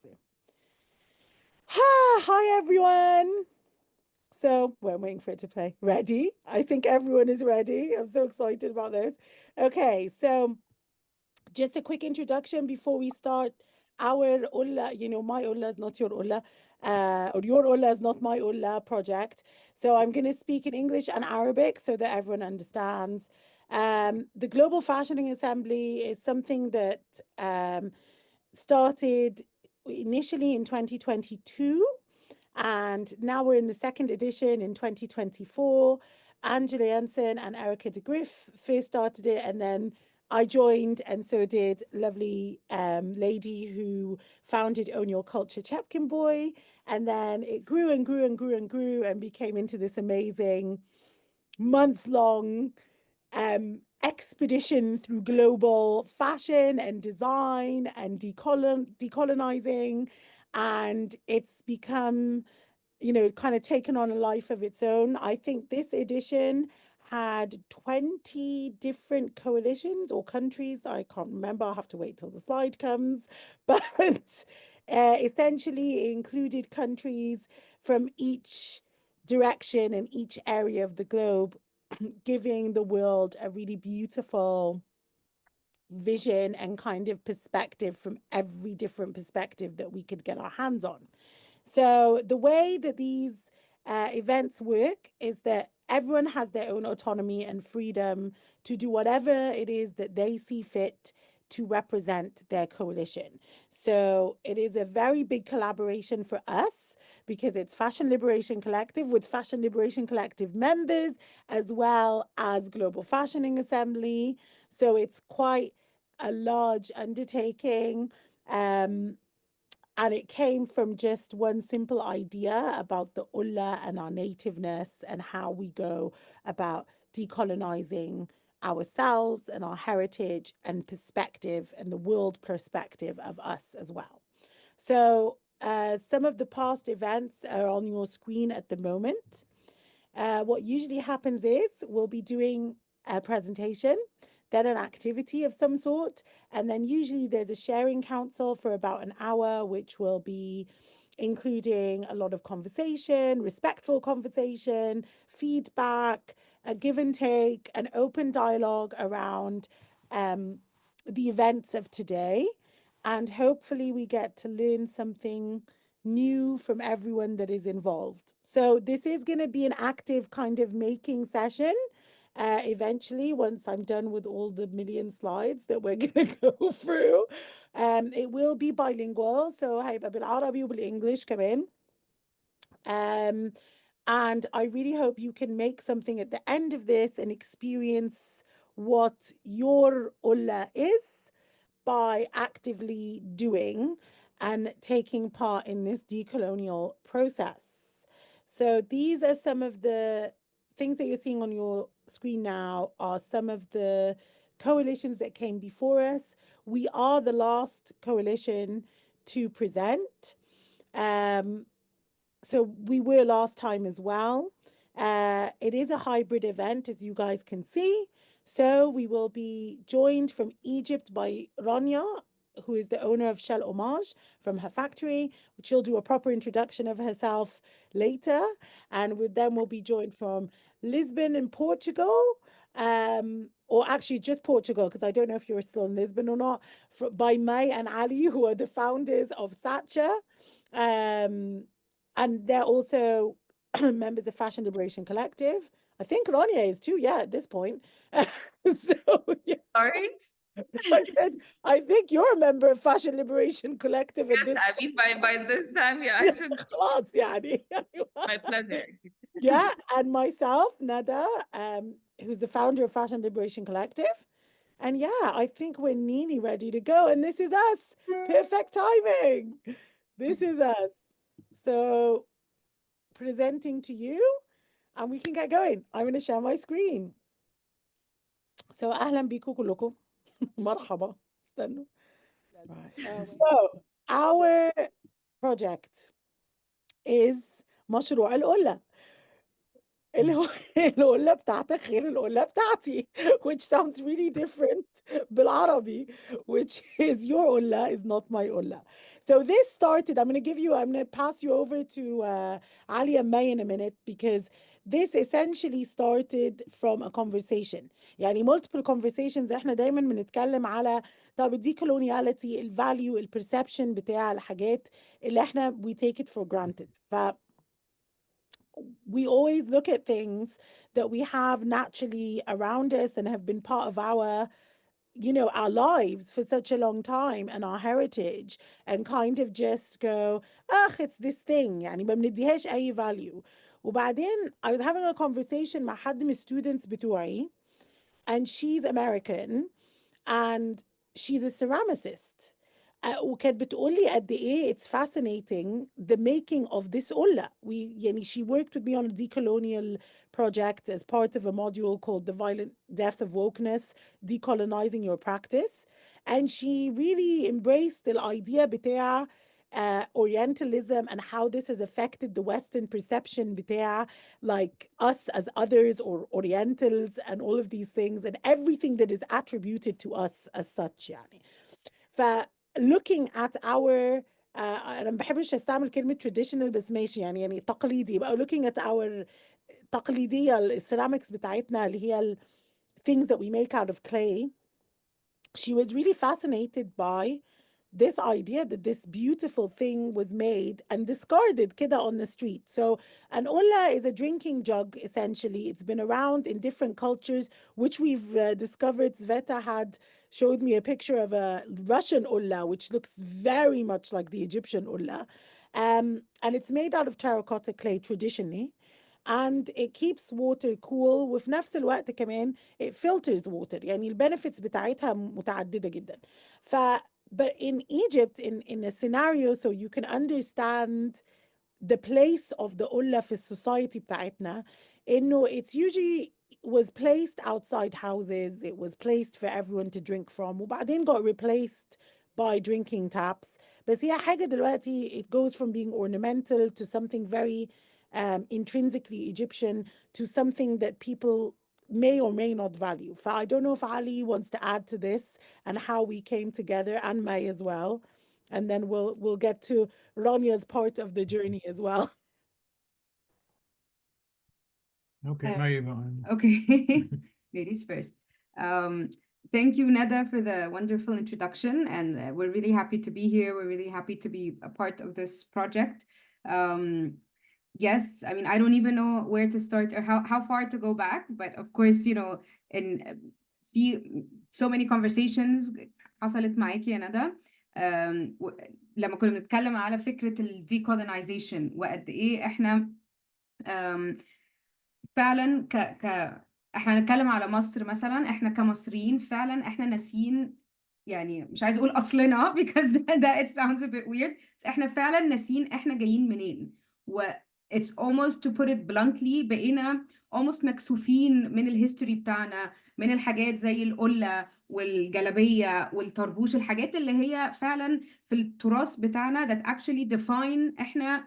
see. Hi, everyone. So we're waiting for it to play. Ready? I think everyone is ready. I'm so excited about this. Okay, so just a quick introduction before we start. Our Ulla, my Ulla is not your Ulla, or your Ulla is not my Ulla project. So I'm going to speak in English and Arabic so that everyone understands. The Global Fashioning Assembly is something that started initially in 2022, and now we're in the second edition in 2024. Angela Jensen and Erica de Griff first started it, and then I joined, and so did lovely lady who founded Own Your Culture, Chepkin Boy. And then it grew and grew and grew and grew and became into this amazing month-long expedition through global fashion and design and decolonizing. And it's become, kind of taken on a life of its own. I think this edition had 20 different coalitions or countries. I can't remember. I'll have to wait till the slide comes. But essentially, it included countries from each direction and each area of the globe, giving the world a really beautiful vision and kind of perspective from every different perspective that we could get our hands on. So the way that these events work is that everyone has their own autonomy and freedom to do whatever it is that they see fit to represent their coalition. So it is a very big collaboration for us because it's Fashion Liberation Collective with Fashion Liberation Collective members as well as Global Fashioning Assembly. So it's quite a large undertaking. And it came from just one simple idea about the Ulla and our nativeness and how we go about decolonizing ourselves and our heritage and perspective and the world perspective of us as well. So some of the past events are on your screen at the moment. What usually happens is we'll be doing a presentation, then an activity of some sort, and then usually there's a sharing council for about an hour, which will be including a lot of conversation, respectful conversation, feedback, a give and take, an open dialogue around the events of today. And hopefully we get to learn something new from everyone that is involved. So this is going to be an active kind of making session. Eventually, once I'm done with all the million slides that we're going to go through, it will be bilingual. So هيبقى بالعربي وبالإنجليش كمان. And I really hope you can make something at the end of this and experience what your Ulla is by actively doing and taking part in this decolonial process. So these are some of the things that you're seeing on your screen now are some of the coalitions that came before us. We are the last coalition to present. So we were last time as well. It is a hybrid event, as you guys can see. So we will be joined from Egypt by Rania, who is the owner of Shell Homage from her factory. She'll do a proper introduction of herself later. And with them, we'll be joined from Lisbon in Portugal, or actually just Portugal, because I don't know if you're still in Lisbon or not, by May and Ali, who are the founders of Satcha. And they're also members of Fashion Liberation Collective. I think Rania is too, yeah, at this point. So, yeah. Sorry? I think you're a member of Fashion Liberation Collective at Yes, this I mean, by this time, yeah, I should. class, يعني. My pleasure. Yeah, and myself, Nada, who's the founder of Fashion Liberation Collective. And yeah, I think we're nearly ready to go. And this is us. Perfect timing. This is us. So presenting to you, and we can get going. I'm going to share my screen. So أهلا بكم كلكم. مرحبا. استنوا. Right. So our project is مشروع القلة. اللي هو القلة بتاعتك غير القلة بتاعتي which sounds really different بالعربي which is your قلة is not my قلة. So this started, I'm going to pass you over to Ali and May in a minute because this essentially started from a conversation. يعني multiple conversations احنا دايما بنتكلم على طب الديكولونياليتي الفاليو البرسبشن بتاع الحاجات اللي احنا we take it for granted. We always look at things that we have naturally around us and have been part of our, our lives for such a long time and our heritage and kind of just go, it's this thing. يعني ما بنديهاش أي value. وبعدين I was having a conversation مع حد من students بتوعي and she's American and she's a ceramicist. وكانت بتقولي قد ايه it's fascinating the making of this قلة. يعني she worked with me on a decolonial project as part of a module called The Violent Death of Wokeness, Decolonizing Your Practice. And she really embraced the idea بتاع Orientalism and how this has affected the Western perception بتاع like us as others or Orientals and all of these things and everything that is attributed to us as such يعني. ف looking at our انا ما بحبش استعمل كلمه traditional بس ماشي يعني تقليدي يبقى looking at our تقليديه السيراميكس بتاعتنا اللي هي things that we make out of clay. She was really fascinated by this idea that this beautiful thing was made and discarded kida on the street. So an olla is a drinking jug, essentially. It's been around in different cultures, which we've discovered. Sveta had showed me a picture of a Russian olla, which looks very much like the Egyptian olla. And it's made out of terracotta clay traditionally. And it keeps water cool وفي نفس الوقت كمان it filters water. يعني البنفيتس بتاعتها متعددة جدا. But in Egypt, in a scenario so you can understand the place of the ullah في society بتاعتنا, إنه it's usually was placed outside houses, it was placed for everyone to drink from, وبعدين got replaced by drinking taps. بس هي حاجة دلوقتي it goes from being ornamental to something very intrinsically Egyptian to something that people may or may not value. I don't know if Ali wants to add to this and how we came together, and May as well. And then we'll get to Rania's part of the journey as well. Okay, now you go on. Okay, ladies first. Thank you, Nada, for the wonderful introduction. And we're really happy to be here. We're really happy to be a part of this project. Yes, I mean, I don't even know where to start or how far to go back. But of course, in so many conversations حصلت معاكي يا ندى لما كنا بنتكلم على فكرة ال decolonization وقد إيه إحنا فعلا احنا هنتكلم على مصر مثلا. احنا كمصريين فعلا احنا ناسيين، يعني مش عايزه اقول اصلنا because that it sounds a bit weird، بس احنا فعلا ناسيين احنا جايين منين. و it's almost to put it bluntly بقينا almost مكسوفين من الهيستوري بتاعنا، من الحاجات زي القلة والجلابية والطربوش، الحاجات اللي هي فعلا في التراث بتاعنا that actually define احنا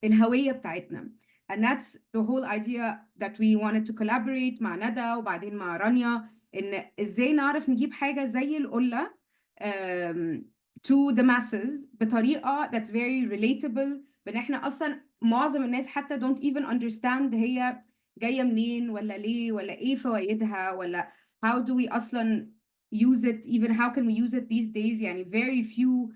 الهوية بتاعتنا. And that's the whole idea that we wanted to collaborate مع ندى وبعدين مع رانيا، إن إزاي نعرف نجيب حاجة زي القلة to the masses بطريقة that's very relatable، بإن إحنا أصلاً معظم الناس حتى don't even understand هي جاية منين ولا ليه ولا إيه فوائدها ولا how do we أصلاً use it, even how can we use it these days. يعني very few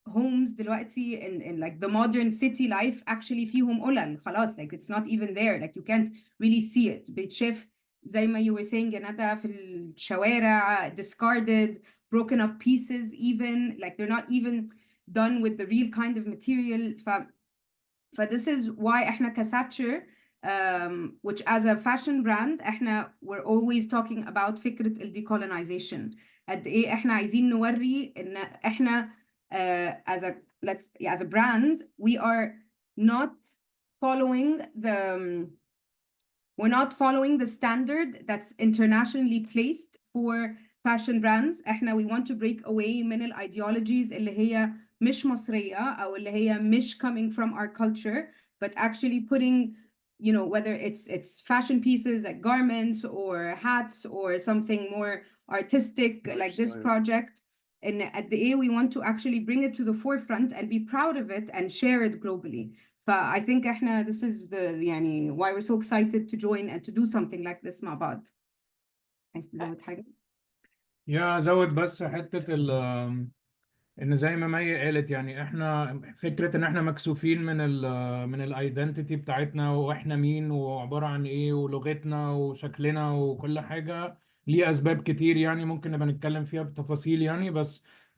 homes دلوقتي in like the modern city life actually فيهم قلل خلاص، like it's not even there, like you can't really see it. بيتشاف زي ما you were saying يا ندى في الشوارع discarded, broken up pieces even, like they're not even done with the real kind of material. This is why احنا كساتشر which as a fashion brand احنا we're always talking about فكرة ال decolonization. قد ايه احنا عايزين نوري ان احنا as a brand we are not following the standard that's internationally placed for fashion brands. احنا we want to break away من ال ideologies اللي هي مش مصرية أو اللي هي مش coming from our culture, but actually putting you know, whether it's fashion pieces like garments or hats or something more artistic like this Lifestyle. project. And at the A, we want to actually bring it to the forefront and be proud of it and share it globally. I think احنا this is the يعني why we're so excited to join and to do something like this مع بعض. عايز تزود حاجة؟ يا زود بس حتة ان زي ما مي قالت، يعني احنا فكرة ان احنا مكسوفين من الايدنتيتي بتاعتنا، واحنا مين وعبارة عن ايه ولغتنا وشكلنا وكل حاجة. ليه اسباب كتير يعني ممكن نبقى نتكلم فيها بتفاصيل يعني.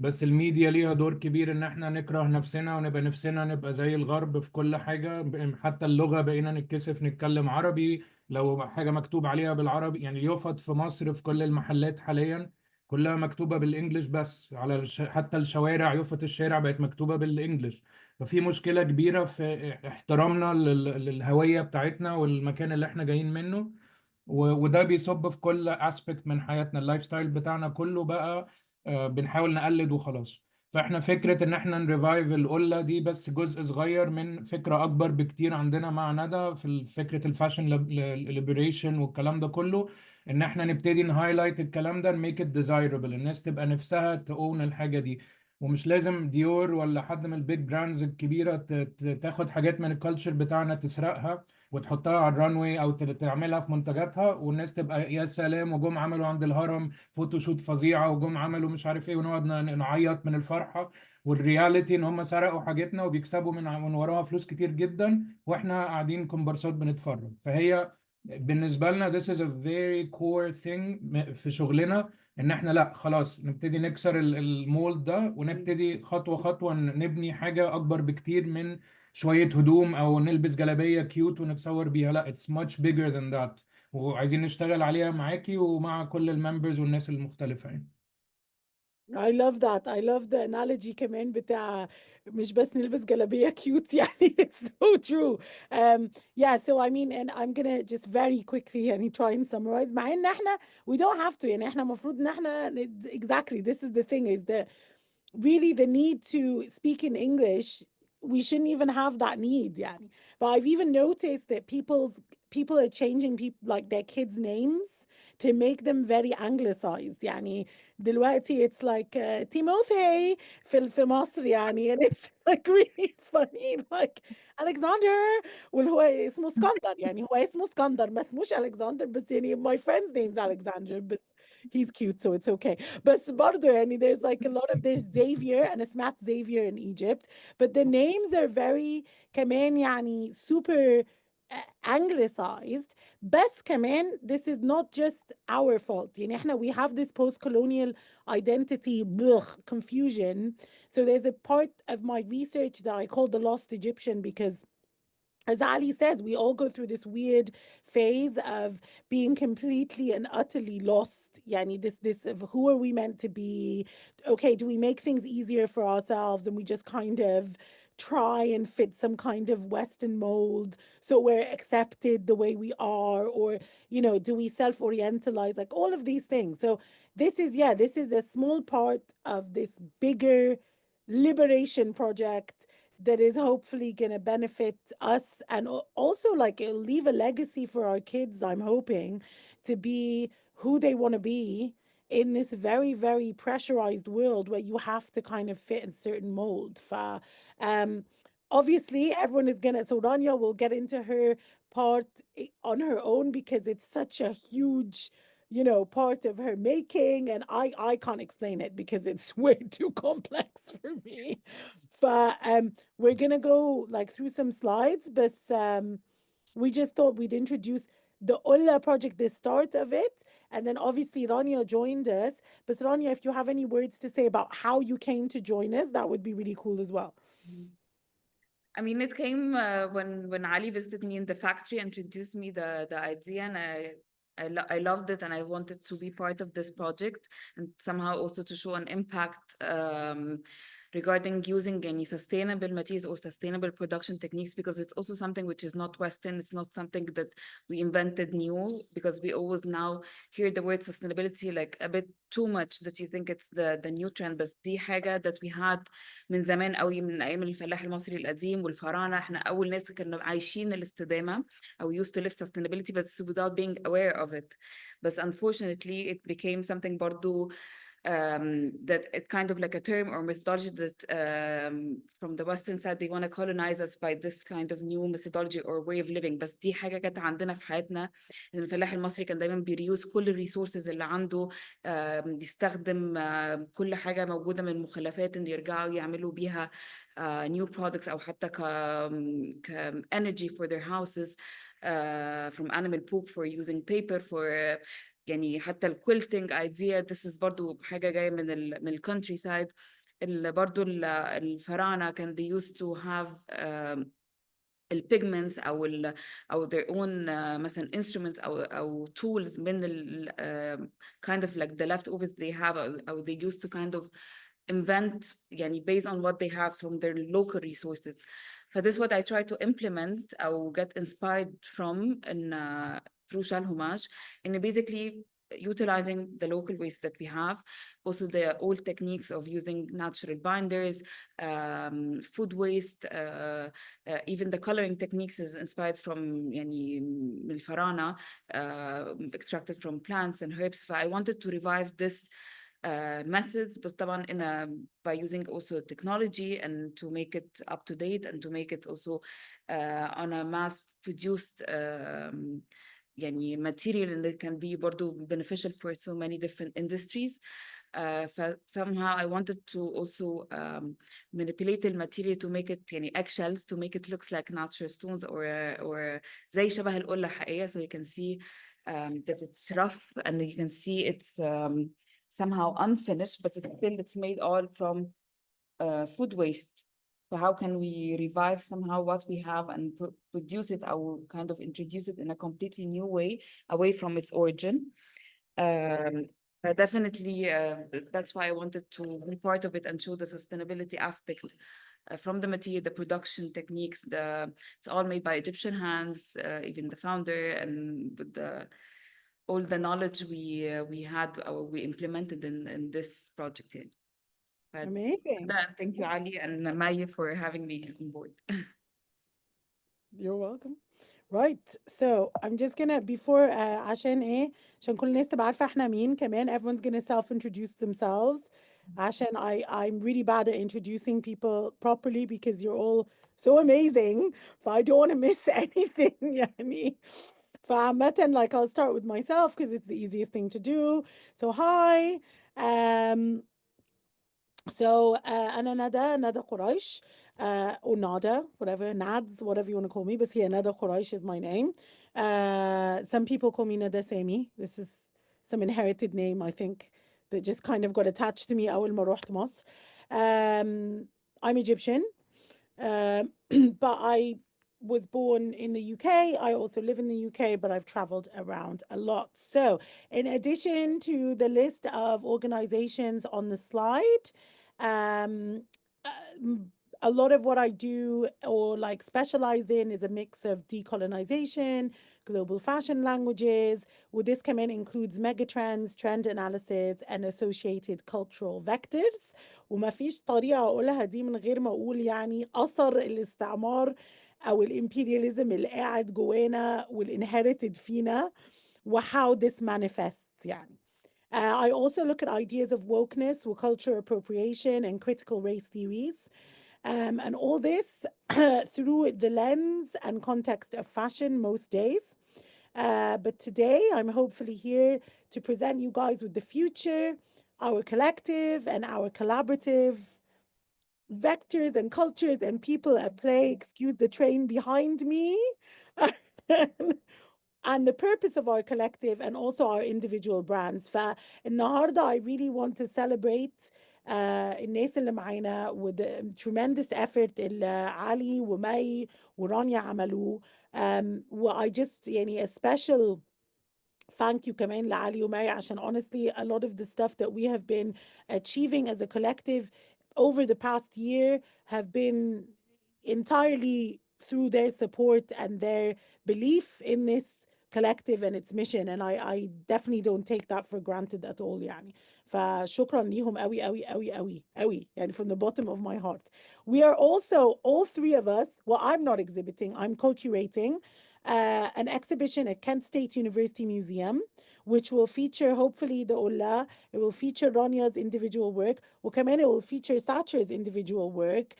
بس الميديا ليها دور كبير ان احنا نكره نفسنا ونبقى نفسنا نبقى زي الغرب في كل حاجة. حتى اللغة بقينا نتكسف نتكلم عربي لو حاجة مكتوب عليها بالعربي. يعني اليوفط في مصر في كل المحلات حاليا كلها مكتوبة بالإنجلش، بس على حتى الشوارع يافطة الشارع بقت مكتوبة بالإنجلش. ففي مشكلة كبيرة في احترامنا للهوية بتاعتنا والمكان اللي احنا جايين منه. وده بيصب في كل اسبكت من حياتنا. اللايف ستايل بتاعنا كله بقى بنحاول نقلد وخلاص. فاحنا فكرة ان احنا نريفايف القلة دي بس جزء صغير من فكرة اكبر بكتير عندنا مع ندى في فكرة الفاشن ليبريشن والكلام ده كله. ان احنا نبتدي نهايلايت الكلام ده، نميك ات ديزايربل، الناس تبقى نفسها تقون الحاجة دي. ومش لازم ديور ولا حد من البيج براندز الكبيرة تاخد حاجات من الكالتشر بتاعنا تسرقها وتحطها على الرانوي او تعملها في منتجاتها، والناس تبقى يا سلام وجم عملوا عند الهرم فوتوشوت فظيعه وجم عملوا مش عارف ايه، ونقعد نعيط من الفرحه. والرياليتي ان هم سرقوا حاجتنا وبيكسبوا من وراها فلوس كتير جدا، واحنا قاعدين كومبارسات بنتفرج. فهي بالنسبه لنا this is a very core thing في شغلنا، ان احنا لا خلاص نبتدي نكسر المولد ده ونبتدي خطوه خطوه نبني حاجه اكبر بكتير من شوية هدوم أو نلبس جلابية كيوت ونتصور بيها. لا it's much bigger than that، وعايزين نشتغل عليها معاكي ومع كل الممبرز والناس المختلفة يعني. I love that. I love the analogy كمان بتاع مش بس نلبس جلابية cute يعني it's so true. Yeah, so I mean, and I'm gonna just very quickly يعني try and summarize. مع ان احنا we don't have to يعني احنا المفروض ان احنا exactly this is the thing is that really the need to speak in English, we shouldn't even have that need يعني. But I've even noticed that people are changing like their kids' names to make them very anglicized يعني. دلوقتي it's like Timothy في مصر يعني, and it's like really funny like Alexander والهو اسمه اسكندر يعني, هو اسمه اسكندر ما اسموش Alexander, بس يعني my friend's name's Alexander بس he's cute so it's okay. بس برضه يعني there's like a lot of there's Xavier, and it's not Xavier in Egypt, but the names are very كمان يعني super anglicized. بس كمان this is not just our fault يعني احنا we have this post-colonial identity confusion. So there's a part of my research that I call the lost Egyptian, because as Ali says, we all go through this weird phase of being completely and utterly lost. Yani this of who are we meant to be? Okay, do we make things easier for ourselves and we just kind of try and fit some kind of Western mold so we're accepted the way we are? Or, do we self-orientalize? Like all of these things. So this is a small part of this bigger liberation project that is hopefully going to benefit us, and also like it'll leave a legacy for our kids, I'm hoping, to be who they want to be in this very, very pressurized world where you have to kind of fit in certain mold. Um, Obviously everyone is gonna, so Rania will get into her part on her own because it's such a huge part of her making, and I can't explain it because it's way too complex for me. We're gonna go like through some slides, but we just thought we'd introduce the Ulla project, the start of it, and then obviously Rania joined us. But Rania, if you have any words to say about how you came to join us, that would be really cool as well. I mean, it came when Ali visited me in the factory, introduced me the idea, and I loved it, and I wanted to be part of this project and somehow also to show an impact regarding using any sustainable materials or sustainable production techniques, because it's also something which is not Western. It's not something that we invented new, because we always now hear the word sustainability like a bit too much, that you think it's the new trend. بس دي حاجة that we had من زمان قوي، من أيام الفلاح المصري القديم والفراعنة. احنا أول ناس كانوا عايشين الاستدامة أو used to live sustainability بس without being aware of it. But unfortunately it became something برضو that it kind of like a term or methodology that from the Western side they want to colonize us by this kind of new methodology or way of living. بس دي حاجة كانت عندنا في حياتنا. الفلاح المصري كان دايما بيريوز كل الريسورسز اللي عنده، بيستخدم كل حاجة موجودة من مخلفات إن يرجعوا يعملوا بيها new products أو حتى ك energy for their houses, from animal poop, for using paper, for يعني حتى الكويلتنج ايديا. this is برضو حاجة جاية من الكونتري سايد. برضو الفراعنة كان they used to have البيجمنتس او their own مثلا instruments او tools من kind of like the leftovers they have, or they used to kind of invent يعني based on what they have from their local resources. This is what I try to implement or get inspired from in through Shal Homage, and basically utilizing the local waste that we have, also the old techniques of using natural binders, food waste, even the coloring techniques is inspired from يعني الفراعنة, extracted from plants and herbs. So I wanted to revive this methods, but طبعا in by using also technology and to make it up to date and to make it also on a mass produced يعني material that can be برضو beneficial for so many different industries. Somehow I wanted to also manipulate the material to make it يعني eggshells, to make it looks like natural stones or زي شبه القلة حقيقية, so you can see that it's rough and you can see it's somehow unfinished, but it's made all from food waste. So how can we revive somehow what we have and produce it, or kind of introduce it in a completely new way away from its origin? Definitely, that's why I wanted to be part of it and show the sustainability aspect from the material, the production techniques. It's all made by Egyptian hands, even the founder, and with all the knowledge we had or we implemented in this project here. Amazing. Thank you, Ali and Maya, for having me on board. You're welcome. Right. So I'm just gonna before عشان كل الناس تبقى عارفة احنا مين كمان, everyone's gonna self-introduce themselves. عشان I'm really bad at introducing people properly because you're all so amazing. I don't want to miss anything. يعني. فعامة, like I'll start with myself because it's the easiest thing to do. So hi. So أنا ندى قريش, or Nada, whatever, Nads, whatever you want to call me. But yeah, Nada Quraish is my name. Some people call me Nada Sami. This is some inherited name, I think, that just kind of got attached to me أول ما رحت مصر. I'm Egyptian, but I was born in the UK. I also live in the UK, but I've traveled around a lot. So in addition to the list of organizations on the slide, a lot of what I do or like specialize in is a mix of decolonization, global fashion languages. With this come in includes megatrends, trend analysis, and associated cultural vectors. وما فيش طريقة أقولها دي من غير ما أقول يعني أثر الاستعمار أو الإمبرياليزم اللي قاعد جوانا والinherited فينا و how this manifests يعني. I also look at ideas of wokeness, culture appropriation, and critical race theories. And all this through the lens and context of fashion most days. But today I'm hopefully here to present you guys with the future, our collective and our collaborative vectors and cultures and people at play. Excuse the train behind me. And the purpose of our collective and also our individual brands. فالنهارده I really want to celebrate الناس اللي معانا with the tremendous effort اللي علي ومي ورانيا عملوه. I just يعني a special thank you كمان لعلي ومي عشان honestly a lot of the stuff that we have been achieving as a collective over the past year have been entirely through their support and their belief in this collective and its mission. And I definitely don't take that for granted at all يعني. فشكرا ليهم قوي قوي قوي قوي قوي يعني from the bottom of my heart. We are also, all three of us, well, I'm not exhibiting, I'm co-curating an exhibition at Kent State University Museum, which will feature hopefully the Ola, it will feature Rania's individual work, وكمان it will feature Thatcher's individual work,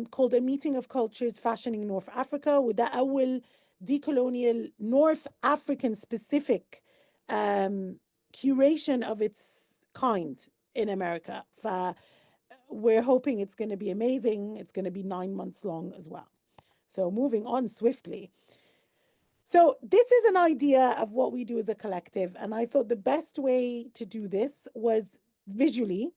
called A Meeting of Cultures Fashioning North Africa, وده أول decolonial North African specific curation of its kind in America. We're hoping it's going to be amazing. It's going to be 9 months long as well. So moving on swiftly. So this is an idea of what we do as a collective. And I thought the best way to do this was visually.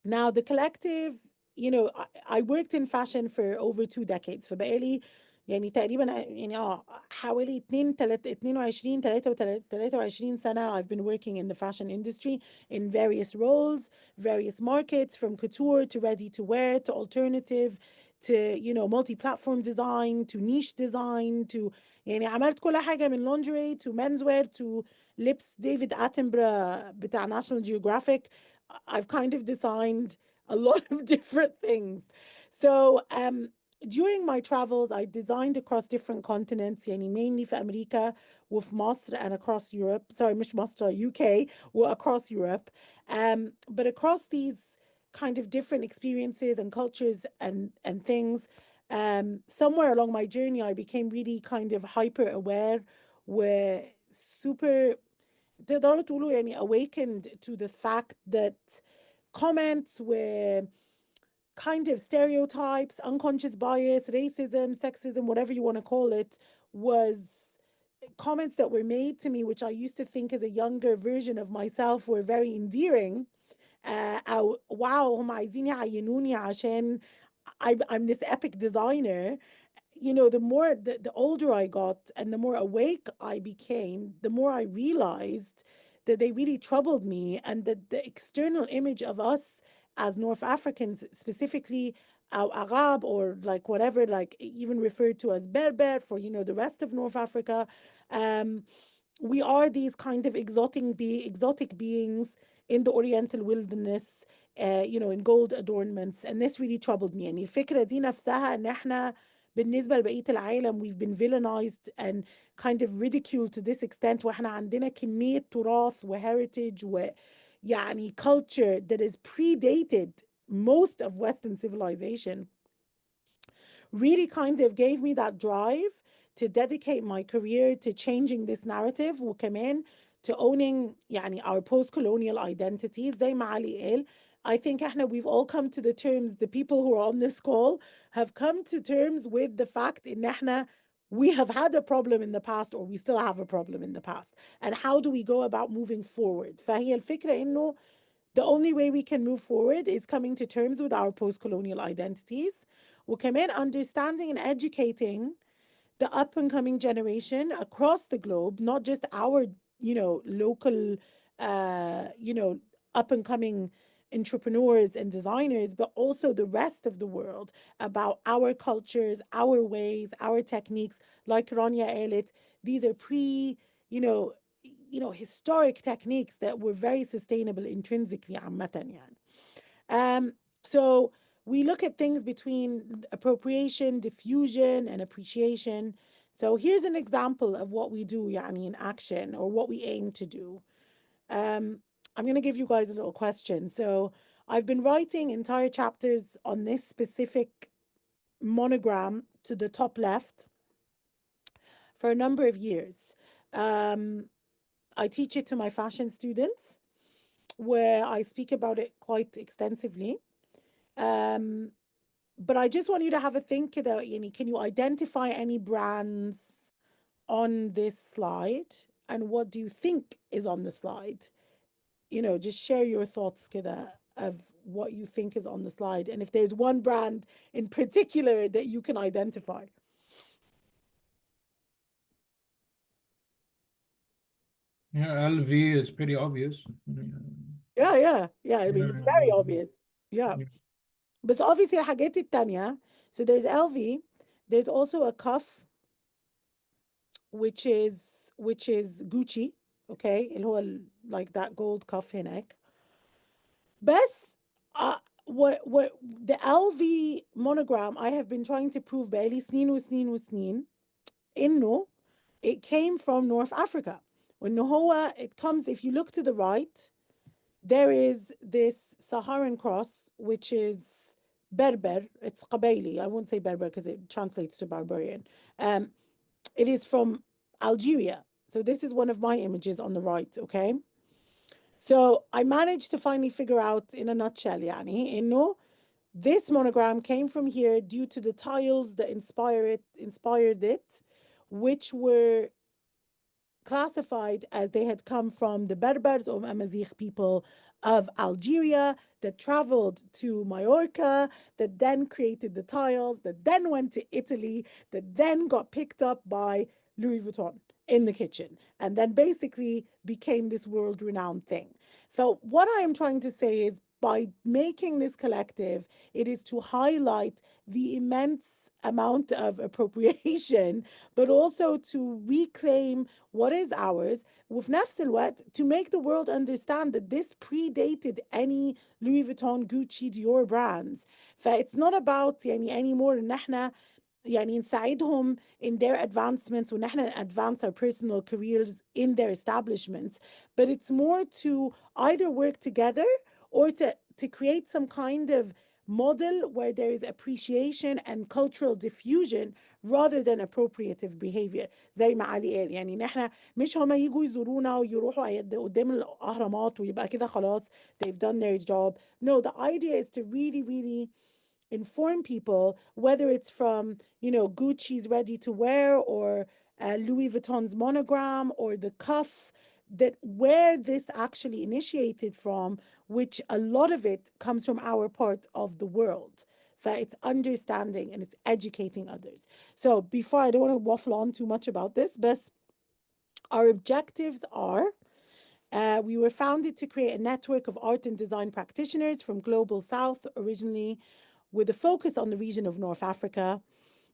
Now, the collective, you know, I worked in fashion for over 2 decades. فبقالي يعني تقريبا يعني حوالي 22 23 سنة I've been working in the fashion industry in various roles, various markets, from couture to ready to wear to alternative to, you know, multi-platform design to niche design to يعني عملت كل حاجة من lingerie to menswear to lips David Attenborough بتاع National Geographic. I've kind of designed a lot of different things. So during my travels, I designed across different continents, يعني mainly في أمريكا وفي مصر and across Europe. Sorry, مش مصر, UK, or across Europe. But across these kind of different experiences and cultures and things, somewhere along my journey, I became really kind of hyper aware, were super تقدروا تقولوا يعني awakened to the fact that comments were kind of stereotypes, unconscious bias, racism, sexism, whatever you want to call it, was comments that were made to me, which I used to think as a younger version of myself were very endearing. أو واو هم عايزين يعينوني عشان I'm this epic designer. You know, the older I got and the more awake I became, the more I realized that they really troubled me, and that the external image of us as North Africans, specifically Arab, or like whatever, like even referred to as Berber for, you know, the rest of North Africa, we are these kind of exotic beings in the Oriental wilderness, you know, in gold adornments. And this really troubled me. يعني الفكرة دي نفسها ان احنا بالنسبة لبقية العالم we've been villainized and kind of ridiculed to this extent, واحنا عندنا كمية تراث وheritage ويعني culture that is predated most of Western civilization, really kind of gave me that drive to dedicate my career to changing this narrative, وكمان to owning يعني our post-colonial identities زي ما علي قال. I think احنا we've all come to the terms, the people who are on this call have come to terms with the fact ان احنا we have had a problem in the past, or we still have a problem in the past, and how do we go about moving forward. فهي الفكرة انه the only way we can move forward is coming to terms with our post-colonial identities, وكمان understanding and educating the up and coming generation across the globe, not just our, you know, local, you know, up and coming entrepreneurs and designers, but also the rest of the world, about our cultures, our ways, our techniques. Like Rania Elit, these are historic techniques that were very sustainable intrinsically عامة يعني. So we look at things between appropriation, diffusion, and appreciation. So here's an example of what we do يعني in action, or what we aim to do. I'm going to give you guys a little question. So I've been writing entire chapters on this specific monogram to the top left for a number of years. I teach it to my fashion students, where I speak about it quite extensively. But I just want you to have a think about, can you identify any brands on this slide? And what do you think is on the slide? You know, just share your thoughts كده of what you think is on the slide. And if there's one brand in particular that you can identify. Yeah, LV is pretty obvious. Yeah. I mean, it's very obvious. Yeah. But obviously الحاجات التانية. So there's LV. There's also a cuff which is Gucci. Okay. اللي هو like that gold cuff هناك. بس what the LV monogram I have been trying to prove بقالي سنين وسنين وسنين إنه it came from North Africa. وإنه هو it comes, if you look to the right, there is this Saharan cross, which is Berber. It's Qabaili. I won't say Berber because it translates to barbarian. It is from Algeria. So this is one of my images on the right, okay? So I managed to finally figure out in a nutshell, يعني, إنه this monogram came from here due to the tiles that inspired it, which were classified as they had come from the Berbers or Amazigh people of Algeria that traveled to Majorca, that then created the tiles, that then went to Italy, that then got picked up by Louis Vuitton in the kitchen, and then basically became this world-renowned thing. So what I am trying to say is, by making this collective, it is to highlight the immense amount of appropriation, but also to reclaim what is ours, وفي نفس الوقت to make the world understand that this predated any Louis Vuitton, Gucci, Dior brands. فit's not about يعني anymore إن احنا يعني نساعدهم in their advancements وإن احنا advance our personal careers in their establishments, but it's more to either work together or to create some kind of model where there is appreciation and cultural diffusion rather than appropriative behavior. زي ما علي قال يعني نحن مش هما يجوا يزورونا ويروحوا قدام الأهرامات ويبقى كده خلاص they've done their job. No, the idea is to really, really inform people, whether it's from, Gucci's ready to wear or Louis Vuitton's monogram or the cuff, that where this actually initiated from, which a lot of it comes from our part of the world. It's understanding and it's educating others. So before, I don't want to waffle on too much about this, but our objectives are, we were founded to create a network of art and design practitioners from Global South, originally with a focus on the region of North Africa,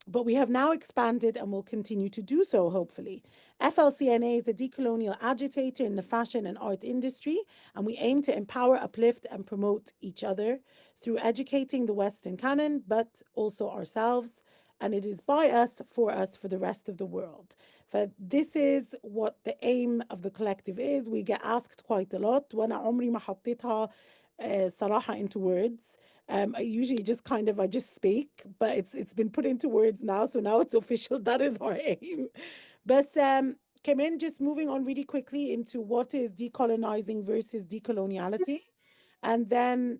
but we have now expanded and will continue to do so, hopefully. FLCNA is a decolonial agitator in the fashion and art industry, and we aim to empower, uplift, and promote each other through educating the Western canon, but also ourselves. And it is by us, for the rest of the world. But this is what the aim of the collective is. We get asked quite a lot. وأنا عمري ما حطيتها صراحة into words. I usually just I just speak, but it's been put into words now, so now it's official. That is our aim. But Kemen, just moving on really quickly into what is decolonizing versus decoloniality, and then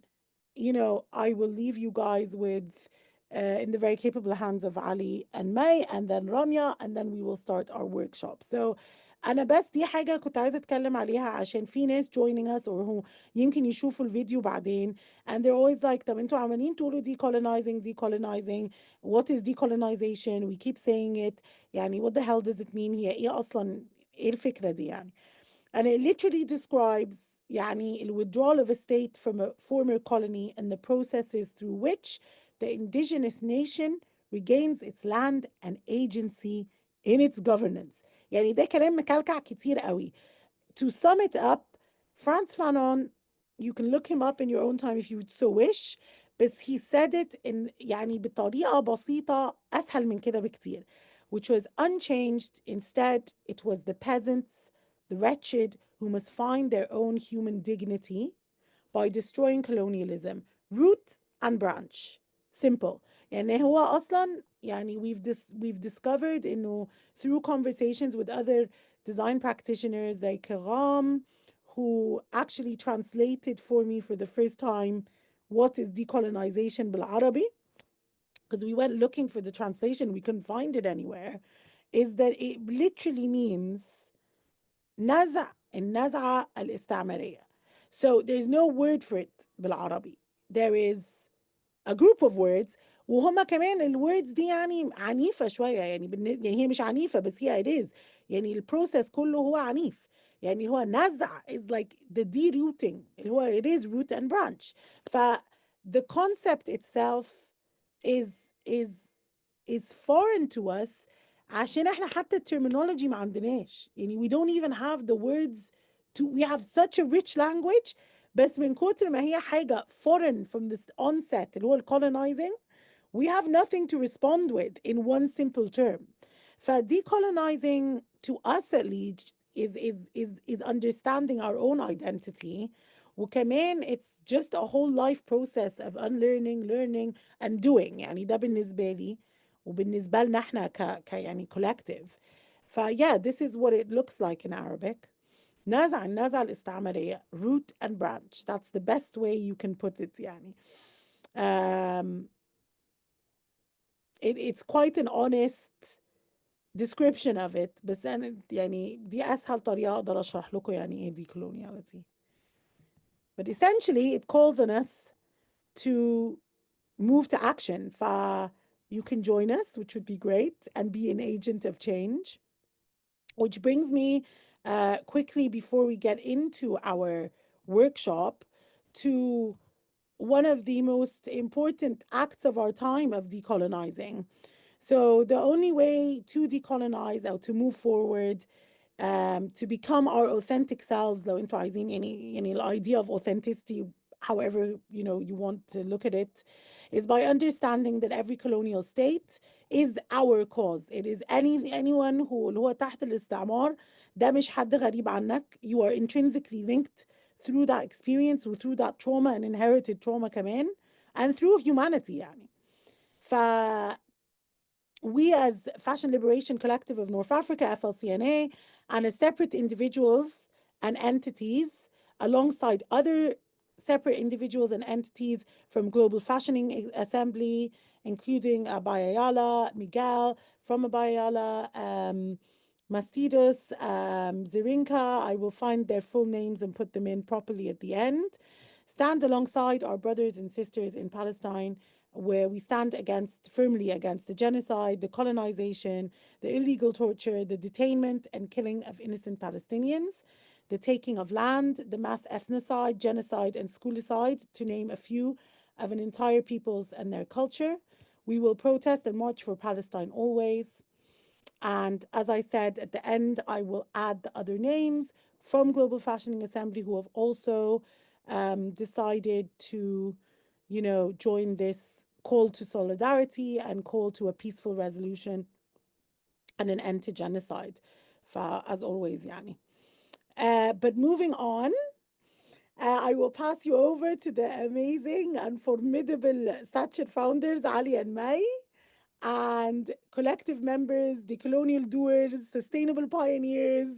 I will leave you guys with in the very capable hands of Ali and May, and then Rania, and then we will start our workshop. So أنا بس دي حاجة كنت عايزة أتكلم عليها عشان في ناس joining us or who يمكن يشوفوا الفيديو بعدين and they're always like طب انتوا عمالين تقولوا decolonizing, what is decolonization? We keep saying it, يعني what the hell does it mean? هي ايه أصلا ايه الفكرة دي يعني? And it literally describes يعني the withdrawal of a state from a former colony and the processes through which the indigenous nation regains its land and agency in its governance. يعني ده كلام مكلكع كتير قوي. To sum it up, Frantz Fanon, you can look him up in your own time if you so wish, but he said it in يعني بطريقة بسيطة أسهل من كده بكتير, which was unchanged. Instead, it was the peasants, the wretched, who must find their own human dignity by destroying colonialism, root and branch. Simple. يعني هو أصلا يعني we've discovered إنه through conversations with other design practitioners like Karam, who actually translated for me for the first time what is decolonization بالعربي, because we went looking for the translation, we couldn't find it anywhere, is that it literally means نزع النزعة الاستعمارية. So there's no word for it بالعربي. There is a group of words, وهما كمان الwords دي يعني عنيفة شوية يعني يعني هي مش عنيفة بس هي it is يعني البروسيس كله هو عنيف. يعني هو نزع is like the derooting اللي هو it is root and branch. ف the concept itself is is is foreign to us عشان احنا حتى terminology ما عندناش يعني we don't even have the words we have such a rich language بس من كتر ما هي حاجة foreign from the onset اللي هو colonizing we have nothing to respond with in one simple term. Decolonizing to us at least is understanding our own identity. وكمان it's just a whole life process of unlearning, learning and doing. يعني ده بالنسبة لي وبالنسبة لنا احنا يعني collective. Yeah, this is what it looks like in Arabic. النازعة الاستعمارية, root and branch. That's the best way you can put it يعني. It's quite an honest description of it بس أنا يعني دي أسهل طريقة أقدر أشرح لكم يعني إيه decoloniality. But essentially it calls on us to move to action. You can join us, which would be great, and be an agent of change. Which brings me quickly before we get into our workshop to one of the most important acts of our time of decolonizing. So the only way to decolonize or to move forward to become our authentic selves لو انتوا عايزين يعني the idea of authenticity however you want to look at it is by understanding that every colonial state is our cause. It is anyone who اللي هو تحت الاستعمار ده مش حد غريب عنك. You are intrinsically linked through that experience or through that trauma and inherited trauma كمان and through humanity يعني. We as Fashion Liberation Collective of North Africa, FLCNA, and as separate individuals and entities, alongside other separate individuals and entities from Global Fashioning Assembly, including Abayala, Miguel from Abayala, Mastidos, Zirinka. I will find their full names and put them in properly at the end. Stand alongside our brothers and sisters in Palestine, where we stand firmly against the genocide, the colonization, the illegal torture, the detainment and killing of innocent Palestinians, the taking of land, the mass ethnocide, genocide, and schoolicide, to name a few, of an entire peoples and their culture. We will protest and march for Palestine always. And as I said, at the end, I will add the other names from Global Fashioning Assembly who have also decided to join this call to solidarity and call to a peaceful resolution and an end to genocide. As always, yani. But moving on, I will pass you over to the amazing and formidable Satcher founders, Ali and May, and collective members, decolonial doers, sustainable pioneers,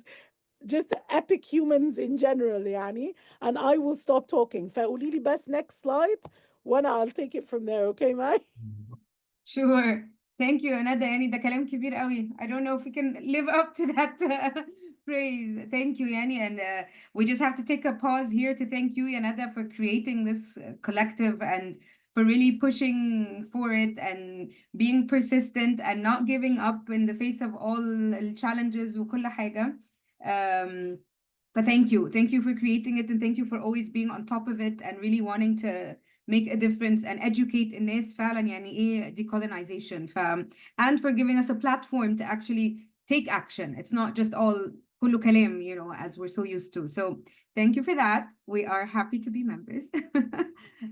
just epic humans in general يعني. And I will stop talking. فقولي لي بس next slide وانا I'll take it from there. Okay, Mai? Sure. Thank you, Anada. يعني ده كلام كبير قوي. I don't know if we can live up to that praise. Thank you, Yani. And we just have to take a pause here to thank you, Anada, for creating this collective and for really pushing for it and being persistent and not giving up in the face of all the challenges وكل حاجة. But thank you. Thank you for creating it and thank you for always being on top of it and really wanting to make a difference and educate الناس فعلا يعني ايه decolonization and for giving us a platform to actually take action. It's not just all كله كلام, as we're so used to. So thank you for that. We are happy to be members.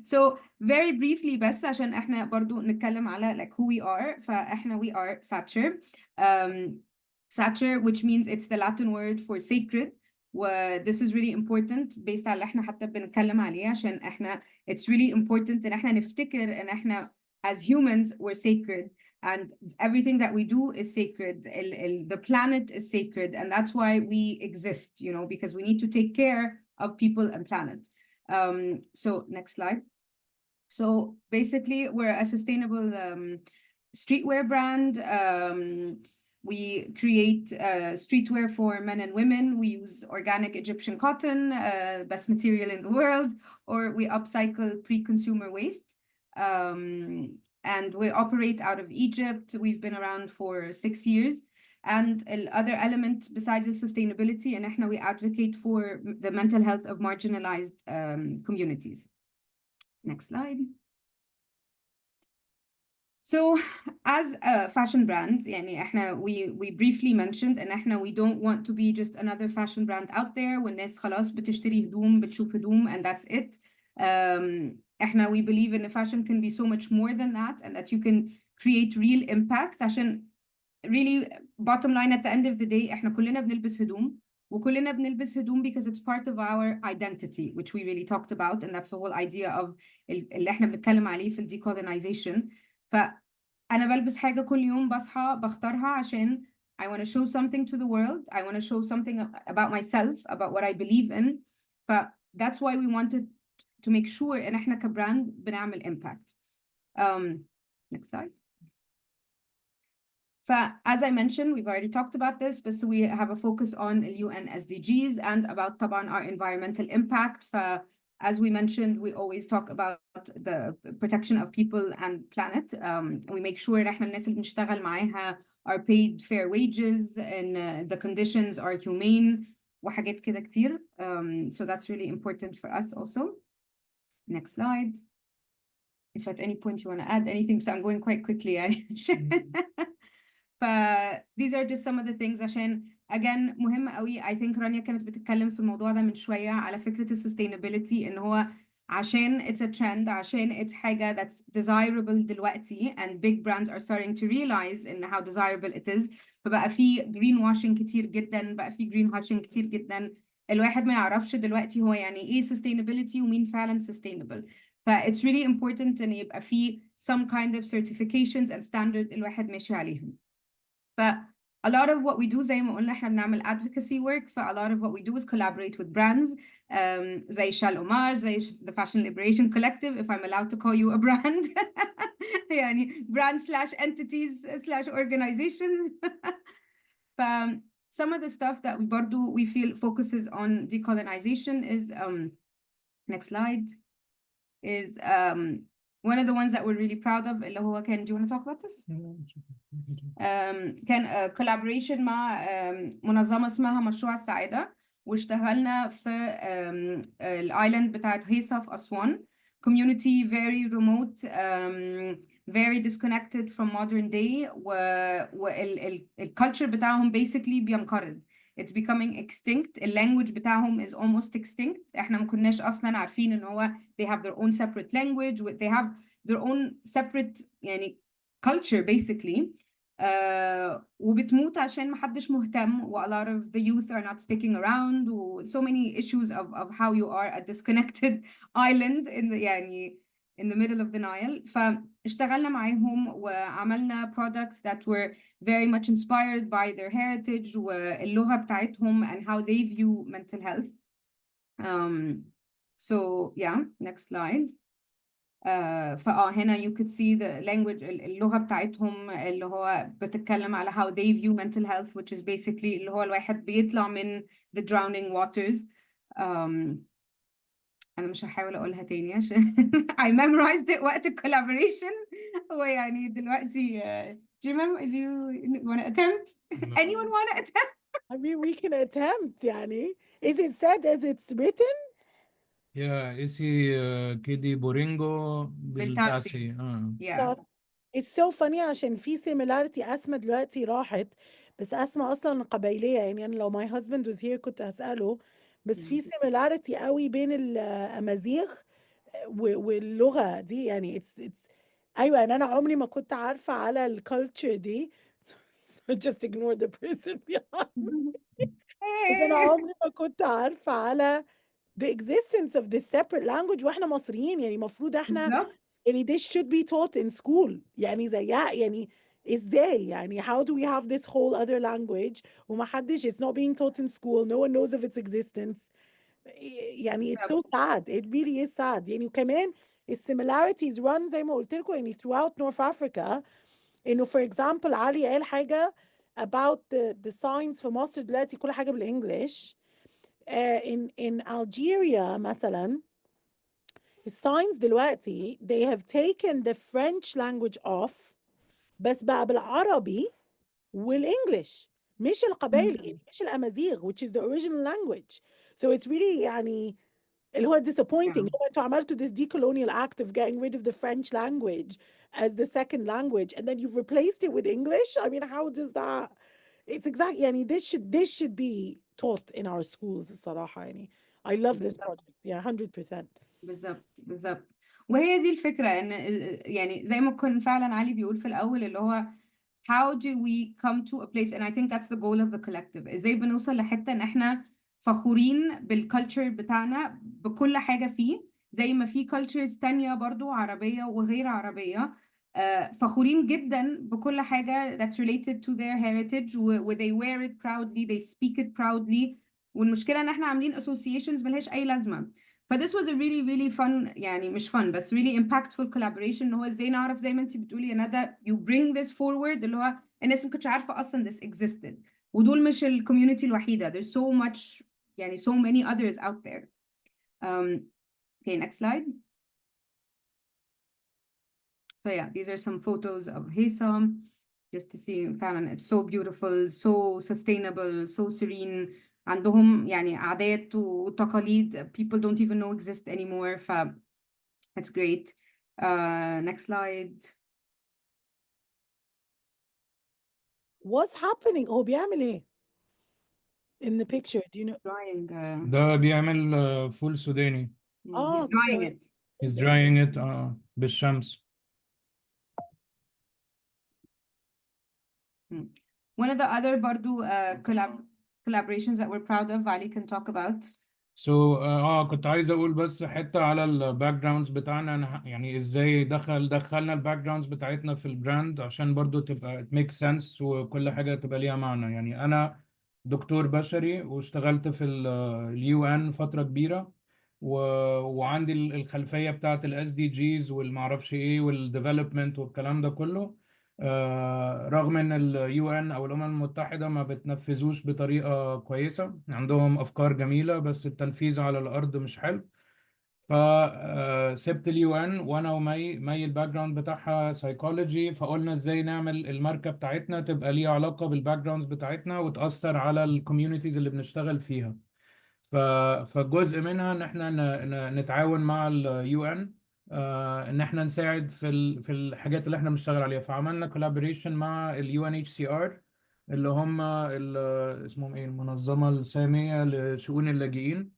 So very briefly بس عشان احنا برضو نتكلم على like who we are. فاحنا we are Satcher. Satcher, which means it's the Latin word for sacred. This is really important based على اللي احنا حتى بنتكلم عليه عشان احنا it's really important ان احنا نفتكر ان احنا as humans we're sacred and everything that we do is sacred. The planet is sacred and that's why we exist, because we need to take care of people and planet. So next slide. So basically we're a sustainable streetwear brand. We create streetwear for men and women. We use organic Egyptian cotton, best material in the world, or we upcycle pre-consumer waste. And we operate out of Egypt. We've been around for 6 years. And other element besides the sustainability, and we advocate for the mental health of marginalized communities. Next slide. So as a fashion brand يعني احنا we briefly mentioned ان احنا we don't want to be just another fashion brand out there والناس خلاص بتشتري هدوم بتشوف هدوم and that's it. احنا we believe in fashion can be so much more than that and that you can create real impact عشان really bottom line at the end of the day احنا كلنا بنلبس هدوم وكلنا بنلبس هدوم because it's part of our identity which we really talked about and that's the whole idea of اللي احنا بنتكلم عليه في decolonization. فأنا بلبس حاجة كل يوم بصحى بختارها عشان I want to show something to the world. I want to show something about myself, about what I believe in. That's why we wanted to make sure إن احنا كبراند بنعمل impact. Next slide. As I mentioned, we've already talked about this, but so we have a focus on UN SDGs and about طبعا our environmental impact. As we mentioned, we always talk about the protection of people and planet. We make sure إن احنا الناس اللي بنشتغل معاها are paid fair wages and the conditions are humane وحاجات كده كتير. So that's really important for us also. Next slide. If at any point you want to add anything, so I'm going quite quickly. these are just some of the things عشان again مهم قوي. I think رانيا كانت بتتكلم في الموضوع ده من شوية على فكرة sustainability إن هو عشان it's a trend عشان it's حاجة that's desirable دلوقتي and big brands are starting to realize إن how desirable it is. فبقى في greenwashing كتير جدا بقى في greenwashing كتير جدا الواحد ما يعرفش دلوقتي هو يعني إيه sustainability ومين فعلا sustainable. it's really important إن يبقى في some kind of certifications and standard الواحد ماشي عليهم. a lot of what we do زي ما قلنا احنا بنعمل advocacy work. a lot of what we do is collaborate with brands زي شال أمار زي the Fashion Liberation Collective if I'm allowed to call you a brand يعني brand / entities / organizations. some of the stuff that we feel focuses on decolonization is next slide is one of the ones that we're really proud of اللي هو كان do you want to talk about this? كان collaboration مع منظمة اسمها مشروع السعادة واشتغلنا في الآيلاند بتاعت هيصة في أسوان. community very remote very disconnected from modern day والculture بتاعهم basically بينقرض. It's becoming extinct. language بتاعهم is almost extinct. احنا ما كناش أصلا عارفين إن هو they have their own separate language they have their own separate يعني culture basically. وبتموت عشان محدش مهتم و a lot of the youth are not sticking around و so many issues of how you are a disconnected island in the يعني in the middle of the Nile. فاشتغلنا معاهم وعملنا products that were very much inspired by their heritage واللغة بتاعتهم and how they view mental health. So yeah, next slide. هنا you could see the language اللغة بتاعتهم اللي هو بتتكلم على how they view mental health which is basically اللي هو الواحد بيطلع من the drowning waters. أنا مش هحاول أقولها تاني عشان I memorized it وقت collaboration. هو يعني دلوقتي do you want to attempt? Anyone want to attempt? I mean we can attempt يعني. Is it said as it's written? يا اسي كيدي بورينجو بالتاسي. بالتاسي. Yeah. It's so funny عشان في similarity. أسماء دلوقتي راحت بس أسماء أصلا قبيلية يعني أنا لو my husband was here كنت هسأله بس في similarity قوي بين الأمازيغ واللغة دي يعني it's أيوة أنا عمري ما كنت عارفة على الكالتشر دي so just ignore the person behind me. بس أنا عمري ما كنت عارفة على the existence of this separate language واحنا مصريين يعني المفروض احنا بالظبط. يعني this should be taught in school يعني زيها يعني ازاي يعني how do we have this whole other language وما حدش it's not being taught in school no one knows of its existence يعني it's so sad it really is sad يعني وكمان similarities run زي ما قلت لكم يعني throughout North Africa انه for example علي قال حاجة about the signs في مصر دلوقتي كل حاجة بالانجلش. in Algeria مثلا الساينز دلوقتي they have taken the French language off بس بقى بالعربي والانجلش مش القبائل يعني مش الامازيغ which is the original language so it's really يعني اللي هو disappointing. Yeah. هو انتوا عملتوا this decolonial act of getting rid of the French language as the second language, and then you've replaced it with English. I mean, how does that? It's exactly. يعني this should be taught in our schools الصراحة يعني. I love this project. Yeah, 100%. بالظبط. وهي دي الفكرة، ان يعني زي ما كان فعلا علي بيقول في الأول، اللي هو how do we come to a place, and I think that's the goal of the collective. ازاي بنوصل لحتة ان احنا فخورين بالكالتشر بتاعنا بكل حاجة فيه، زي ما في cultures تانية برضو عربية وغير عربية فخورين جدا بكل حاجة that's related to their heritage و they wear it proudly, they speak it proudly. والمشكلة ان احنا عاملين associations ملهاش أي لازمة. this was a really really fun يعني مش fun بس really impactful collaboration، ان هو ازاي نعرف زي ما انت بتقولي يا ندى you bring this forward، اللي هو الناس ما كنتش عارفة اصلا this existed، ودول مش الكوميونتي الوحيدة، there's so much يعني so many others out there. Okay, next slide. So yeah, these are some photos of Hesam, just to see فعلا it's so beautiful, so sustainable, so serene. عندهم يعني عادات وتقاليد people don't even know exist anymore. That's great. Next slide. What's happening? هو بيعمل ايه in the picture? Do you know? Drying. ده بيعمل فول سوداني. He's drying كده. it. He's drying it بالشمس. One of the other برضو collaborations that we're proud of, Ali can talk about. So كنت عايز اقول بس حته على الباك جراوندز بتاعنا. أنا يعني ازاي دخلنا الباك جراوندز بتاعتنا في البراند عشان برضو تبقى it makes sense وكل حاجه تبقى ليها معنى. يعني انا دكتور بشري واشتغلت في اليو ان فتره كبيره وعندي الخلفيه بتاعت الاس دي جيز والمعرفش ايه والديفلوبمنت والكلام ده كله. رغم ان اليو ان او الامم المتحده ما بتنفذوش بطريقه كويسه، عندهم افكار جميله بس التنفيذ على الارض مش حلو. فسبت اليو ان وانا ومي الباك جراوند بتاعها سايكولوجي، فقلنا ازاي نعمل الماركه بتاعتنا تبقى ليها علاقه بالباك جراوندز بتاعتنا وتاثر على الكوميونيتيز اللي بنشتغل فيها. فجزء منها ان احنا نتعاون مع اليو ان، ان احنا نساعد في الحاجات اللي احنا بنشتغل عليها. فعملنا كولابوريشن مع اليو ان اتش سي ار اللي هم اسمهم ايه، المنظمه الساميه لشؤون اللاجئين.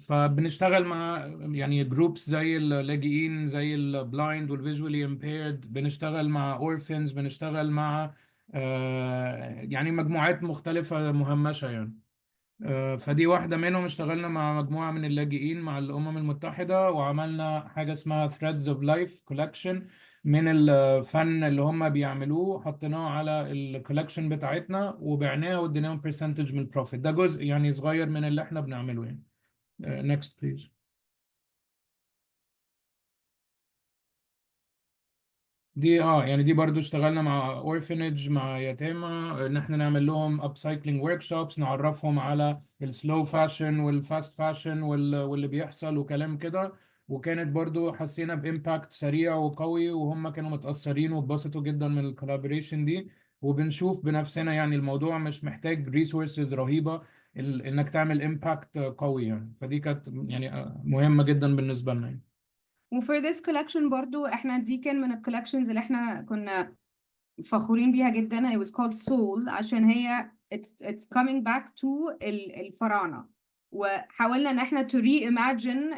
فبنشتغل مع يعني جروبس زي اللاجئين زي البلايند والفيجوالي امبيرد، بنشتغل مع اورفنز، بنشتغل مع يعني مجموعات مختلفه مهمشه يعني. فدي واحدة منهم. اشتغلنا مع مجموعة من اللاجئين مع الأمم المتحدة وعملنا حاجة اسمها Threads of Life Collection من الفن اللي هم بيعملوه، حطيناه على الكولكشن بتاعتنا وبعناه واديناهم percentage من البروفيت. ده جزء يعني صغير من اللي احنا بنعمله يعني. Next please. دي يعني دي برضو اشتغلنا مع اورفنج مع يتامى ان احنا نعمل لهم اب سايكلينج ورك شوبس، نعرفهم على السلو فاشن والفاست فاشن واللي بيحصل وكلام كده. وكانت برضو حسينا بامباكت سريع وقوي وهم كانوا متأثرين واتبسطوا جدا من الكولابوريشن دي. وبنشوف بنفسنا يعني الموضوع مش محتاج ريسورسز رهيبة انك تعمل امباكت قوي يعني. فدي كانت يعني مهمة جدا بالنسبة لنا يعني. وفور this collection برضو احنا دي كان من الكولكشنز اللي احنا كنا فخورين بيها جدا. it was called Soul عشان هي it's coming back to الفراعنة، وحاولنا ان احنا to reimagine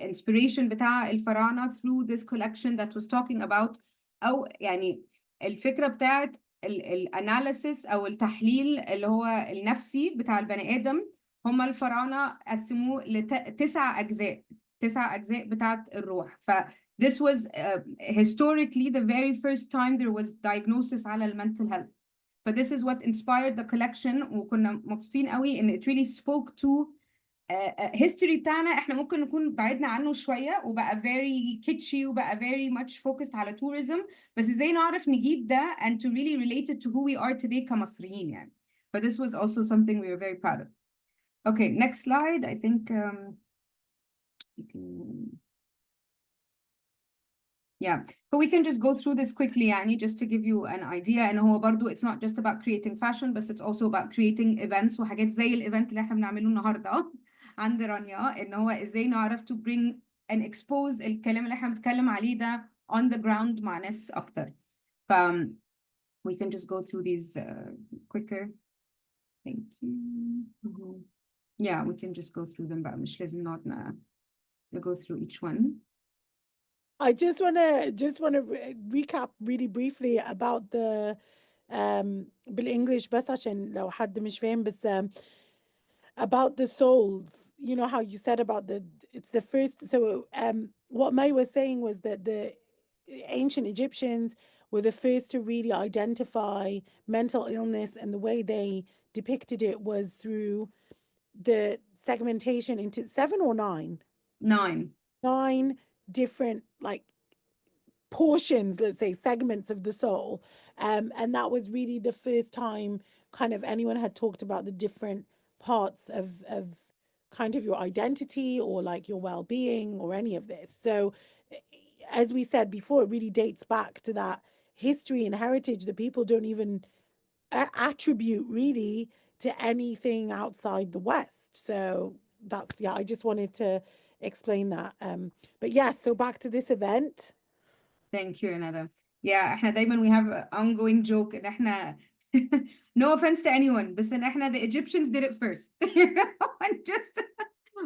inspiration بتاع الفراعنة through this collection that was talking about، او يعني الفكرة بتاعت الاناليسيس او التحليل اللي هو النفسي بتاع البني ادم. هم الفراعنة قسموه لتسع اجزاء، تسع اجزاء بتاعت الروح. This was historically the very first time there was diagnosis على mental health. But this is what inspired the collection، وكنا مبسوطين قوي ان it really spoke to history بتاعنا. احنا ممكن نكون بعدنا عنه شوية وبقى very kitschy وبقى very much focused على tourism، بس ازاي نعرف نجيب ده and to really relate it to who we are today كمصريين يعني. But this was also something we were very proud of. Okay, next slide. I think you can... Yeah, so we can just go through this quickly يعني just to give you an idea. and هو برضو it's not just about creating fashion but it's also about creating events وحاجات زي الايفنت اللي احنا بنعمله النهارده. عند رانيا ان هو ازاي نعرف to bring and expose الكلام اللي احنا بنتكلم عليه ده on the ground مع ناس اكتر. ف we can just go through these quicker. Thank you. Yeah, we can just go through them بقى مش لازم نقعد go through each one. I just wanna recap really briefly about the بالانجلش بس عشان لو حد مش فاهم بس about the souls. You know how you said about it's the first. So what May was saying was that the ancient Egyptians were the first to really identify mental illness, and the way they depicted it was through the segmentation into 7 or 9 9 different like portions, let's say segments of the soul. And that was really the first time kind of anyone had talked about the different parts of kind of your identity or like your well-being or any of this. So as we said before, it really dates back to that history and heritage that people don't even attribute really to anything outside the West. So that's, yeah, I just wanted to explain that. But yeah, so back to this event. Thank you, Anada. Yeah, احنا دايما we have an ongoing joke ان احنا no offense to anyone بس ان احنا the Egyptians did it first. You know, and just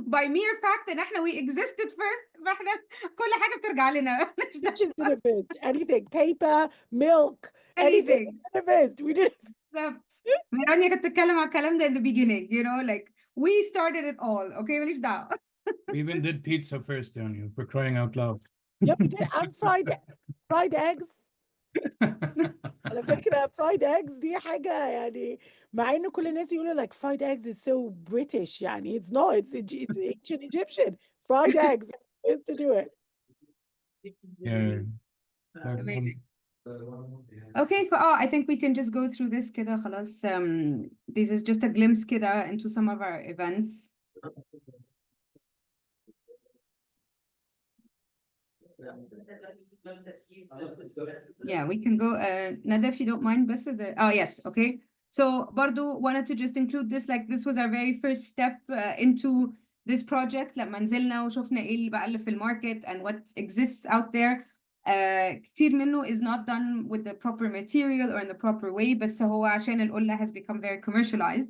by mere fact ان احنا we existed first فاحنا كل حاجة بترجع لنا. Just did it first. Anything, paper, milk, anything. Anything. We did it first. We did it. بالظبط. رانيا كانت بتتكلم على الكلام ده in the beginning, you know, like we started it all. Okay, ماليش دعوة. We even did pizza first, Daniel, for crying out loud. Yeah, we did. And fried eggs. على فكرة fried eggs دي حاجة يعني مع إنه كل الناس يقولوا like fried eggs is so British يعني it's not, it's ancient Egyptian. Fried eggs is to do it. Yeah. Amazing. Okay, I think we can just go through this كده خلاص. This is just a glimpse كده into some of our events. Yeah, we can go. Nada, if you don't mind, بس yes, okay. So برضو wanted to just include this, like this was our very first step into this project. لما نزلنا وشوفنا ايه اللي بقى اللي في المارket and what exists out there. كتير منه is not done with the proper material or in the proper way بس هو عشان القلة has become very commercialized.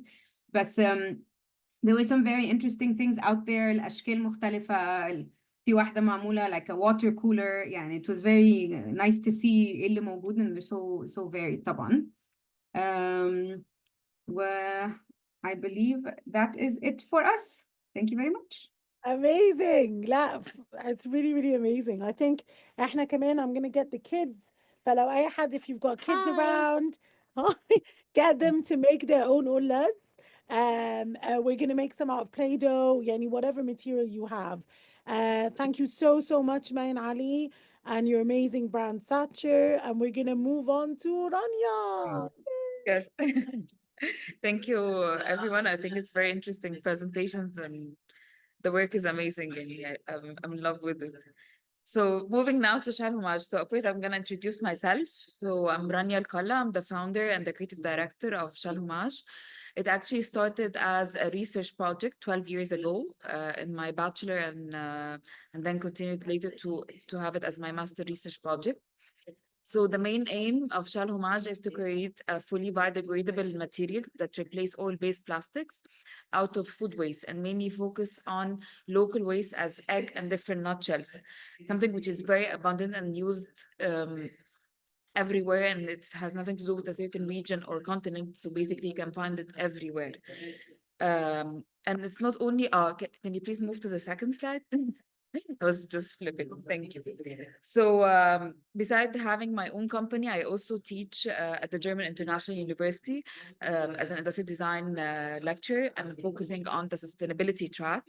بس there were some very interesting things out there. الأشكال مختلفة. في واحدة معمولة like a water cooler يعني it was very nice to see ايه اللي موجود and they're so varied طبعا. I believe that is it for us. Thank you very much. Amazing. لا, it's really, really amazing. I think احنا كمان I'm gonna get the kids. فلو أي حد, if you've got kids around, get them to make their own ullas. We're gonna make some out of Play-Doh, yani whatever material you have. Thank you so much, Mayan Ali, and your amazing brand Satcher. And we're gonna move on to Rania. Yes. Thank you, everyone. I think it's very interesting presentations and the work is amazing. And I'm in love with it. So moving now to Shal Homage. So first I'm going to introduce myself. So I'm Rania Al-Kalla. I'm the founder and the creative director of Shal Homage. It actually started as a research project 12 years ago in my bachelor and then continued later to have it as my master research project. So the main aim of Shal Homage is to create a fully biodegradable material that replace oil-based plastics out of food waste and mainly focus on local waste as egg and different nutshells, something which is very abundant and used everywhere, and it has nothing to do with a certain region or continent. So basically you can find it everywhere. And it's not only, can you please move to the second slide? I was just flipping. Thank you. So besides having my own company, I also teach at the German International University as an industrial design lecturer and focusing on the sustainability track.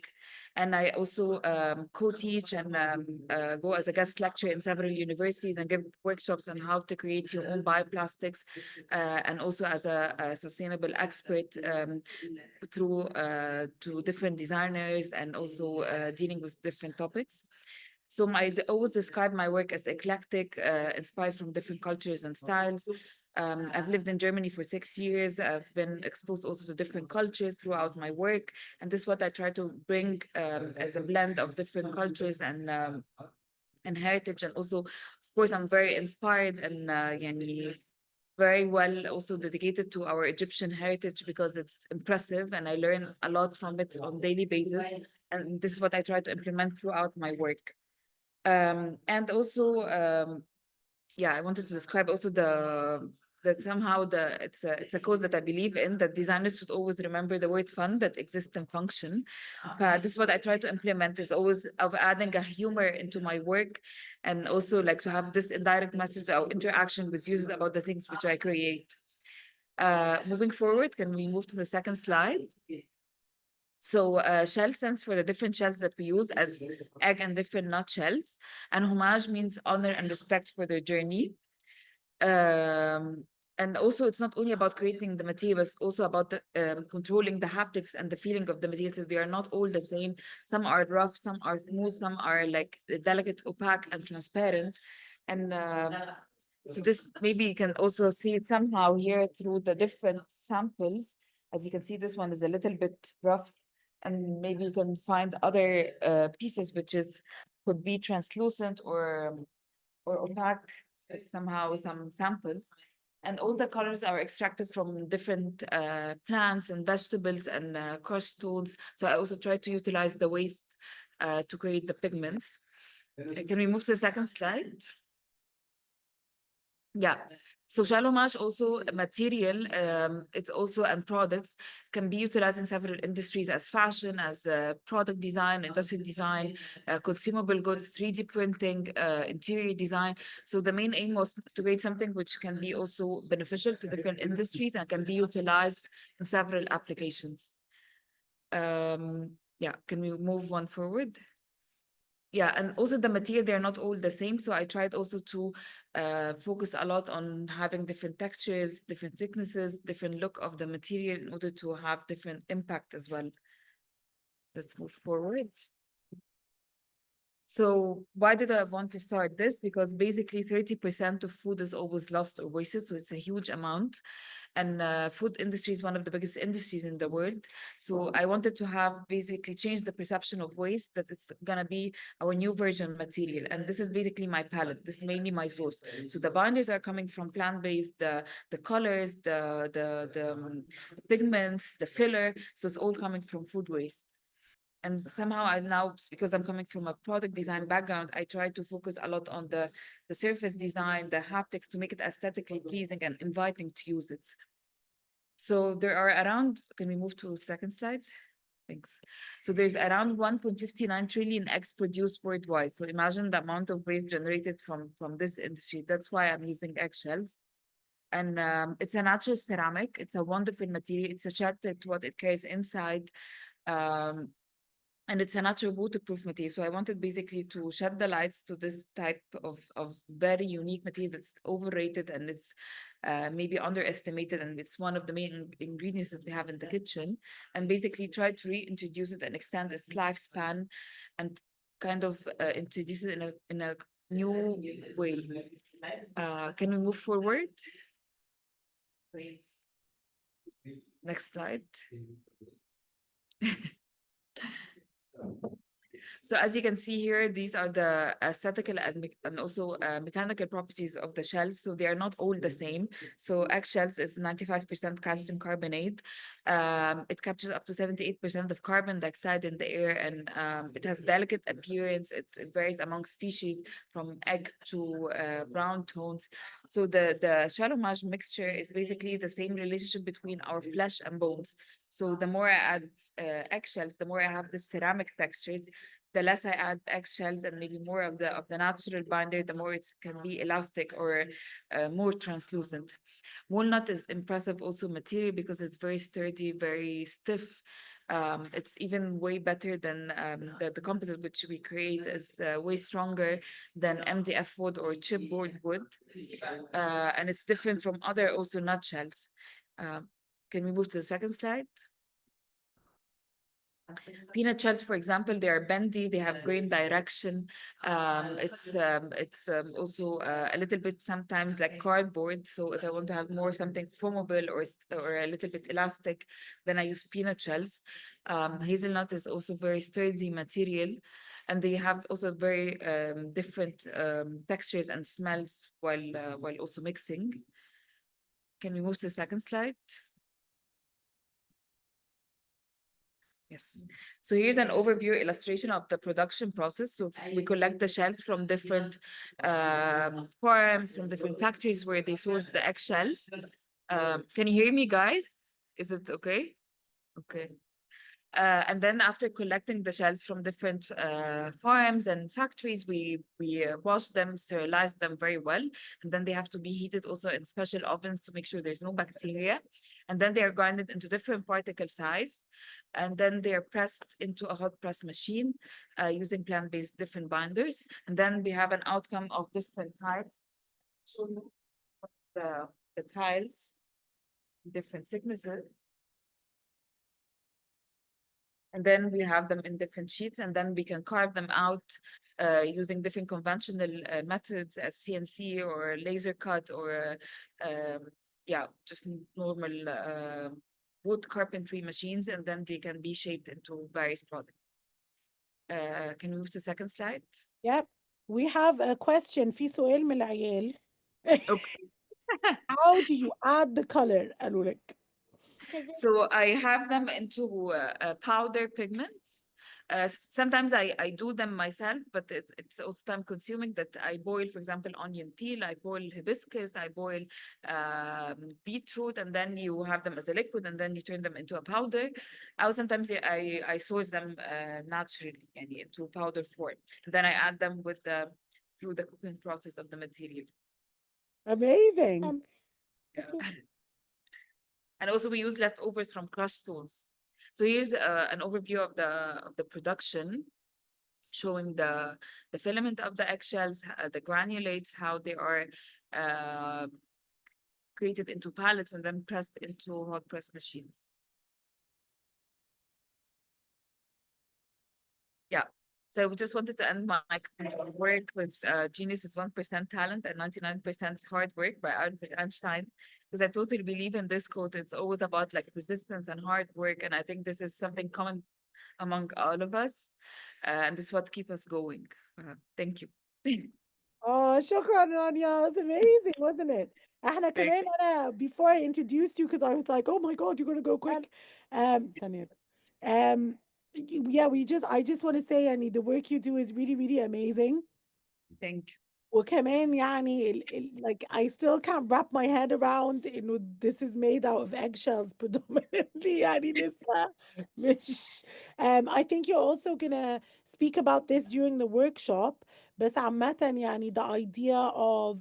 And I also co-teach and go as a guest lecturer in several universities and give workshops on how to create your own bioplastics and also as a sustainable expert through to different designers and also dealing with different topics. So I always describe my work as eclectic, inspired from different cultures and styles. I've lived in Germany for 6 years. I've been exposed also to different cultures throughout my work. And this is what I try to bring as a blend of different cultures and heritage. And also, of course, I'm very inspired and يعني very well also dedicated to our Egyptian heritage because it's impressive and I learn a lot from it on daily basis. And this is what I try to implement throughout my work. And also, yeah, I wanted to describe also that somehow it's a code that I believe in, that designers should always remember the word fun that exists in function. This is what I try to implement, is always of adding a humor into my work, and also like to have this indirect message or interaction with users about the things which I create. Moving forward, can we move to the second slide? So shell stands for the different shells that we use as egg and different nut shells. And homage means honor and respect for their journey. And also it's not only about creating the material, it's also about controlling the haptics and the feeling of the material. So they are not all the same. Some are rough, some are smooth, some are like delicate, opaque, and transparent. And so this maybe you can also see it somehow here through the different samples. As you can see, this one is a little bit rough, and maybe you can find other pieces which could be translucent or opaque, somehow some samples. And all the colors are extracted from different plants and vegetables and crushed stones. So I also try to utilize the waste to create the pigments. Can we move to the second slide? Yeah, so shallow mash also material, it's also and products can be utilized in several industries as fashion, as product design, industrial design, consumable goods, 3D printing, interior design. So the main aim was to create something which can be also beneficial to different industries and can be utilized in several applications. Yeah, can we move one forward? Yeah, and also the material, they're not all the same. So I tried also to focus a lot on having different textures, different thicknesses, different look of the material in order to have different impact as well. Let's move forward. So why did I want to start this? Because basically 30% of food is always lost or wasted. So it's a huge amount. And food industry is one of the biggest industries in the world. So I wanted to have basically change the perception of waste, that it's gonna be our new version material. And this is basically my palette. This is mainly my source. So the binders are coming from plant-based, the colors, the pigments, the filler. So it's all coming from food waste. And somehow I now, because I'm coming from a product design background, I try to focus a lot on the surface design, the haptics, to make it aesthetically pleasing and inviting to use it. So there are around, can we move to the second slide? Thanks. So there's around 1.59 trillion eggs produced worldwide. So imagine the amount of waste generated from this industry. That's why I'm using eggshells. And it's a natural ceramic. It's a wonderful material. It's a shelter to what it carries inside. And it's a natural waterproof material. So I wanted basically to shed the lights to this type of very unique material that's overrated and it's maybe underestimated. And it's one of the main ingredients that we have in the kitchen. And basically try to reintroduce it and extend its lifespan and kind of introduce it in a new way. Can we move forward? Next slide. So as you can see here, these are the aesthetical and also mechanical properties of the shells. So they are not all the same. So eggshells is 95% calcium carbonate. It captures up to 78% of carbon dioxide in the air, and it has delicate appearance. It varies among species from egg to brown tones. So the shallow mash mixture is basically the same relationship between our flesh and bones. So the more I add eggshells, the more I have the ceramic textures. The less I add eggshells and maybe more of the natural binder, the more it can be elastic or more translucent. Walnut is impressive also material because it's very sturdy, very stiff. It's even way better than the composite which we create is way stronger than MDF wood or chipboard wood. And it's different from other also nutshells. Can we move to the second slide? peanut shells, for example, they are bendy, they have grain direction. It's also a little bit sometimes like cardboard. So if I want to have more something foamable or a little bit elastic, then I use peanut shells. Hazelnut is also very sturdy material, and they have also very different textures and smells while also mixing. Can we move to the second slide? Yes. So here's an overview illustration of the production process. So we collect the shells from different farms, from different factories where they source the eggshells. Can you hear me, guys? Is it okay? Okay. And then after collecting the shells from different farms and factories, we wash them, sterilize them very well. And then they have to be heated also in special ovens to make sure there's no bacteria. And then they are grinded into different particle size. And then they are pressed into a hot press machine using plant-based different binders. And then we have an outcome of different types. Show you the tiles, different thicknesses. And then we have them in different sheets, and then we can carve them out using different conventional methods as CNC or laser cut or yeah, just normal wood carpentry machines, and then they can be shaped into various products. Can we move to second slide? Yep. We have a question. في سؤال من العيال. Okay. How do you add the color, قالوا لك؟ So I have them into powder pigments. Sometimes I do them myself, but it's also time consuming that I boil, for example, onion peel, I boil hibiscus, I boil beetroot, and then you have them as a liquid, and then you turn them into a powder. Sometimes I source them naturally into powder form. And then I add them through the cooking process of the material. Amazing. Yeah. And also we use leftovers from crushed stones. So here's an overview of the production, showing the filament of the eggshells, the granulates, how they are created into pellets and then pressed into hot press machines. Yeah. So we just wanted to end my work with genius is 1% talent and 99% hard work by Albert Einstein, because I totally believe in this quote. It's always about like persistence and hard work. And I think this is something common among all of us. And this is what keeps us going. Thank you. Oh, شكرا رانيا. It's amazing, wasn't it? احنا كمان before I introduced you, because I was like, oh my God, you're gonna go quick. ثانية. Yeah, I just want to say, the work you do is really, really amazing. Thank you. وكمان like I still can't wrap my head around this is made out of eggshells predominantly لسه مش I think you're also gonna speak about this during the workshop, بس عامة the idea of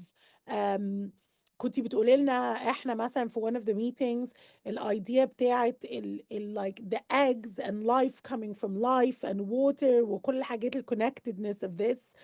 كنتي بتقولي لنا احنا مثلا في one of the meetings idea بتاعت like the eggs and life coming from life and water وكل الحاجات connectedness of this.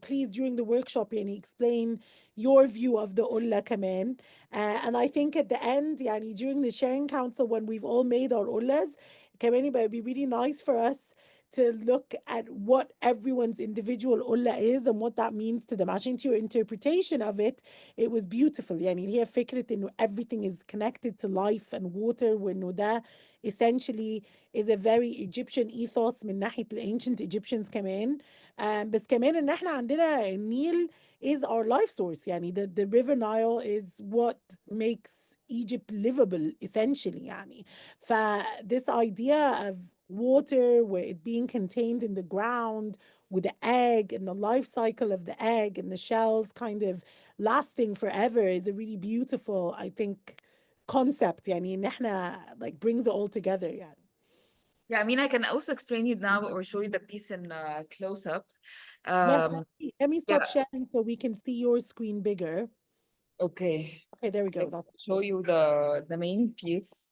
please during the workshop explain your view of the ulla كمان. And I think at the end during the sharing council when we've all made our ullas كمان it would be really nice for us to look at what everyone's individual ulla is and what that means to them. عشان your interpretation of it was beautiful. هي فكرة إنه everything is connected to life and water وإنه ده essentially is a very Egyptian ethos من ناحية ancient Egyptians كمان. بس كمان إن إحنا عندنا النيل is our life source. the river Nile is what makes Egypt livable essentially. this idea of water where it being contained in the ground with the egg and the life cycle of the egg and the shells kind of lasting forever is a really beautiful, I think, concept. إن إحنا like brings it all together. Yeah, I mean, I can also explain it now or show you the piece in close up. Yes, let me stop sharing so we can see your screen bigger. Okay. Okay, there we go. So show you the main piece.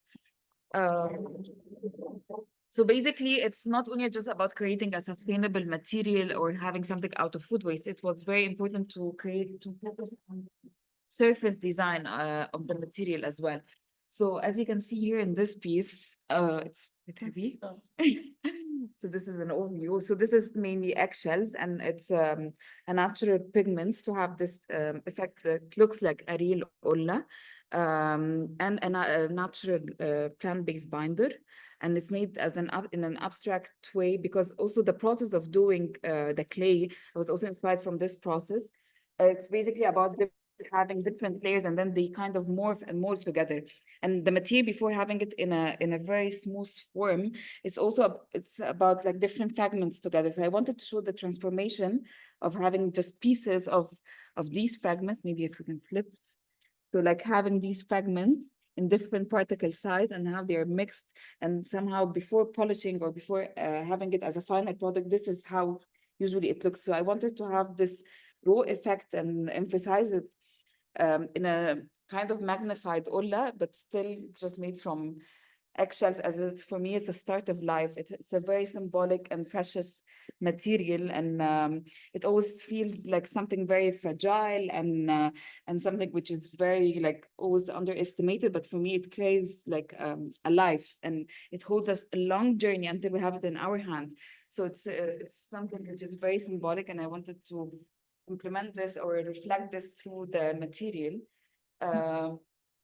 So basically, it's not only just about creating a sustainable material or having something out of food waste. It was very important to focus on surface design of the material as well. So as you can see here in this piece, it's a bit heavy. So this is an overview. So this is mainly eggshells, and it's a natural pigments to have this effect that looks like a real olla, and a natural plant-based binder. And it's made as in an abstract way, because also the process of doing the clay, I was also inspired from this process. It's basically about having different layers, and then they kind of morph and mold together. And the material, before having it in a very smooth form, it's also it's about like different fragments together. So I wanted to show the transformation of having just pieces of these fragments. Maybe if we can flip. So like having these fragments in different particle size and how they are mixed, and somehow before polishing or before having it as a final product, this is how usually it looks. So I wanted to have this raw effect and emphasize it in a kind of magnified olla, but still just made from eggshells, as it's, for me, it's the start of life. It's a very symbolic and precious material, and it always feels like something very fragile, and something which is very like always underestimated. But for me, it carries like a life, and it holds us a long journey until we have it in our hand. So it's something which is very symbolic, and I wanted to implement this or reflect this through the material.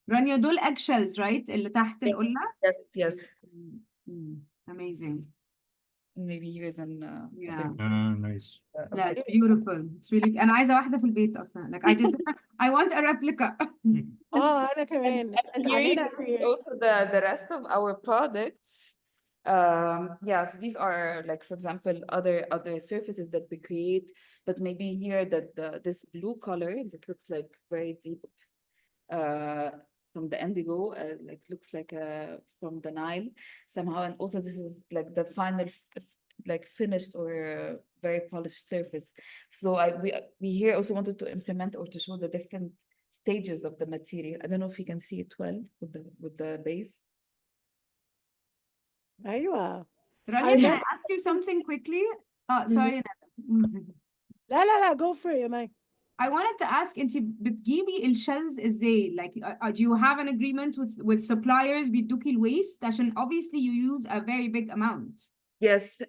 رانيا دول eggshells right اللي تحت Yes, القلة. yes. Amazing. Maybe here's an Yeah. Nice. Yeah, it's beautiful. It's really. أنا عايزة واحدة في البيت أصلا. Like I want a replica. أنا كمان And here you can see also the rest of our products. Yeah, so these are like, for example, other surfaces that we create, but maybe here that this blue color that looks like very deep from the indigo, like looks like from the Nile somehow, and also this is like the final like finished or very polished surface. So we here also wanted to implement or to show the different stages of the material. I don't know if you can see it well with the base. أيوة. Rania, can I ask you something quickly? Sorry. لا go for it يا مي. I wanted to ask, انتي بتجيبي الشلز ازاي? Like, do you have an agreement with suppliers بيدوكي الwaste عشان obviously you use a very big amount. Yes,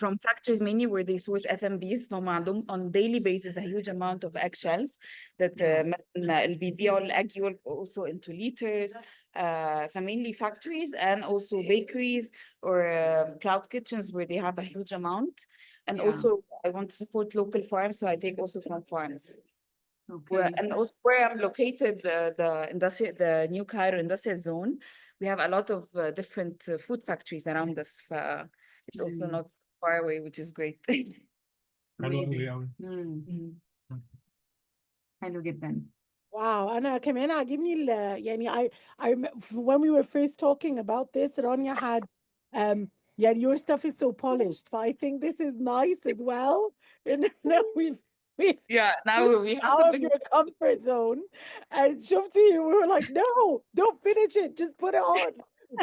from factories mainly where they source FMBs, فهم عندهم on daily basis a huge amount of eggshells that مثلا اللي بيبيعوا الأجيال also into liters. Mainly factories and also bakeries or cloud kitchens where they have a huge amount. And also I want to support local farms, so I take also from farms. Okay. And also where I'm located, the New Cairo Industrial Zone, we have a lot of different food factories around us. It's also not far away, which is great. حلو جدا. Wow, أنا كمان عاجبني يعني when we were first talking about this, Rania had yeah, your stuff is so polished. So I think this is nice as well. And now we've yeah, now we have out of your comfort zone. And Shufti, we were like, no, don't finish it, just put it on.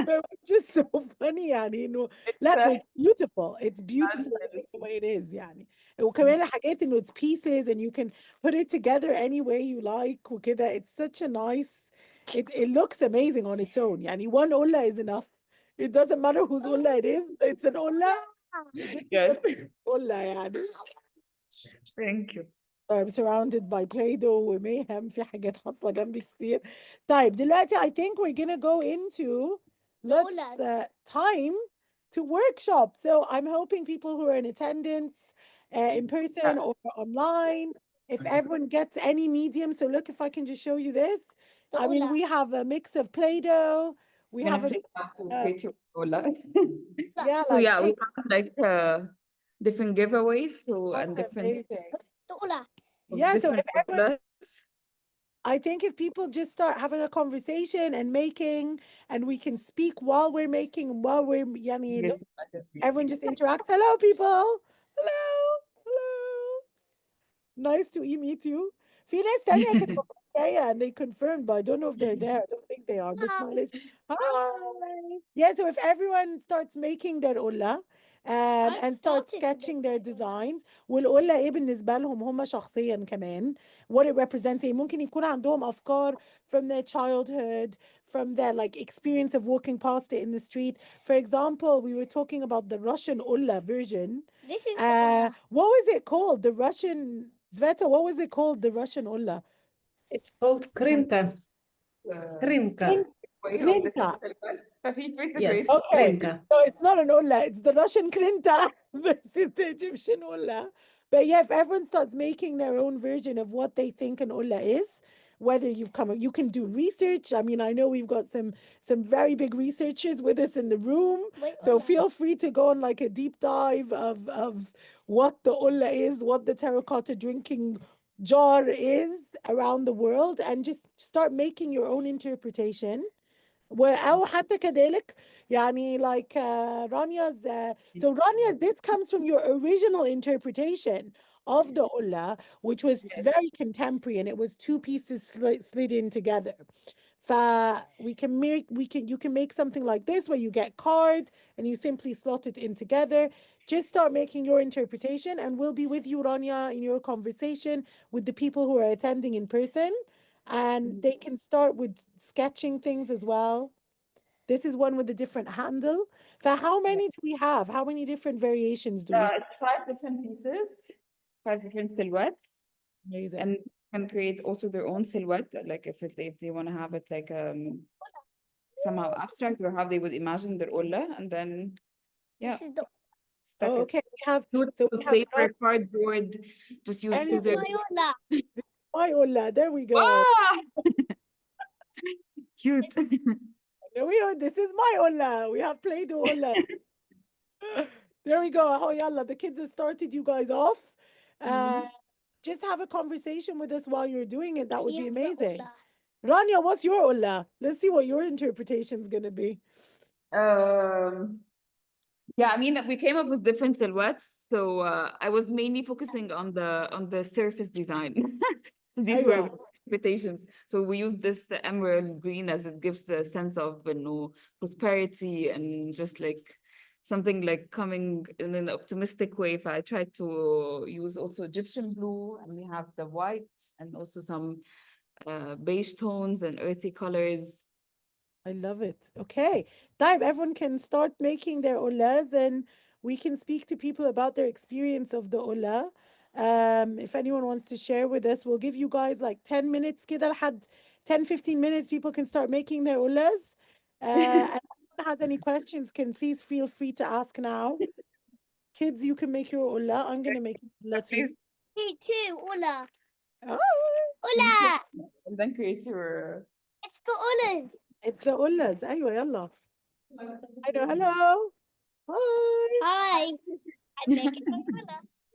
But it's just so funny, يعني إنه لا, it's beautiful. It's beautiful the way it is, يعني. وكمان الحاجات إنه it's pieces and you can put it together any way you like وكده. It's such a nice. It looks amazing on its own. يعني one olla is enough. It doesn't matter whose olla it is. It's an olla. Yes. olla يعني. Thank you. I'm surrounded by Play-Doh وmayhem. في حاجات حاصلة جنبي كتير. طيب دلوقتي I think we're gonna go into time to workshop. So I'm hoping people who are in attendance in person or online, if everyone gets any medium. So look, if I can just show you this. I mean, we have a mix of Play-Doh. We have a yeah, so like, yeah, we have like different giveaways, so and different yeah, so if everyone, colors. I think if people just start having a conversation and making, and we can speak while we're making, while we're yani, Yes. everyone just interacts. Hello, people. Hello. Nice to meet you. في ناس تانية كانت جاية and they confirmed, but I don't know if they're there. I don't think they are. Miss Mileage. Hi. Yeah, so if everyone starts making their قلة and start started sketching their making designs والقلة ايه بالنسبة لهم هم شخصيا كمان what it represents ايه ممكن يكون عندهم أفكار from their childhood from their like experience of walking past it in the street. For example, we were talking about the Russian قلة version. This is the What was it called? The Russian Sveta, what was it called? The Russian قلة? It's called Krinta. Krinta. Krinta. ففي free to Yes, create. Okay, Krinta. so it's not an Ulla, it's the Russian Krinta versus the Egyptian Ulla. But yeah, if everyone starts making their own version of what they think an Ulla is, whether you can do research. I mean, I know we've got some very big researchers with us in the room. Wait, So Ulla. feel free to go on like a deep dive of what the Ulla is, what the terracotta drinking jar is around the world, and just start making your own interpretation. أو حتى كذلك يعني like Rania's so Rania, this comes from your original interpretation of the Ulla, which was very contemporary, and it was two pieces slid in together. You can make something like this where you get cards and you simply slot it in together. Just start making your interpretation, and we'll be with you, Rania, in your conversation with the people who are attending in person. And they can start with sketching things as well. This is one with a different handle. How many do we have? How many different variations do we? It's 5 different pieces, 5 different silhouettes, Amazing. and can create also their own silhouette. Like if they want to have it like somehow abstract, or how they would imagine their Ulla, and then This is the stack it. Okay, we have Paper, not cardboard, just use any- scissors. my Ulla. my Ulla. There we go. Ah! Cute. This is my Ulla. We have Play-Doh Ulla. There we go. Oh, yalla. The kids have started you guys off. Just have a conversation with us while you're doing it. That would be Here's the amazing. Ulla. Rania, what's your Ulla? Let's see what your interpretation is going to be. Yeah, I mean, we came up with different silhouettes, so I was mainly focusing on the surface design. So these were Aywa. interpretations. So we use this emerald green as it gives a sense of, prosperity and just like something like coming in an optimistic way. If I tried to use also Egyptian blue, and we have the white and also some beige tones and earthy colors. I love it. Okay. Time everyone can start making their ullas, and we can speak to people about their experience of the ulla. If anyone wants to share with us, we'll give you guys like 10 minutes. كده لحد 10-15 minutes, people can start making their ullas. And if anyone has any questions, can please feel free to ask now. Kids, you can make your ulla. I'm gonna make an ulla too. Please, Me too, Ulla. Oh, Ulla. and then create your. It's the Ullas. it's the ullas. أيوة يلا. Hello. Hi. Hi. I'm making my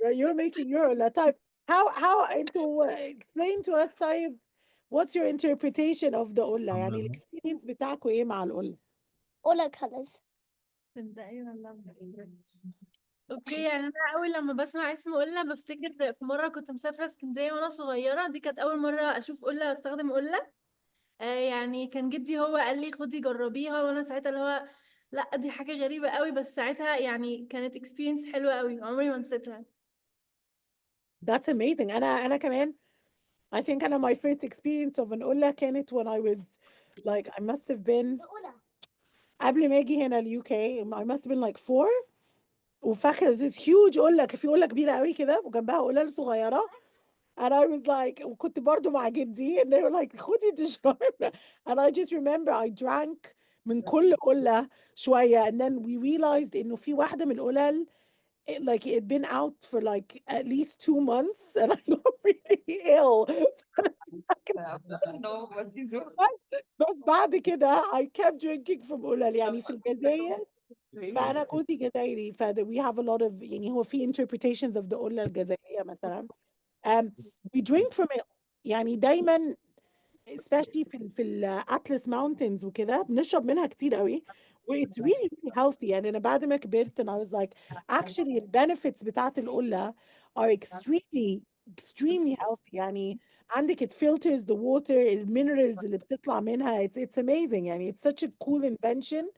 Ulla. You're making your ulla. Type. How into explain to us طيب what's your interpretation of the ulla يعني الاكسبيرينس بتاعكم ايه مع الulla؟ Ulla colors. تبدأي ولا أبدأ؟ اوكي يعني انا اول لما بسمع اسم قلة بفتكر في مره كنت مسافره اسكندريه وانا صغيره، دي كانت اول مره اشوف قلة استخدم قلة. يعني كان جدي هو قال لي خدي جربيها، وانا ساعتها اللي هو لا دي حاجه غريبه قوي، بس ساعتها يعني كانت experience حلوه قوي عمري ما نسيتها. That's amazing. أنا كمان I think my first experience of an ulla كانت when I was like I must have been The Ulla. قبل ما اجي هنا UK. I must have been like 4. وفاكره this huge قلة، كان في قلة كبيرة قوي كده وجنبها قلل صغيرة. And I was like وكنت برضو مع جدي and they were like خدي تشربي. And I just remember I drank من كل قلة شوية, and then we realized إنه في واحدة من القلل like it had been out for like at least 2 months and I got really ill. No, what you do? بس بعد كده I kept drinking from قلل يعني في الجزائر. فأنا جوزي جزائري we have a lot of يعني هو في interpretations of the قلة الجزائرية مثلا. We drink from it يعني دايما especially في الأطلس mountains وكده بنشرب منها كتير قوي. It's really, really healthy. يعني أنا بعد ما كبرت and I was like actually the benefits بتاعت القلة are extremely healthy. يعني عندك it filters the water, المينرالز اللي بتطلع منها. It's amazing يعني it's such a cool invention.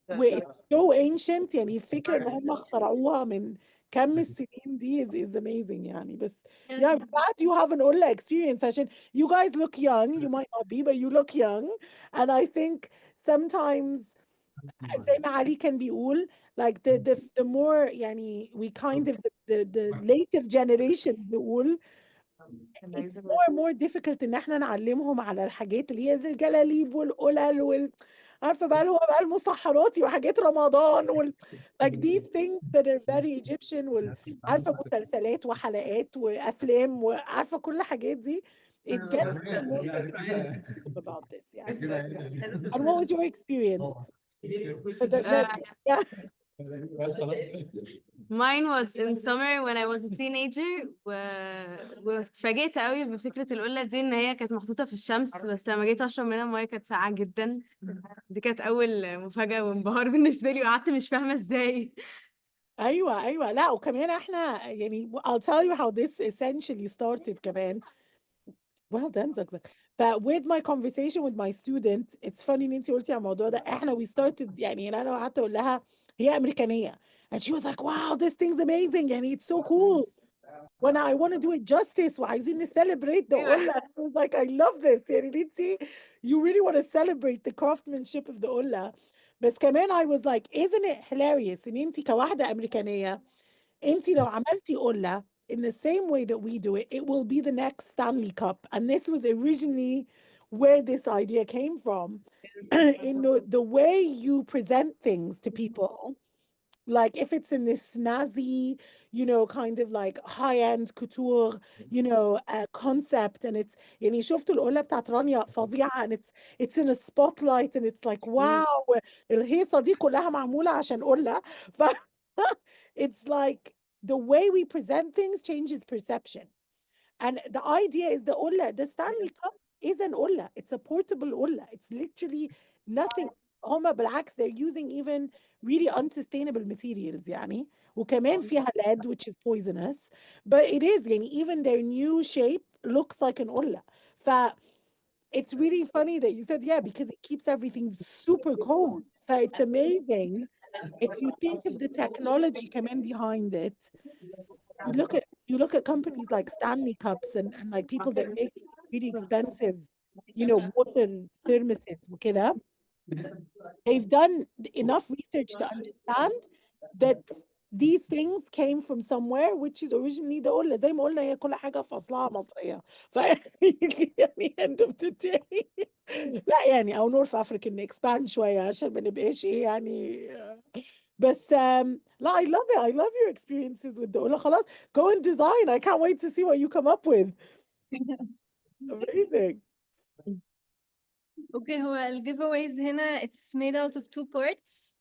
it's so ancient يعني الفكرة ان هم اخترعوها من كم السنين دي is amazing يعني بس yeah I'm glad you have an Ola experience عشان you guys look young, you might not be but you look young, and I think sometimes زي ما علي كان بيقول like the more يعني we kind of the later generations نقول it's more and more difficult ان احنا نعلمهم على الحاجات اللي هي زي الجلاليب والقلل عارفه بقى اللي هو بقى المسحراتي وحاجات رمضان like these things that are very Egyptian عارفه مسلسلات وحلقات وافلام وعارفه كل الحاجات دي it gets more and more difficult about this يعني and what was your experience yeah Mine was in summer when I was a teenager واتفاجئت قوي بفكرة القلة دي ان هي كانت محطوطة في الشمس، بس لما جيت اشرب منها المية كانت ساقعة جدا. دي كانت اول مفاجأة وانبهار بالنسبة لي، وقعدت مش فاهمة ازاي. ايوه لا وكمان احنا يعني I'll tell you how this essentially started كمان. well done زقزق. But with my conversation with my student it's funny ان انت قلتي على الموضوع ده. احنا we started يعني انا قعدت اقول لها هي امريكانيه and she was like wow this thing's amazing يعني it's so cool when I want to do it justice وعايزين celebrate the Ola. I was like I love this يعني انتي you really want to celebrate the craftsmanship of the Ola. بس كمان I was like isn't it hilarious ان انتي كواحده امريكانيه انتي لو عملتي قلة in the same way that we do it, it will be the next Stanley Cup. And this was originally where this idea came from. In the way you present things to people, like if it's in this snazzy, kind of like high-end couture, concept, and it's يعني شفتوا القلة بتاعت رانيا فظيعة and it's in a spotlight and it's like wow الهيصة دي كلها معمولة عشان قلة ف it's like the way we present things changes perception. And the idea is the Stanley Cup is an Ola. It's a portable Ola. It's literally nothing. هما بالعكس they're using even really unsustainable materials يعني وكمان فيها lead which is poisonous, but it is يعني even their new shape looks like an Ola. ف it's really funny that you said yeah because it keeps everything super cold. It's amazing if you think of the technology coming behind it. You look at companies like Stanley Cups and like people that make really expensive, water thermoses وكده. They've done enough research to understand that these things came from somewhere which is originally the قلة زي ما قلنا هي كل حاجة في أصلها مصرية. يعني end of the day لا يعني أو North African expand شوية عشان ما نبقاش إيه يعني بس لا I love it. I love your experiences with the قلة. خلاص go and design. I can't wait to see what you come up with. Amazing. اوكي هو ال giveaways هنا it's made out of 2 parts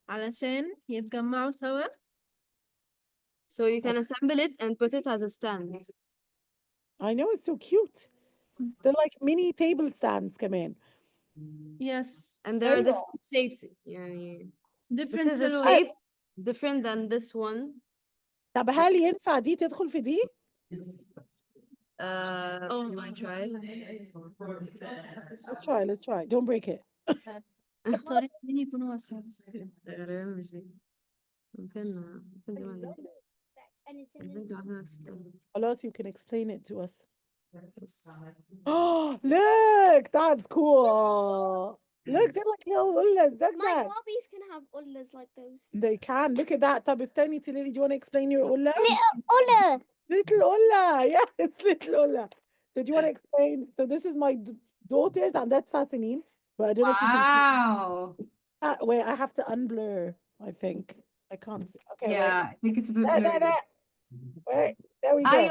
علشان يتجمعوا سوا. So you can assemble it and put it as a stand. I know it's so cute. They're like mini table stands كمان. Yes. And there are different shapes. يعني this Different is a silhouette. shape different than this one. طب هل ينفع دي تدخل في دي؟ You might try. Let's try. Don't break it. اختاري اتنين يكونوا واسعين. غالبا مش دي. ممكن دي ما دي. عايزين واحدة تستنى. خلاص you can explain it to us. Oh, look, that's cool. Look, they're like little ullas. My Barbies can have ullas like those. They can. Look at that. طب استني Tilly, do you want to explain your ulla? Little ulla. Little ulla. Yeah, it's little ulla. So do you want to explain? So this is my daughters and that's Sassinin. But I don't know if you can see. Wow. Wait, I have to unblur, I think. I can't see. Okay, Yeah, I think it's a bit blurry. wait. There we go.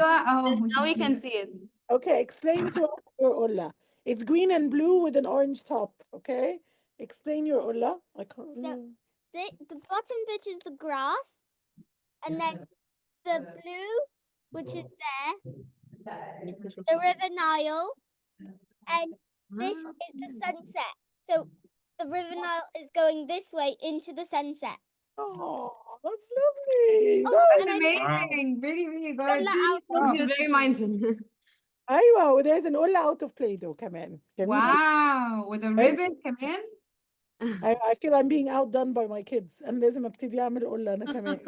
Now we can see it. Okay, explain to us your ulla. It's green and blue with an orange top, okay? Explain your ulla. I can't. So the bottom bit is the grass, and then the blue, which is there, the River Nile, and this is the sunset. So the River Nile is going this way into the sunset. Oh, that's lovely. Oh, That's and Amazing. Really, really good. Very mindful. أيوة, there's an ulla out of Play-Doh كمان. جميل. Wow. With a ribbon كمان. I feel I'm being outdone by my kids. أنا لازم أبتدي أعمل قلة أنا كمان.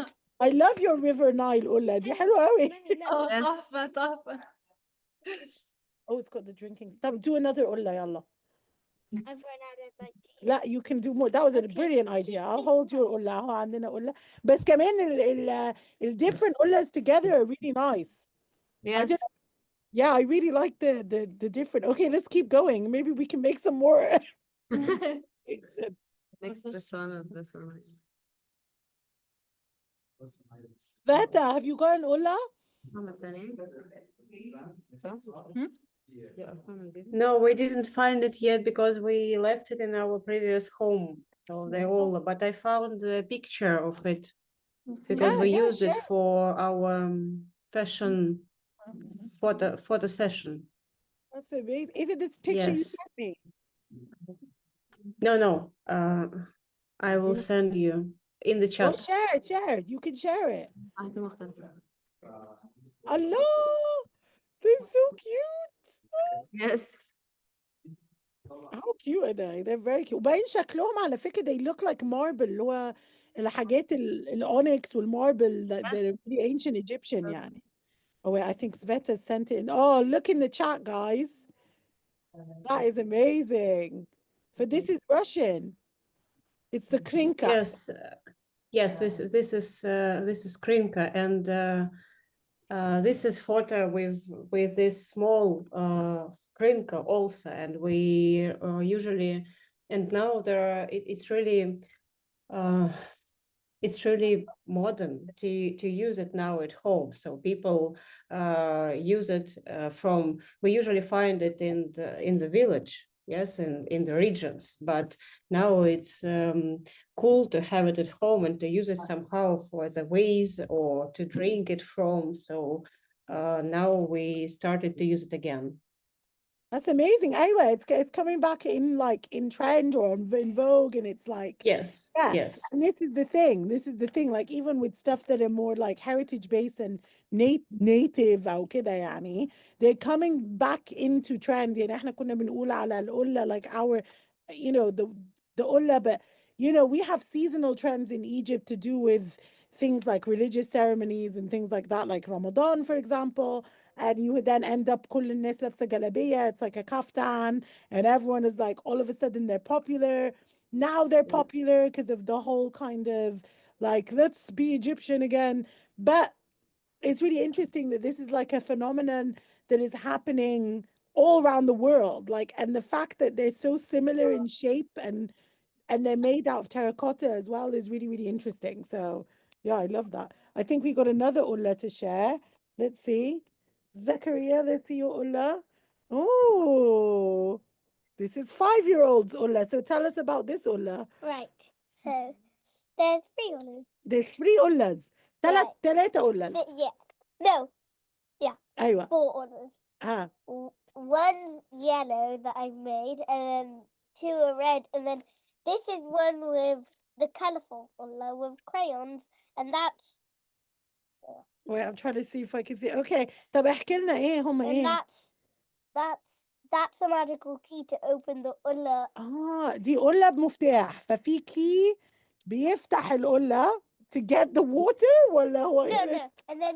I love your river Nile قلة دي حلوة أوي. تحفة تحفة. Oh, it's got the drinking. طب do another قلة يلا. I've run out of ideas. لا you can do more. That was a brilliant idea. I'll hold your قلة. أهو عندنا قلة. بس كمان ال different قلlas together are really nice. I did. Yes. Yeah, I really like the different. Okay, let's keep going. Maybe we can make some more. Next, this one and this one. Veta, have you got an قلة? No, we didn't find it yet because we left it in our previous home. So they all, but I found a picture of it because we used it for our fashion photo session. That's amazing. Is it this picture you Yes. sent me? No. I will send you in the Oh, chat. share it. You can share it. Allah, they're so cute. Yes. How cute are they? They're very cute. وباين شكلهم على فكرة they look like marble اللي هو الحاجات الأونيكس والماربل the really ancient Egyptian يعني. Oh wait, I think Sveta sent it in. Oh, look in the chat, guys. That is amazing. But this is Russian. It's the krinka. Yes. Yes, this is Krinka, and this is photo with this small Krinka also, and we usually, and now there are it's really modern to use it now at home. So people use it we usually find it in the village, yes, in the regions, but now it's cool to have it at home and to use it somehow for as a vase or to drink it from. So now we started to use it again. That's amazing. Anyway, it's coming back in trend or in vogue, and it's like Yes. yeah. Yes. And this is the thing. Like even with stuff that are more like heritage based and native أو كده يعني, they're coming back into trend. يعني احنا كنا بنقول على القلة like our, the قلة, but we have seasonal trends in Egypt to do with things like religious ceremonies and things like that, like Ramadan, for example. And you would then end up كل الناس لابسة جلابية. It's like a kaftan, and everyone is like all of a sudden they're popular. Now they're popular because of the whole kind of like, let's be Egyptian again. But it's really interesting that this is like a phenomenon that is happening all around the world. Like, and the fact that they're so similar in shape and they're made out of terracotta as well is really, really interesting. So yeah, I love that. I think we got another ulla to share. Let's see. Zachariah, let's see your ulla. Oh, this is 5-year-olds ulla. So tell us about this ulla. Right. So there's 3 ullas. There's 3 ullas. ثلاثة ullas. Yeah. No. Yeah. أيوة. 4 ullas. Ah. 1 yellow that I made, and then 2 are red, and then this is one with the colourful ulla with crayons, and that's. Wait, I'm trying to see if I can see. Okay. طب احكي لنا ايه هم And ايه؟ that's a magical key to open the ulla. دي قلة بمفتاح، ففي كي بيفتح القلة to get the water ولا هو No, إيه؟ no. And then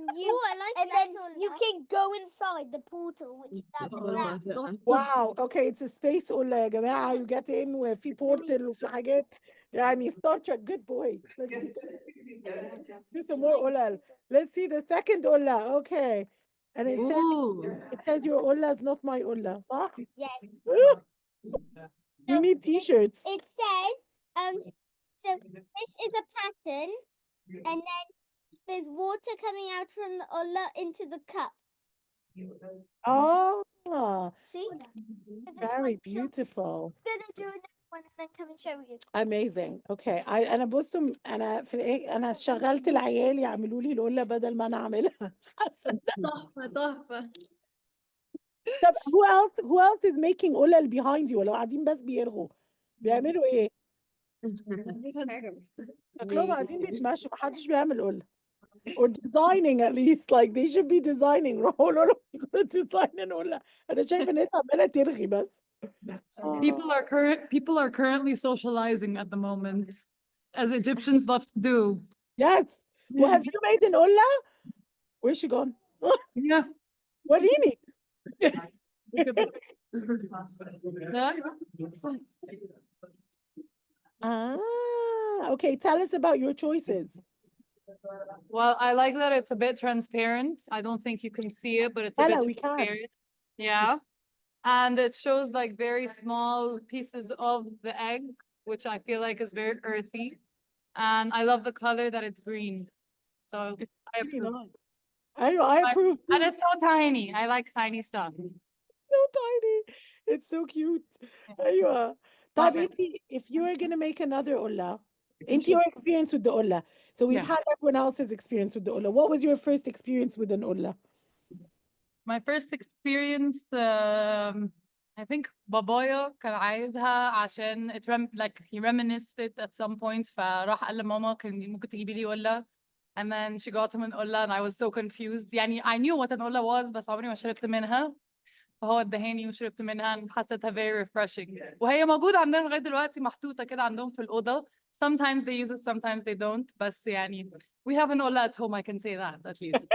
you can go inside the portal, which that. Wow. Okay, it's a space قلة يا جماعة. You get in وفي portal وفي حاجات يعني Star Trek. Good boy. Do some more قلل. Let's see the second قلة. Okay. And it says your قلة is not my قلة. صح؟ Yes. You need t-shirts. It says, so this is a pattern, and then there's water coming out from the ulla into the cup. Oh, See? very beautiful. I'm gonna do another one and then come and show you. Amazing. Okay. أنا بصوا أنا في الإيه أنا شغلت العيال يعملوا لي القلة بدل ما أنا أعملها. تحفة تحفة. طب who else is making قلل behind you؟ لو قاعدين بس بيرغوا بيعملوا إيه؟ شكلهم قاعدين بيتمشوا محدش بيعمل قلة. Or designing at least, like they should be designing. روحوا له design قلة. أنا شايفة الناس عمالة ترغي بس. People are currently socializing at the moment, as Egyptians love to do. Yes. Well, have you made an Ola? Where's she gone? Yeah. Warini. Look at that. Okay. Tell us about your choices. Well, I like that it's a bit transparent. I don't think you can see it, but it's a Ella, bit we can. transparent. Yeah. And it shows like very small pieces of the egg, which I feel like is very earthy. And I love the color that it's green. So I Really approve. nice. I approve And too. it's so tiny. I like tiny stuff. So tiny. It's so cute. أيوة. طب انتي, if you were gonna make another Ola, into your experience with the Ola. So we've Yeah. had everyone else's experience with the Ola. What was your first experience with an Ola? My first experience, I think بابايا كان عايزها عشان like he reminisced it at some point فراح قال لماما كان ممكن تجيبي لي قلة. And then she got him an قلة and I was so confused. يعني I knew what an قلة was بس عمري ما شربت منها. فهو ادهاني وشربت منها and حسيتها very refreshing. وهي موجودة عندنا لغاية دلوقتي محطوطة كده عندهم في الأوضة. Sometimes they use it, sometimes they don't. بس يعني we have an قلة at home, I can say that at least.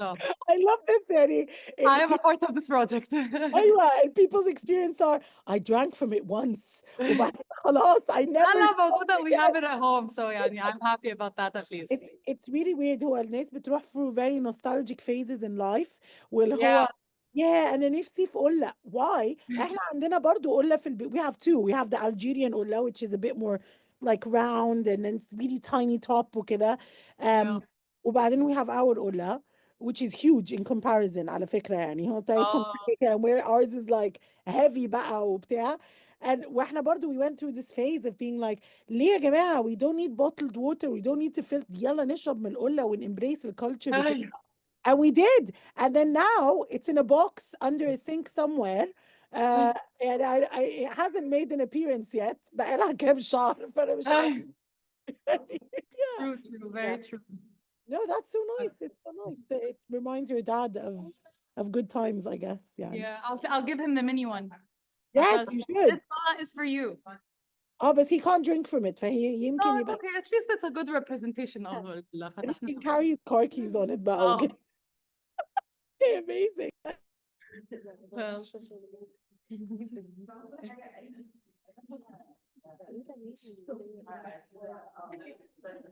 So I love this, يعني. I am a part of this project. أيوة, and people's experience are, I drank from it once. وبعدين خلاص, I never. لا موجودة, we have it at home, so يعني I'm happy about that at least. It's really weird. هو الناس بتروح through very nostalgic phases in life. واللي Yeah. هو yeah, أنا نفسي في قلة. Why? إحنا عندنا برضو قلة في البيت. We have two. We have the Algerian قلة, which is a bit more like round and then it's really tiny top وكده. Yeah. وبعدين we have our قلة, which is huge in comparison على فكرة يعني. هو بتاعتهم كده, where ours is like heavy بقى وبتاع. And واحنا برضو we went through this phase of being like, ليه يا جماعة, we don't need bottled water, we don't need to filter, يلا نشرب من القلة and embrace the culture بتاعنا. And we did. And then now it's in a box under a sink somewhere. And it hasn't made an appearance yet. بقالها كام شهر فأنا مش عارفة. True, very true. No, that's so nice. It's so nice. It reminds your dad of good times, I guess. Yeah. Yeah, I'll give him the mini one. Yes, you should. This one is for you. Oh, but he can't drink from it. فهي يمكن No, it's يبقى. okay. At least it's a good representation of it. And he can carry his car keys on it بقى وكده. Amazing.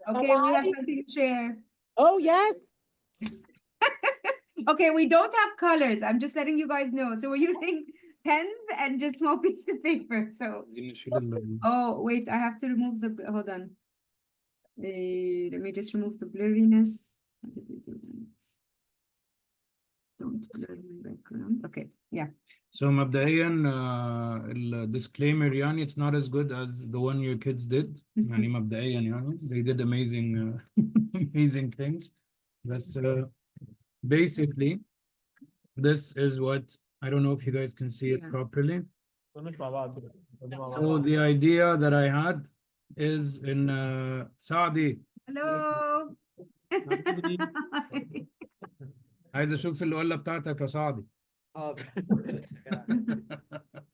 Okay, we have something to share. Oh, yes. Okay, we don't have colors. I'm just letting you guys know. So we're using pens and just small pieces of paper. So, oh, wait, I have to remove the, hold on. Let me just remove the blurriness. How did we do that? Don't blur the background. Okay, yeah. So مبدئيا disclaimer يعني it's not as good as the one your kids did. يعني مبدئيا يعني they did amazing amazing things. But basically this is what, I don't know if you guys can see it properly. So the idea that I had is in Saudi. Hello. عايز اشوف القلة بتاعتك يا سعدي.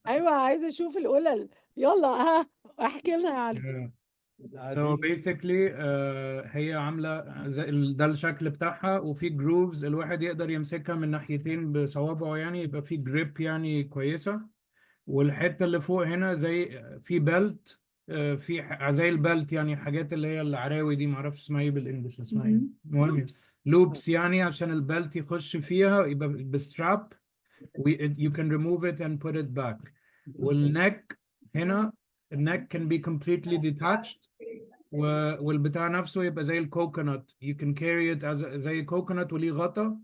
ايوه عايزه اشوف القلل. يلا ها احكي لنا يعني. So basically هي عامله ده الشكل بتاعها وفي جروفز الواحد يقدر يمسكها من ناحيتين بصوابعه يعني يبقى في جريب يعني كويسه. والحته اللي فوق هنا زي في بيلت في زي البلت يعني حاجات اللي هي العراوي دي معرفش اسمها ايه بالانجلش اسمها ايه. المهم لوبس يعني عشان البلت يخش فيها يبقى بستراب. You can remove it and put it back. والنك هنا النك can be completely detached والبتاع نفسه يبقى زي الكوكونات. You can carry it as زي كوكونات وليه غطا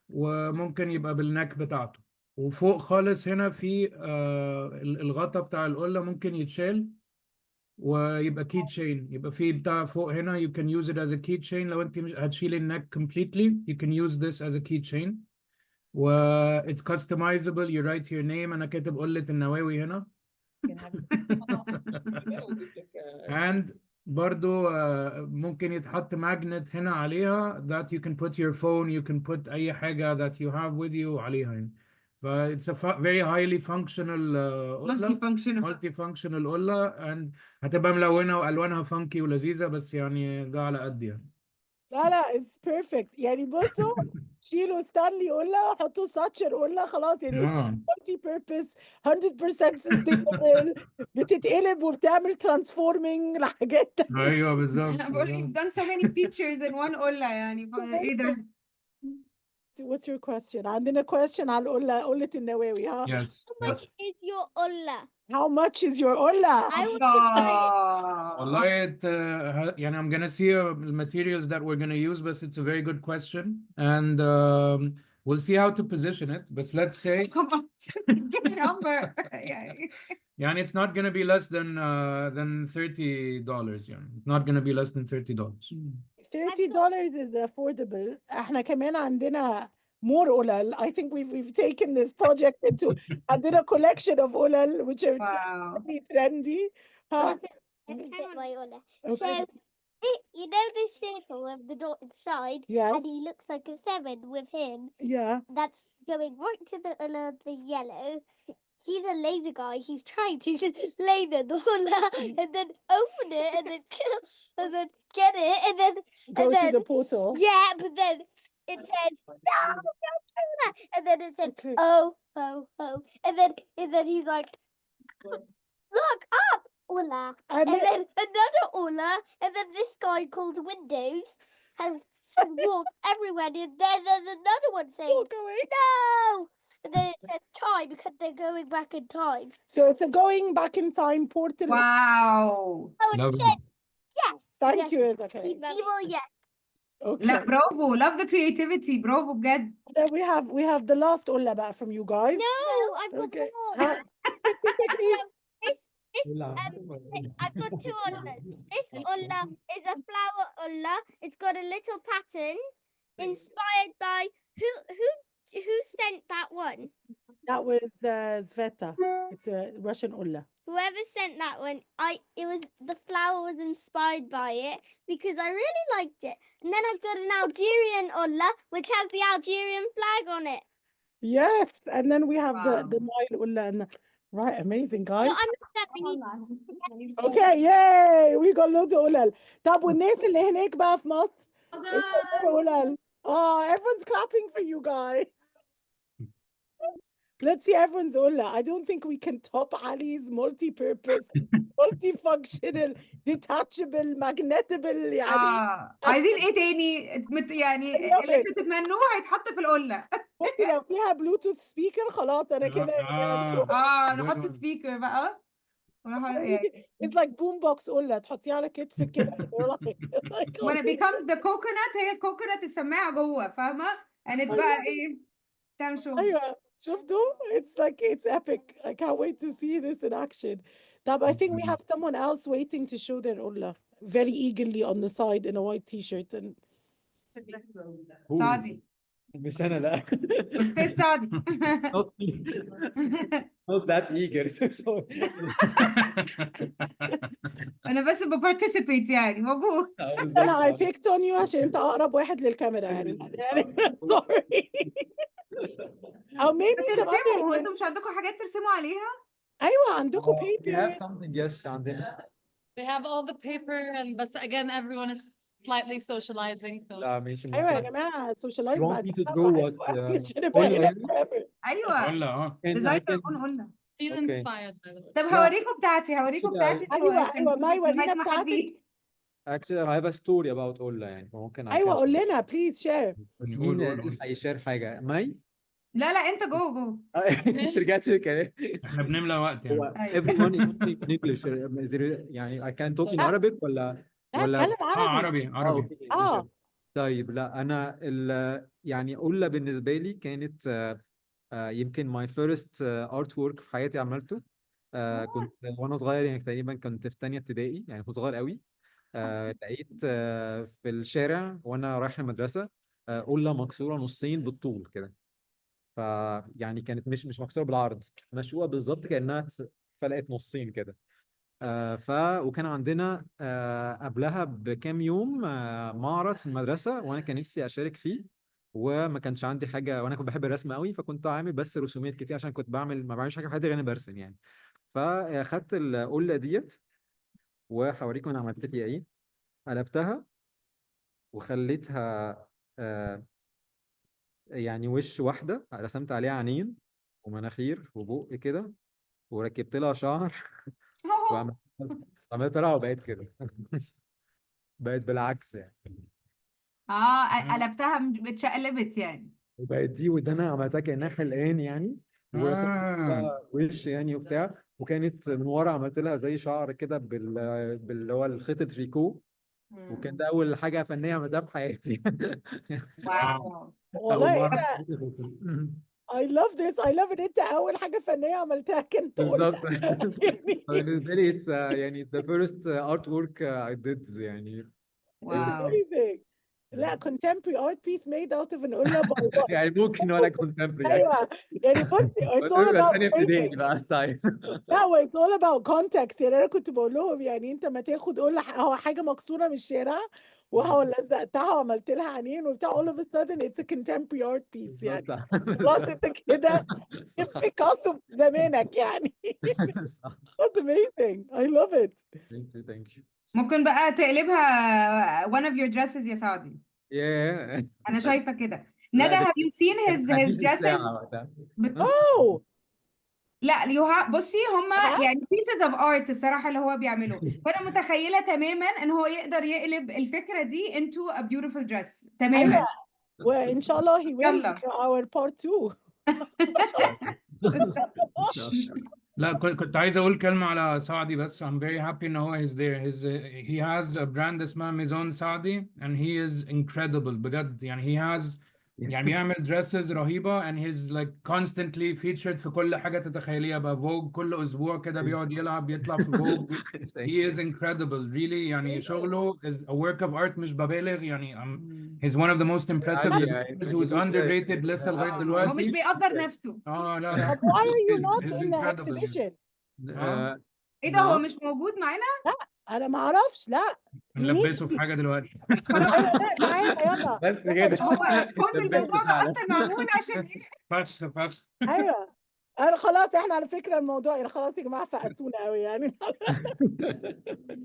وممكن يبقى بالنك بتاعته. وفوق خالص هنا في الغطا بتاع القلة ممكن يتشال ويبقى key chain. يبقى في بتاع فوق هنا you can use it as a key chain. لو انت هتشيل النك completely you can use this as a key chain. it's customizable. You write your name. أنا كاتب قلة النواوي هنا. and برضو ممكن يتحط magnet هنا عليها that you can put your phone, you can put أي حاجة that you have with you عليها يعني. it's a very highly functional مالتي قلة فانكشنال. multi-functional قلة and هتبقى ملونة وألوانها فانكي ولذيذة، بس يعني ده على قد يعني. لا it's perfect. يعني بصوا شيلوا ستانلي قلة حطوا ساتشر قلة خلاص، يعني it's multi purpose 100% sustainable بتتقلب وبتعمل transforming لحاجات تانية. ايوه بالظبط بقول you've done so many features in one قلة يعني ايه ده؟ What's your question? عندنا question على قلة النواوي ها. Yes. How much is your olla? How much is your قلة? I want to buy it. والله يعني I'm gonna see the materials that we're gonna use, but it's a very good question, and we'll see how to position it. But let's say Come on, give me a number. يعني it's not gonna be less than $30. يعني it's not gonna be less than $30. $30 is affordable. احنا كمان عندنا more قلل. I think we've taken this project into عندنا collection of قلل which are Wow. really trendy. Huh? My olla. Okay. So, you know this circle with the dot inside? Yes. And he looks like a 7 with him. Yeah. That's going right to the yellow. He's a laser guy. He's trying to just laser the olla and then open it and then get it and then Go to the portal. Yeah, but then it says no, don't do that. And then it said Okay. oh, and then he's like, look up, olla, And then another olla, and then this guy called Windows has some walk everywhere. And then there's another one saying Walk away. no. And then it says time because they're going back in time. So it's a going back in time portal. Wow. Oh, it Lovely. said yes. Thank yes. you. It's okay. Evil, yes. Okay. لا برافو. Love the creativity. برافو بجد. Then we have the last قلة بقى from you guys. No, I've got Okay. more. Huh? So I've got 2 ollas. This olla is a flower olla. It's got a little pattern inspired by who sent that one? That was Sveta. It's a Russian قلة. Whoever sent that one, the flower was inspired by it because I really liked it. And then I've got an Algerian olla which has the Algerian flag on it. Yes, and then we have Wow. the Nile قلة and right, amazing No, guys. I'm not that we need Okay, yay! We got loads of قلل. طب والناس اللي هناك بقى في مصر؟ إيش أكتر قلل؟ Everyone's clapping for you guys. Let's see everyone's قلة. I don't think we can top Ali's multi-purpose, multifunctional, detachable, magnetable يعني. عايزين ايه تاني؟ يعني اللي انت تتمنوه هيتحط في القلة. بصي لو فيها بلوتوث سبيكر خلاص انا كده نحط سبيكر بقى. It's like boombox قلة تحطيها على كتفك كده. when it becomes the coconut هي الكوكونات السماعة جوه فاهمة؟ and it's بقى ايه؟ تعمل شغل. ايوه شفتوا؟ It's epic. I can't wait to see this in action. طب I think we have someone else waiting to show their قلة very eagerly on the side in a white t-shirt and سعدي. مش أنا لا. أستاذ سعدي. Not that eager. أنا بس بparticipate يعني موجود. أنا I picked on you عشان أنت أقرب واحد للكاميرا يعني sorry. أو maybe ترسموا أنتوا مش عندكم حاجات ترسموا عليها؟ أيوة عندكم We have paper. something, yes, عندنا. We have all the paper and but again everyone is slightly socializing so لا ماشي. أيوة يا جماعة socialize You want بعد me to draw what? أيوة. قلة ديزاينر قلنا. feel Okay. inspired by the طب هوريكم بتاعتي أيوة ماي ورينا بتاعتك. Actually, I have a story about Ola يعني ممكن أيوة قول لنا please share. بس مين هيشير حاجة؟ ماي؟ لا أنت جو. بس رجعت الكلام. احنا بنملى وقت يعني. Everyone is speaking in English. يعني I can talk in Arabic ولا اتكلم عربي. طيب لا أنا يعني أولا بالنسبة لي كانت يمكن my first artwork في حياتي عملته. كنت وأنا صغير يعني تقريبا كنت في تانية ابتدائي يعني كنت صغير قوي. لقيت في الشارع وأنا رايح المدرسة أولا مكسورة نصين بالطول كده. فيعني كانت مش مكسوره بالعرض مشقوقه بالظبط كانها اتفلقت نصين كده. وكان عندنا قبلها بكام يوم معرض في المدرسه وانا كان نفسي اشارك فيه. وما كانش عندي حاجه، وانا كنت بحب الرسم قوي، فكنت عامل بس رسومات كتير عشان كنت ما بعملش حاجه في حياتي غير اني برسم يعني. فاخدت القله ديت، وهوريكم انا عملت فيها ايه. قلبتها وخليتها آه يعني وش واحده، رسمت عليها عينين ومناخير وبق كده، وركبت لها شعر وعملت طلع وبقت كده. بقت بالعكس يعني. قلبتها اتشقلبت يعني. وبقت دي ودانا عملتها كأنها حلقان يعني، ورسمت لها وش يعني وبتاع، وكانت من ورا عملت لها زي شعر كده باللي هو الخيط تريكو، وكان ده أول حاجة فنية عملتها في حياتي. واو. أول والله مرة. I love this. I love it. انت اول حاجة فنية عملتها كنت تقول بالظبط. يعني بالنسبة لي it's يعني the first artwork I did يعني. it's واو. amazing. لا contemporary art piece made out of an قلة by what? يعني ممكن ولا contemporary يعني. ايوه يعني بصي it's بس all بس about ثانية ابتدائي framing. بقى ستايل. لا و it's all about context. يعني انا كنت بقول لهم يعني انت ما تاخد هو حاجة مكسورة من الشارع وهو لزقتها وعملت لها عينين وبتاع all of a sudden it's a contemporary art piece يعني خلاص انت كده صح. بيكاسو زمانك يعني. صح. That's amazing. I love it. Thank you. ممكن بقى تقلبها one of your dresses يا سعدي. Yeah. انا شايفه كده. لا ندى ده have you seen his حديث dresses؟ الساعة وقتها. Oh لا بصي هما يعني pieces of art الصراحه اللي هو بيعمله، فانا متخيله تماما ان هو يقدر يقلب الفكره دي into a beautiful dress تماما. ايوه وان شاء الله he wins يلا. for our part 2. لا كنت عايز اقول كلمة على سعدي بس. I'm very happy ان هو is there. He has a brand اسمها ميزون سعدي and he is incredible بجد يعني. he has يعني بيعمل dresses رهيبة and he's like constantly featured في كل حاجة تتخيليها بقى. فوج كل اسبوع كده بيقعد يطلع في فوج. he is incredible really يعني. شغله is a work of art مش ببالغ يعني. he's one of the most impressive عادي designers يعني who's underrated لسه لغاية هو مش دلوقتي. بيقدر نفسه. لا But why are you not he's in the incredible يعني. exhibition? ايه ده هو نعم. مش موجود معانا؟ لا انا ما اعرفش. لا you need هنلبسه to في be. حاجة دلوقتي. خلاص. ايوه لا معانا يلا بس يلا كده. نشوف. هو كل لبست الموضوع ده فعلا. اصلا معمول عشان ايه؟ فشخ. ايوه انا خلاص احنا على فكره الموضوع يعني خلاص يا جماعه فقسونا قوي يعني.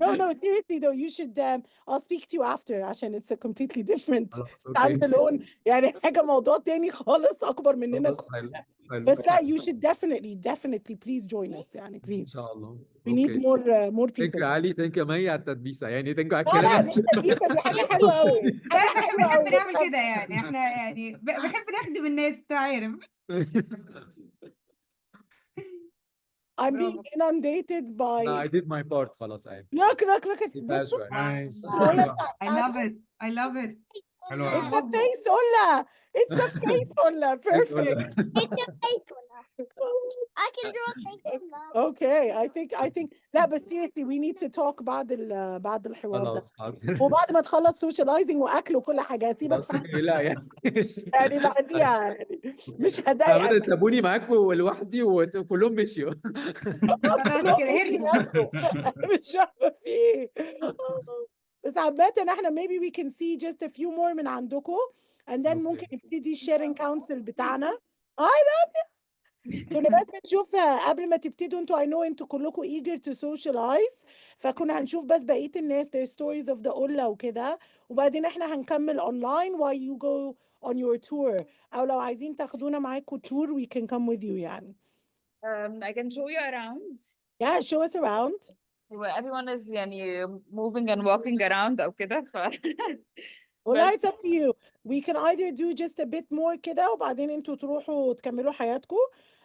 No seriously though you should I'll speak to you after عشان it's a completely different خلاص اوكي. standalone يعني حاجه موضوع تاني خالص اكبر مننا خلاص حلو كلنا. حلو. بس لا you should definitely please join us يعني ان please. شاء الله. We need اوكي. more ثانك people. يو علي، ثانك يو مي على التدبيسه يعني، ثانك يو على لا الكلام. مش تدبيسه دي حاجه حلوه قوي لا حاجه احنا حلوه بنحب قوي. نعمل كده يعني، احنا يعني بنحب نخدم الناس انت عارف. I'm being برافو. inundated by I did my part خلاص اهي. look at سيبها بص شويه. نايس. الأولى حلوة I بتاعت love it. I love it. حلوة It's قوي. a face Ola. It's a face Ola. Perfect. It's a face one. I can draw a face one. Okay, I think لا but seriously we need to talk بعد الحوار ده. خلاص حاضر. وبعد ما تخلص socializing واكل وكل حاجه سيبك خلاص في اوكي. لا يعني يعني بعديها يعني مش عمال هضايقك. سابوني معاكم لوحدي وكلهم مشيوا. خلاص كلهم كده يجي هرجع. ياكلوا. أنا مش فاهمه في ايه. بس عامة احنا maybe we can see just a few more من عندكم and then ممكن نبتدي sharing council بتاعنا. كنا بس بنشوف قبل ما تبتدوا انتوا I know انتوا كلكم eager to socialize فكنا هنشوف بس بقية الناس their stories of the قلة وكده وبعدين احنا هنكمل online while you go on your tour او لو عايزين تاخدونا معاكم tour we can come with you يعني. I can show you around. Yeah, show us around. Well, everyone is يعني moving and walking around أو كده والله بس it's up to you. We can either do just a bit more كده وبعدين انتوا تروحوا تكملوا حياتكم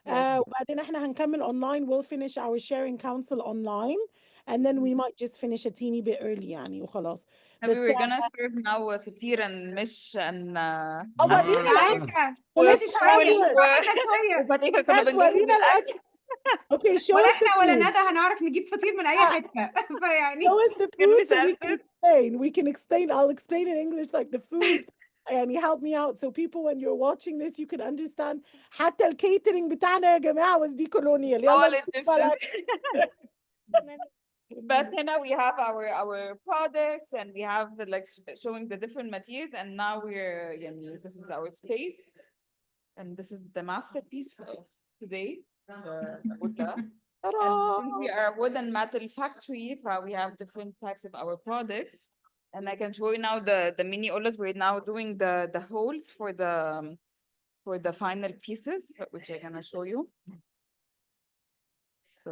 وبعدين احنا هنكمل online. We'll finish our sharing council online and then we might just finish a teeny bit early يعني وخلاص. بس we're gonna serve now فطيرا مش أن ورينا الأكل. ولا Let's show us. شويه. وبعدين كنا Let's بنجهز ورينا الأكل. الأكل. Okay, show ولا us the احنا ولا food. ندى هنعرف نجيب فطير من اي حته فيعني Show us the كان food مش so we عارفة. can explain. We can explain. I'll explain in English like the food. And help me out so people when you're watching this you can understand. حتى الكيترينج بتاعنا يا جماعة was decolonial. All يلا Egyptians. But now we have our products and we have like showing the different materials, and now we're this is our space, and this is the masterpiece of today. the woodla. And since we are a wood and metal factory, we have different types of our products. And I can show you now the mini olas. We're now doing the holes for the final pieces, which I'm gonna show you. So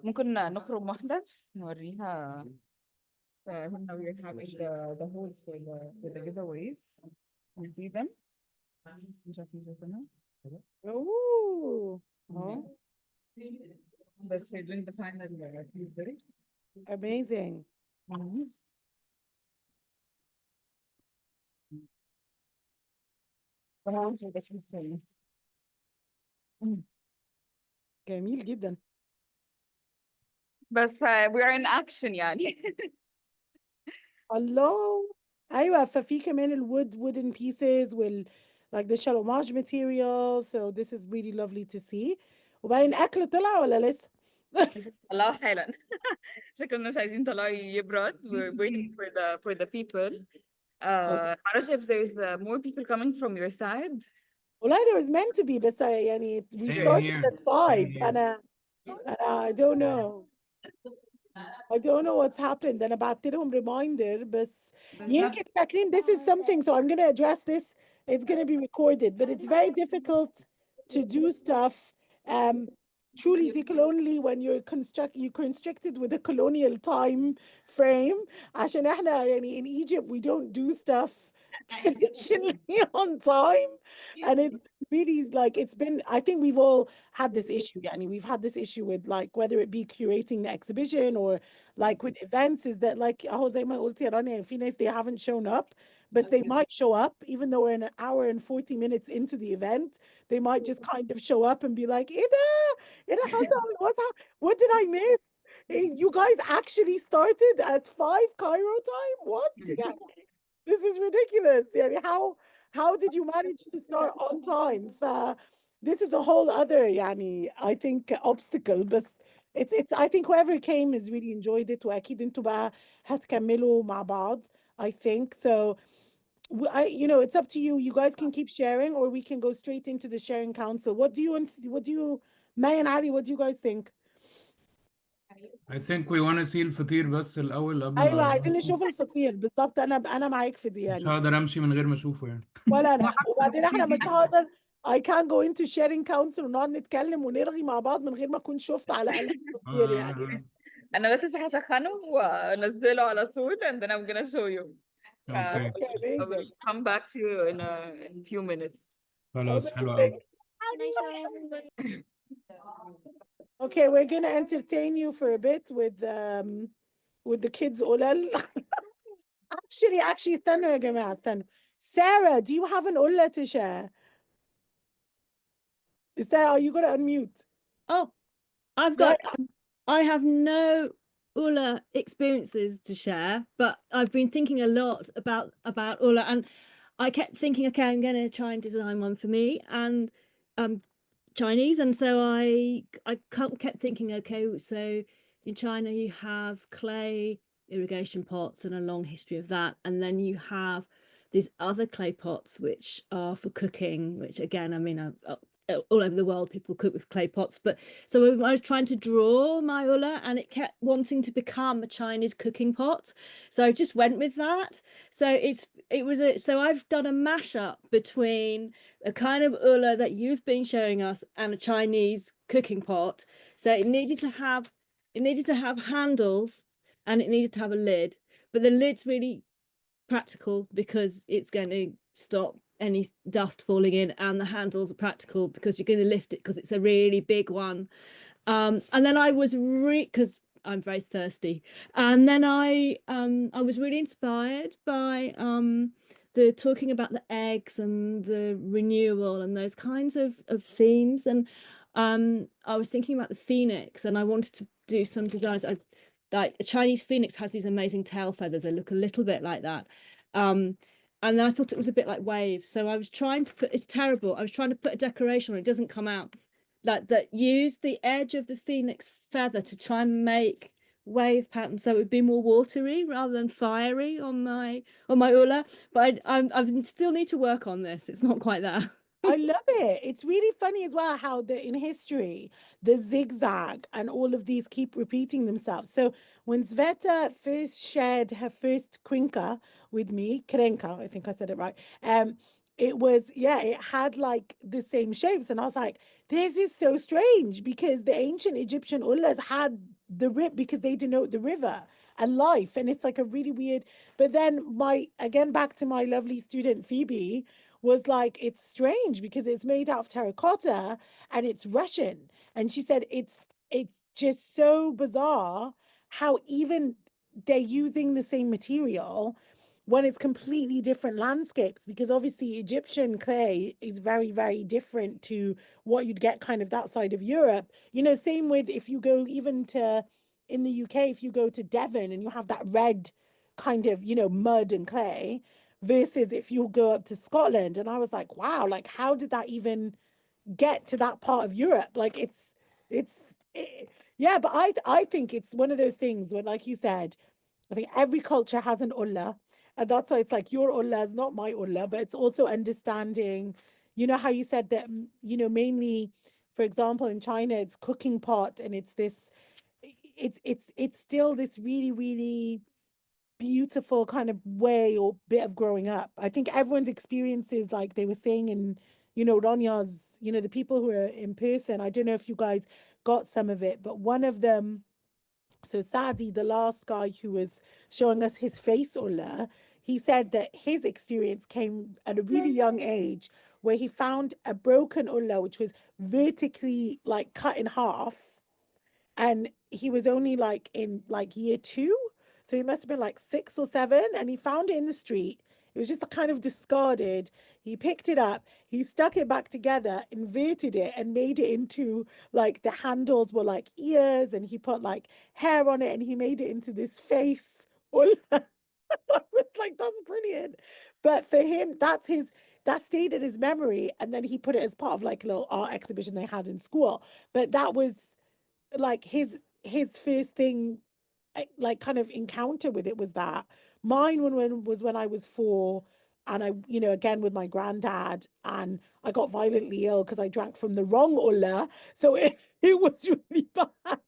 ممكن نخرج واحدة نوريها. Now we're having the holes for the giveaways. You see them? Oh, oh, But we're doing the final piece. amazing. جميل جدا. بس we are in action يعني. الله. ايوه ففي كمان الwood wooden pieces like the shalomage material, so this is really lovely to see. وبعدين اكل طلع ولا لسه؟ الله حالا. عشان كنا مش عايزين طلع يبرد. We're waiting for the people. معرفش if there's more people coming from your side. والله there was meant to be بس يعني we Same started here. at 5. Same here. أنا I don't know. I don't know what's happened. أنا بعت لهم reminder بس يمكن فاكرين this is something, so I'm going to address this. It's going to be recorded, but it's very difficult to do stuff truly decolonially when you're constricted with a colonial time frame. عشان احنا يعني in Egypt we don't do stuff traditionally on time, and it's really like it's been, I think we've all had this issue. Yani we've had this issue with like whether it be curating the exhibition or like with events, is that like زي ما قلت يا رانيا في ناس they haven't shown up, but they might show up even though we're an hour and 40 minutes into the event. They might just kind of show up and be like, إيه ده حصل? What did I miss? You guys actually started at 5 Cairo time? What? يعني this is ridiculous. يعني how did you manage to start on time? This is a whole other يعني I think obstacle, but it's I think whoever came has really enjoyed it, واكيد انتوا بقى هتكملوا مع بعض I think so. It's up to you. You guys can keep sharing or we can go straight into the sharing council. What do you May and Ali, what do you guys think? I think we want to see الفطير بس الأول قبل ايوه ما عايزين نشوف الفطير بالظبط. انا معاك في دي مش يعني. هقدر أمشي من غير ما أشوفه يعني. ولا انا. وبعدين احنا مش هقدر I can't go into sharing council ونقعد نتكلم ونرغي مع بعض من غير ما اكون شفت على الاقل الفطير يعني. أنا بس هسخنه وأنزله على طول and then I'm gonna show you. Okay. I will come back to you in a few minutes. خلاص حلو قوي. Can I show everybody? Okay, we're gonna entertain you for a bit with the kids قلل. Actually استنوا يا جماعة استنوا. Sarah, do you have an ulla to share? Are you gonna unmute? Oh, I have no Ulla experiences to share, but I've been thinking a lot about Ulla, and I kept thinking, okay, I'm going to try and design one for me, and Chinese, and so I kept thinking, okay, so in China you have clay irrigation pots and a long history of that, and then you have these other clay pots which are for cooking, which again, I mean, all over the world people cook with clay pots, but so I was trying to draw my Ulla and it kept wanting to become a Chinese cooking pot, so I just went with that. So so I've done a mashup between a kind of Ulla that you've been showing us and a Chinese cooking pot. So it needed to have handles and it needed to have a lid, but the lid's really practical because it's going to stop any dust falling in, and the handles are practical because you're going to lift it because it's a really big one. And then I was because I'm very thirsty, and then I was really inspired by the talking about the eggs and the renewal and those kinds of themes, and I was thinking about the phoenix, and I wanted to do some designs. Like a Chinese phoenix has these amazing tail feathers. They look a little bit like that. and I thought it was a bit like waves. So I was trying to put, it's terrible. I was trying to put a decoration on, it doesn't come out. Like that, use the edge of the phoenix feather to try and make wave patterns so it would be more watery rather than fiery on my ulla. But I still need to work on this. It's not quite there. I love it. It's really funny as well how in history, the zigzag and all of these keep repeating themselves. So when Sveta first shared her first krinka with me, krenka, I think I said it right. It was, yeah, it had like the same shapes. And I was like, this is so strange because the ancient Egyptian ullas had the rip because they denote the river and life. And it's like a really weird, but then again, back to my lovely student, Phoebe, was like, it's strange because it's made out of terracotta and it's Russian. And she said, it's just so bizarre how even they're using the same material when it's completely different landscapes, because obviously Egyptian clay is very, very different to what you'd get kind of that side of Europe. You know, same with if you go even to, in the UK, if you go to Devon and you have that red kind of, you know, mud and clay, versus if you go up to Scotland. And I was like, wow, like how did that even get to that part of Europe? Like yeah, but I think it's one of those things where, like you said, I think every culture has an ullah, and that's why it's like your ullah is not my ullah, but it's also understanding, you know, how you said that, you know, mainly, for example, in China, it's cooking pot, and it's this, it's still this really, really beautiful kind of way or bit of growing up. I think everyone's experiences, like they were saying in, you know, Ronya's, you know, the people who are in person, I don't know if you guys got some of it, but one of them, so Sadi, the last guy who was showing us his face ullah, he said that his experience came at a really young age where he found a broken ullah, which was vertically like cut in half, and he was only like in like year 2, so he must have been like 6 or 7, and he found it in the street. It was just kind of discarded. He picked it up, he stuck it back together, inverted it, and made it into like the handles were like ears, and he put like hair on it, and he made it into this face. I was like, that's brilliant. But for him, that stayed in his memory, and then he put it as part of like a little art exhibition they had in school. But that was like his first thing, like kind of encounter with it was that. Mine when I was 4, and I, you know, again with my granddad, and I got violently ill because I drank from the wrong ullah, so it was really bad.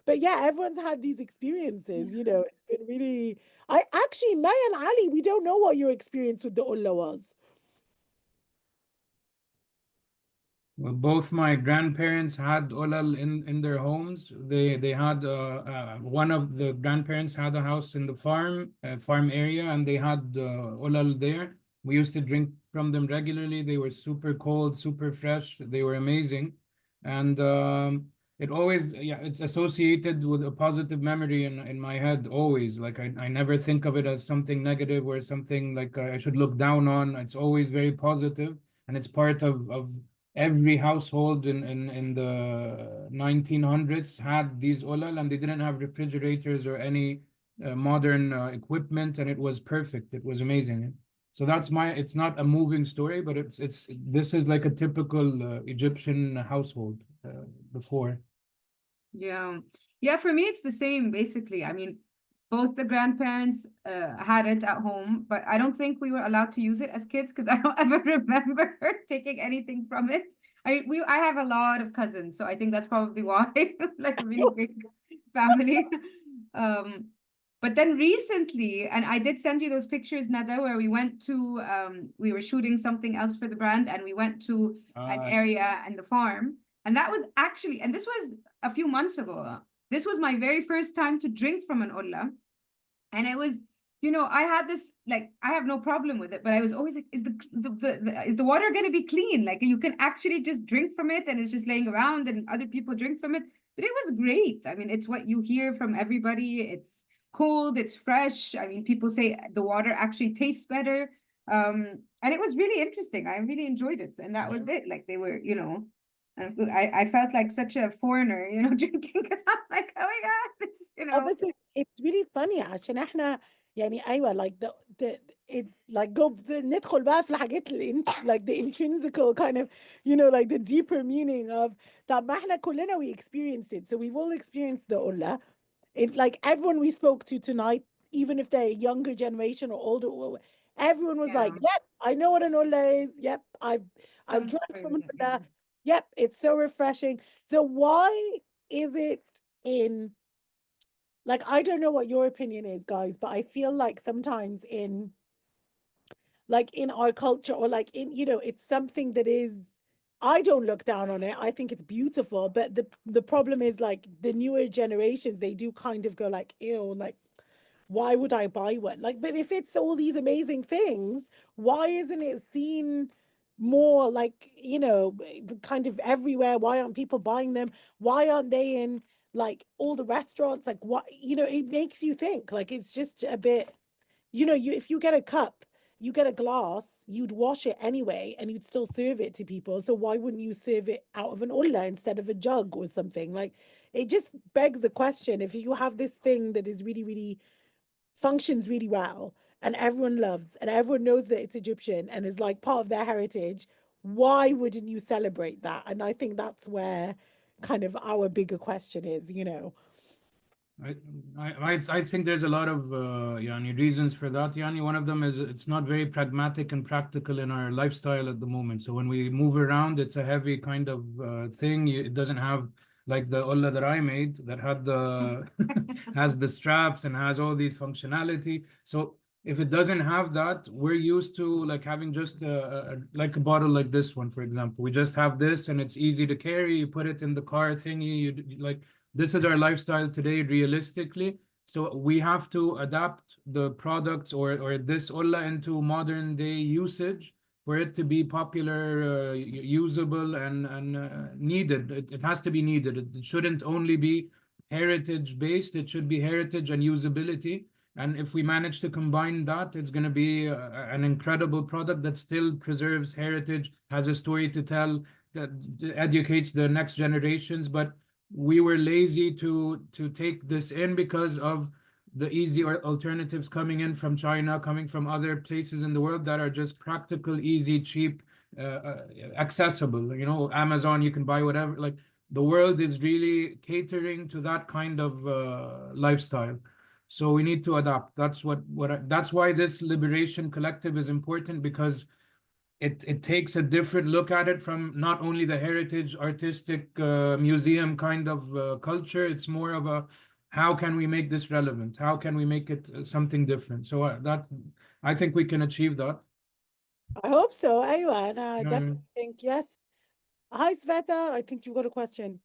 But yeah, everyone's had these experiences, you know. It's been really, I actually, May and Ali, we don't know what your experience with the ullah was. Well, both my grandparents had olal in their homes. They had one of the grandparents had a house in the farm area, and they had olal there. We used to drink from them regularly. They were super cold, super fresh. They were amazing, and it always, yeah, it's associated with a positive memory in my head always. Like I never think of it as something negative or something like I should look down on. It's always very positive, and it's part of every household in the 1900s had these olal, and they didn't have refrigerators or any modern equipment, and it was perfect. It was amazing. So it's not a moving story, but this is like a typical Egyptian household before. Yeah. Yeah, for me, it's the same, basically. I mean, both the grandparents had it at home, but I don't think we were allowed to use it as kids because I don't ever remember taking anything from it. I have a lot of cousins, so I think that's probably why, like a really big family. But then recently, and I did send you those pictures, Nada, where we went to, we were shooting something else for the brand, and we went to an area and the farm. And that was actually, and this was a few months ago, this was my very first time to drink from an ullah. And it was, you know, I had this, like, I have no problem with it, but I was always like, is the water going to be clean? Like, you can actually just drink from it and it's just laying around and other people drink from it. But it was great. I mean, it's what you hear from everybody. It's cold, it's fresh. I mean, people say the water actually tastes better. And it was really interesting. I really enjoyed it. And that was it. Like, they were, you know, I felt like such a foreigner, you know, drinking, because I'm like, oh my God, it's, you know. It's really funny عشان احنا يعني أيوة like the it like go ندخل بقى في الحاجات like the intrinsical kind of like the deeper meaning of طب ما احنا كلنا we experienced it, so we've all experienced the Ulla. It like everyone we spoke to tonight, even if they're a younger generation or older, everyone was like, Yeah. "Yep, I know what an Ulla is. Yep, I've Sounds drunk very from an good, Ulla. yeah. Yep, it's so refreshing." So why is it in like I don't know what your opinion is, guys, but I feel like sometimes in like in our culture or like in it's something that is I don't look down on it. I think it's beautiful, but the problem is like the newer generations they do kind of go like ew, like why would I buy one? Like, but if it's all these amazing things, why isn't it seen more like, kind of everywhere? Why aren't people buying them? Why aren't they in like all the restaurants? Like, what, it makes you think. Like, it's just a bit, if you get a cup, you get a glass, you'd wash it anyway and you'd still serve it to people. So why wouldn't you serve it out of an olla instead of a jug or something? Like, it just begs the question if you have this thing that is really, really functions really well and everyone loves and everyone knows that it's Egyptian and is like part of their heritage, why wouldn't you celebrate that? And I think that's where kind of our bigger question is, I think there's a lot of yani reasons for that. Yani, one of them is it's not very pragmatic and practical in our lifestyle at the moment. So when we move around, it's a heavy kind of thing. It doesn't have like the olla that I made that had the has the straps and has all these functionality. So if it doesn't have that, we're used to like having just like a bottle like this one, for example. We just have this and it's easy to carry. You put it in the car thingy. You like this is our lifestyle today, realistically. So we have to adapt the products or this olla into modern day usage for it to be popular, usable, and needed. It has to be needed. It shouldn't only be heritage based. It should be heritage and usability. And if we manage to combine that, it's going to be an incredible product that still preserves heritage, has a story to tell, that educates the next generations. But we were lazy to take this in because of the easy alternatives coming in from China, coming from other places in the world that are just practical, easy, cheap, accessible. Amazon, you can buy whatever. Like the world is really catering to that kind of lifestyle. So we need to adapt. That's why this liberation collective is important, because it takes a different look at it from not only the heritage artistic museum kind of culture. It's more of a how can we make this relevant? How can we make it something different? So that I think we can achieve that. I hope so. Aywa, and I Yeah. definitely think yes. Hi, Sveta. I think you got a question.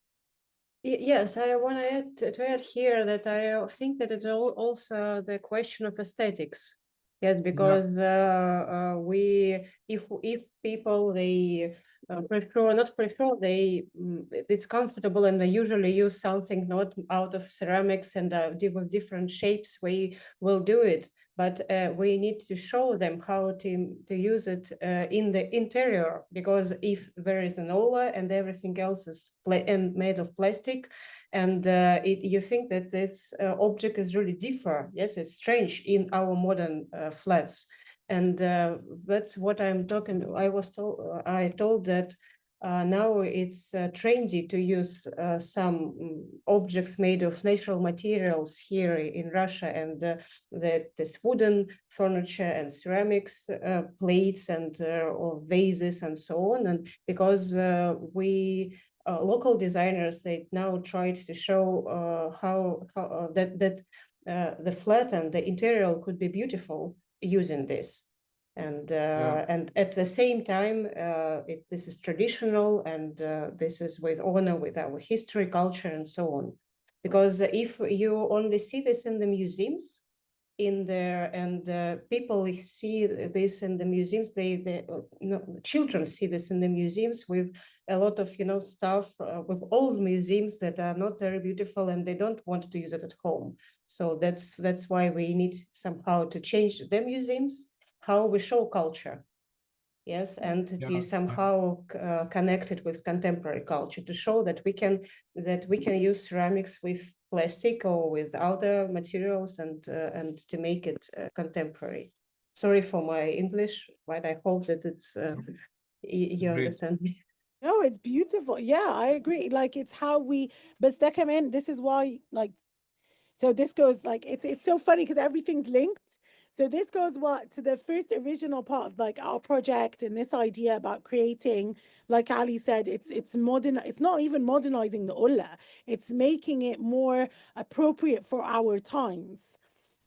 Yes, I want to add here that I think that it's also the question of aesthetics. Yes, because we if people they it's comfortable and they usually use something not out of ceramics and with different shapes. We will do it, but we need to show them how to use it in the interior, because if there is an olla and everything else is made of plastic, and you think that this object is really different. Yes, it's strange in our modern flats, and that's what I'm talking. I told that now it's trendy to use some objects made of natural materials here in Russia, and this wooden furniture and ceramics plates and or vases and so on. And because we local designers, they now tried to show how that the flat and the interior could be beautiful using this. And and at the same time, this is traditional, and this is with honor with our history, culture, and so on. Because if you only see this in the museums, in there, and people see this in the museums, children see this in the museums with a lot of stuff with old museums that are not very beautiful, and they don't want to use it at home. So that's why we need somehow to change the museums, how we show culture yes, and to Yeah. somehow connect it with contemporary culture, to show that we can use ceramics with plastic or with other materials, and to make it contemporary. Sorry for my English, but I hope that it's you Great. understand me. No, it's beautiful. Yeah, I agree. Like it's how we, but Stekamen, this is why, like, so this goes like it's so funny because everything's linked. So this goes what to the first original part of like our project and this idea about creating, like Ali said, it's modern. It's not even modernizing the Ullah. It's making it more appropriate for our times.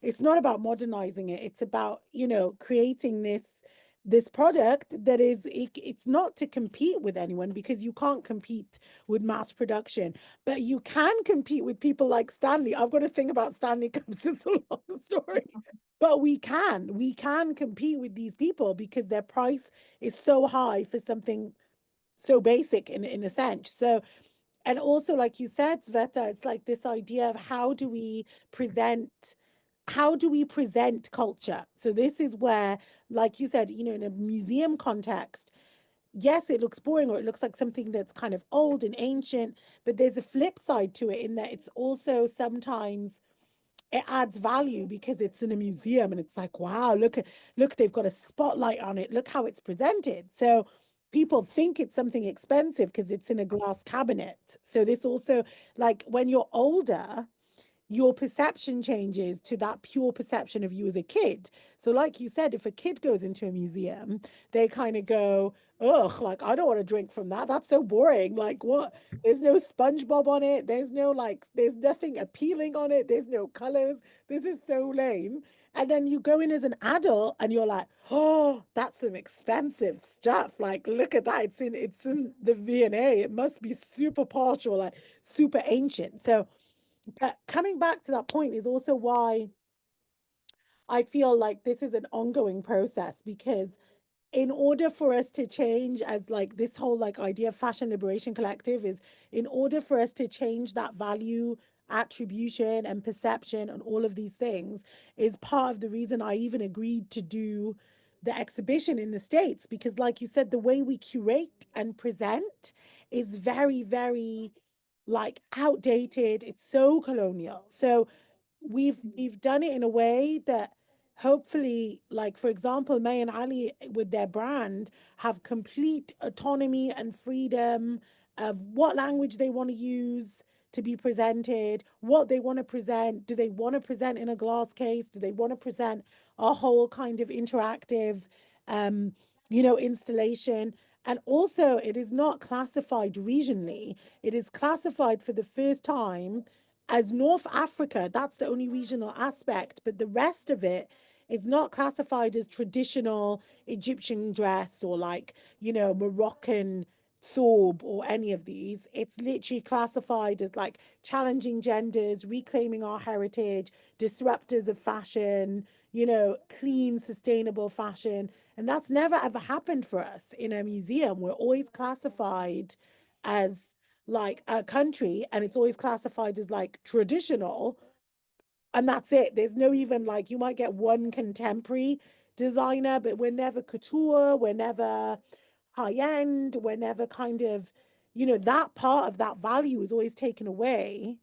It's not about modernizing it. It's about, you know, creating this product that is it's not to compete with anyone because you can't compete with mass production, but you can compete with people like Stanley. I've got a thing about Stanley Cups. It's a long story, but we can compete with these people because their price is so high for something so basic in a sense. So, and also like you said, Sveta, it's like this idea of how do we present culture? So this is where, like you said, you know, in a museum context, yes, it looks boring or it looks like something that's kind of old and ancient, but there's a flip side to it in that it's also sometimes it adds value because it's in a museum and it's like, wow, look, they've got a spotlight on it. Look how it's presented. So people think it's something expensive because it's in a glass cabinet. So this also, like when you're older, your perception changes to that pure perception of you as a kid. So, like you said, if a kid goes into a museum, they kind of go, ugh, like, I don't want to drink from that. That's so boring. Like, what? There's no SpongeBob on it. There's no, like, there's nothing appealing on it. There's no colors. This is so lame. And then you go in as an adult and you're like, oh, that's some expensive stuff. Like, look at that. It's in the V&A. It must be super posh or like super ancient. So, but coming back to that point is also why I feel like this is an ongoing process because in order for us to change as like this whole like idea of fashion liberation collective is in order for us to change that value attribution and perception and all of these things is part of the reason I even agreed to do the exhibition in the States because like you said the way we curate and present is very very like outdated. It's so colonial. So we've done it in a way that hopefully, like for example, May and Ali with their brand have complete autonomy and freedom of what language they want to use to be presented, what they want to present. Do they want to present in a glass case? Do they want to present a whole kind of interactive, um, installation? And also, it is not classified regionally. It is classified for the first time as North Africa. That's the only regional aspect, but the rest of it is not classified as traditional Egyptian dress or like, Moroccan thobe or any of these. It's literally classified as like challenging genders, reclaiming our heritage, disruptors of fashion, clean, sustainable fashion. And that's never ever happened for us in a museum. We're always classified as like a country and it's always classified as like traditional and that's it. There's no even like you might get one contemporary designer, but we're never couture, we're never high end, we're never kind of, that part of that value is always taken away,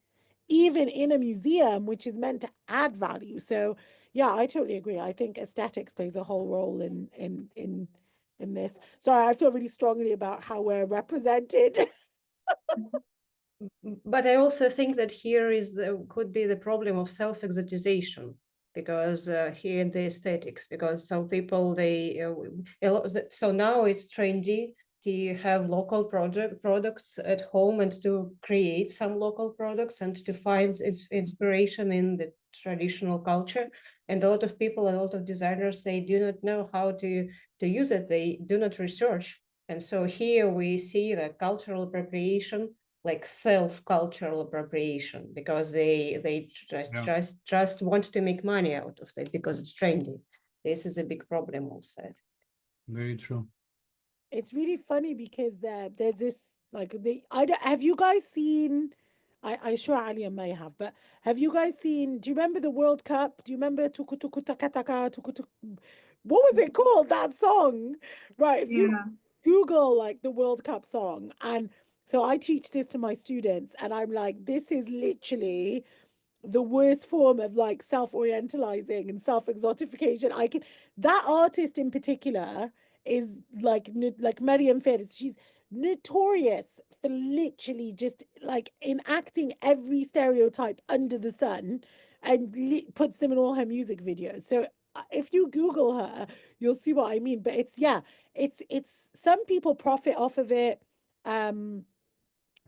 even in a museum, which is meant to add value. So yeah, I totally agree. I think aesthetics plays a whole role in this. Sorry, I feel really strongly about how we're represented. But I also think that here could be the problem of self-exotization because here in the aesthetics, because some people so now it's trendy to have local products at home and to create some local products and to find inspiration in the traditional culture. And a lot of people, a lot of designers, they do not know how to use it. They do not research. And so here we see the cultural appropriation, like self-cultural appropriation, because they just want to make money out of it because it's trendy. This is a big problem also. Very true. It's really funny because there's this like have you guys seen? I sure Ali may have, but have you guys seen? Do you remember the World Cup? Do you remember tuku tuku taka taka tuku tuku? what was it called? That song, right? If you Yeah. Google like the World Cup song, and so I teach this to my students, and I'm like, this is literally the worst form of like self-orientalizing and self-exotification. I can that artist in particular is like Mariam Faris. She's notorious for literally just like enacting every stereotype under the sun and puts them in all her music videos. So if you Google her, you'll see what I mean. But it's yeah, it's some people profit off of it. Um,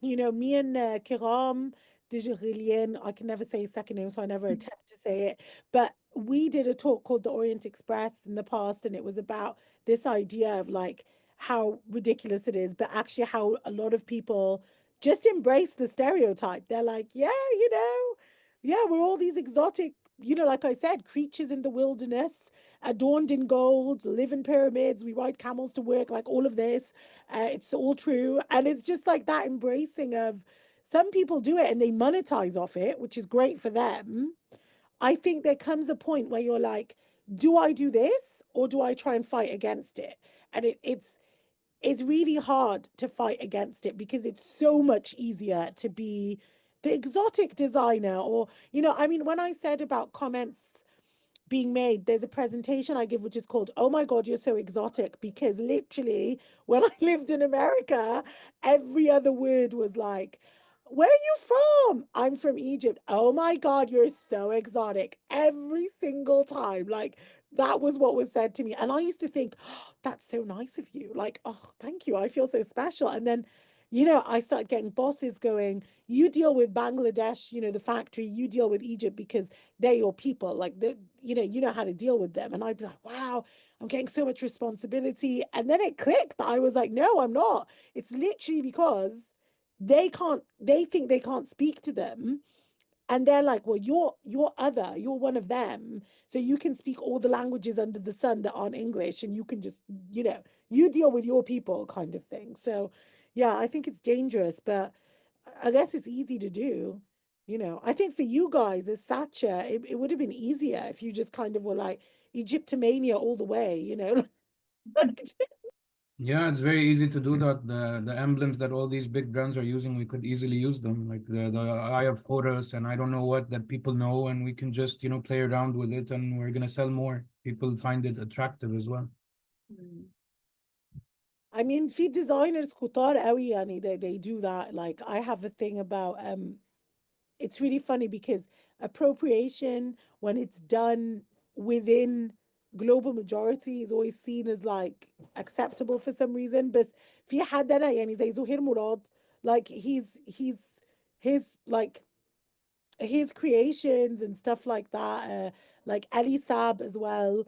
you know, me and Kiram Dijigilian, I can never say his second name, so I never attempt to say it. But we did a talk called The Orient Express in the past, and it was about this idea of like how ridiculous it is, but actually how a lot of people just embrace the stereotype. They're like, yeah, you know, yeah, we're all these exotic, you know, like I said, creatures in the wilderness, adorned in gold, live in pyramids, we ride camels to work, like all of this. It's all true. And it's just like that embracing of some people do it and they monetize off it, which is great for them. I think there comes a point where you're like, do I do this or do I try and fight against it? And it's really hard to fight against it because it's so much easier to be the exotic designer or, you know, I mean, when I said about comments being made, there's a presentation I give which is called "Oh my God, you're so exotic," because literally when I lived in America, every other word was like, where are you from? I'm from Egypt. Oh my God, you're so exotic. Every single time. Like that was what was said to me. And I used to think, oh, that's so nice of you. Like, oh, thank you. I feel so special. And then, you know, I started getting bosses going, you deal with Bangladesh, you know, the factory, you deal with Egypt because they're your people. Like, you know how to deal with them. And I'd be like, wow, I'm getting so much responsibility. And then it clicked. I was like, no, I'm not. It's literally because they think they can't speak to them, and they're like, well, you're other, you're one of them, so you can speak all the languages under the sun that aren't English, and you can just, you know, you deal with your people kind of thing. So yeah, I think it's dangerous, but I guess it's easy to do. You know, I think for you guys as Thatcher, it would have been easier if you just kind of were like Egyptomania all the way, you know. Yeah, it's very easy to do that. The emblems that all these big brands are using, we could easily use them, like the Eye of Horus and I don't know what that people know, and we can just, you know, play around with it, and we're gonna sell more. People find it attractive as well. I mean, في designers كتار قوي يعني they do that. Like I have a thing about it's really funny because appropriation, when it's done within global majority, is always seen as like acceptable for some reason. But في حد أنا يعني زي زهير مراد, like he's his like his creations and stuff like that, like Ali Sab as well,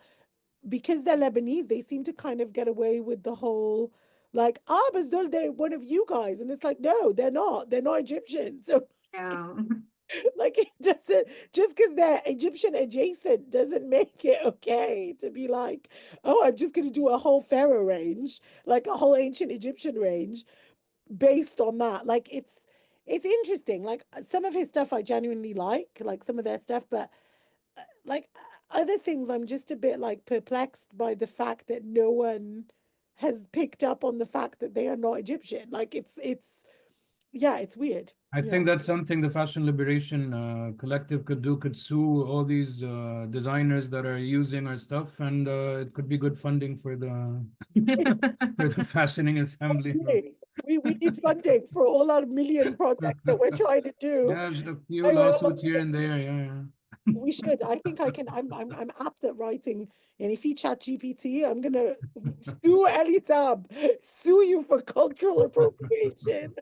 because they're Lebanese, they seem to kind of get away with the whole like, but they're one of you guys. And it's like, no, they're not. They're not Egyptian. So Yeah. like it doesn't, just because they're Egyptian adjacent doesn't make it okay to be like, oh, I'm just gonna do a whole pharaoh range, like a whole ancient Egyptian range based on that. Like it's interesting. Like some of his stuff I genuinely like some of their stuff, but like other things I'm just a bit like perplexed by the fact that no one has picked up on the fact that they are not Egyptian. Like it's yeah, it's weird. I Yeah. think that's something the Fashion Liberation Collective could do, could sue all these designers that are using our stuff, and it could be good funding for the for the fashioning assembly. Okay. We need funding for all our million projects that we're trying to do. Yeah, just a few lawsuits here and there. Yeah. We should. I think I can. I'm apt at writing. And if you chat GPT, I'm gonna sue Elisab, sue you for cultural appropriation.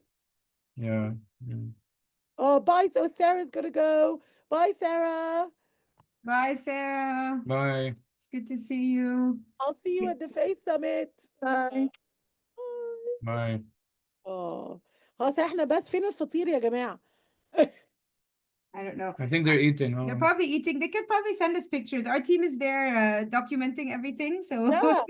Yeah. Oh, bye. So Sarah's gonna go. Bye, Sarah. Bye, Sarah. Bye. It's good to see you. I'll see you at the Face Summit. Bye. Bye. اه خلاص احنا بس فين الفطير يا جماعة؟ I don't know. I think they're eating. They're Oh. probably eating. They could probably send us pictures. Our team is there documenting everything. So Yeah.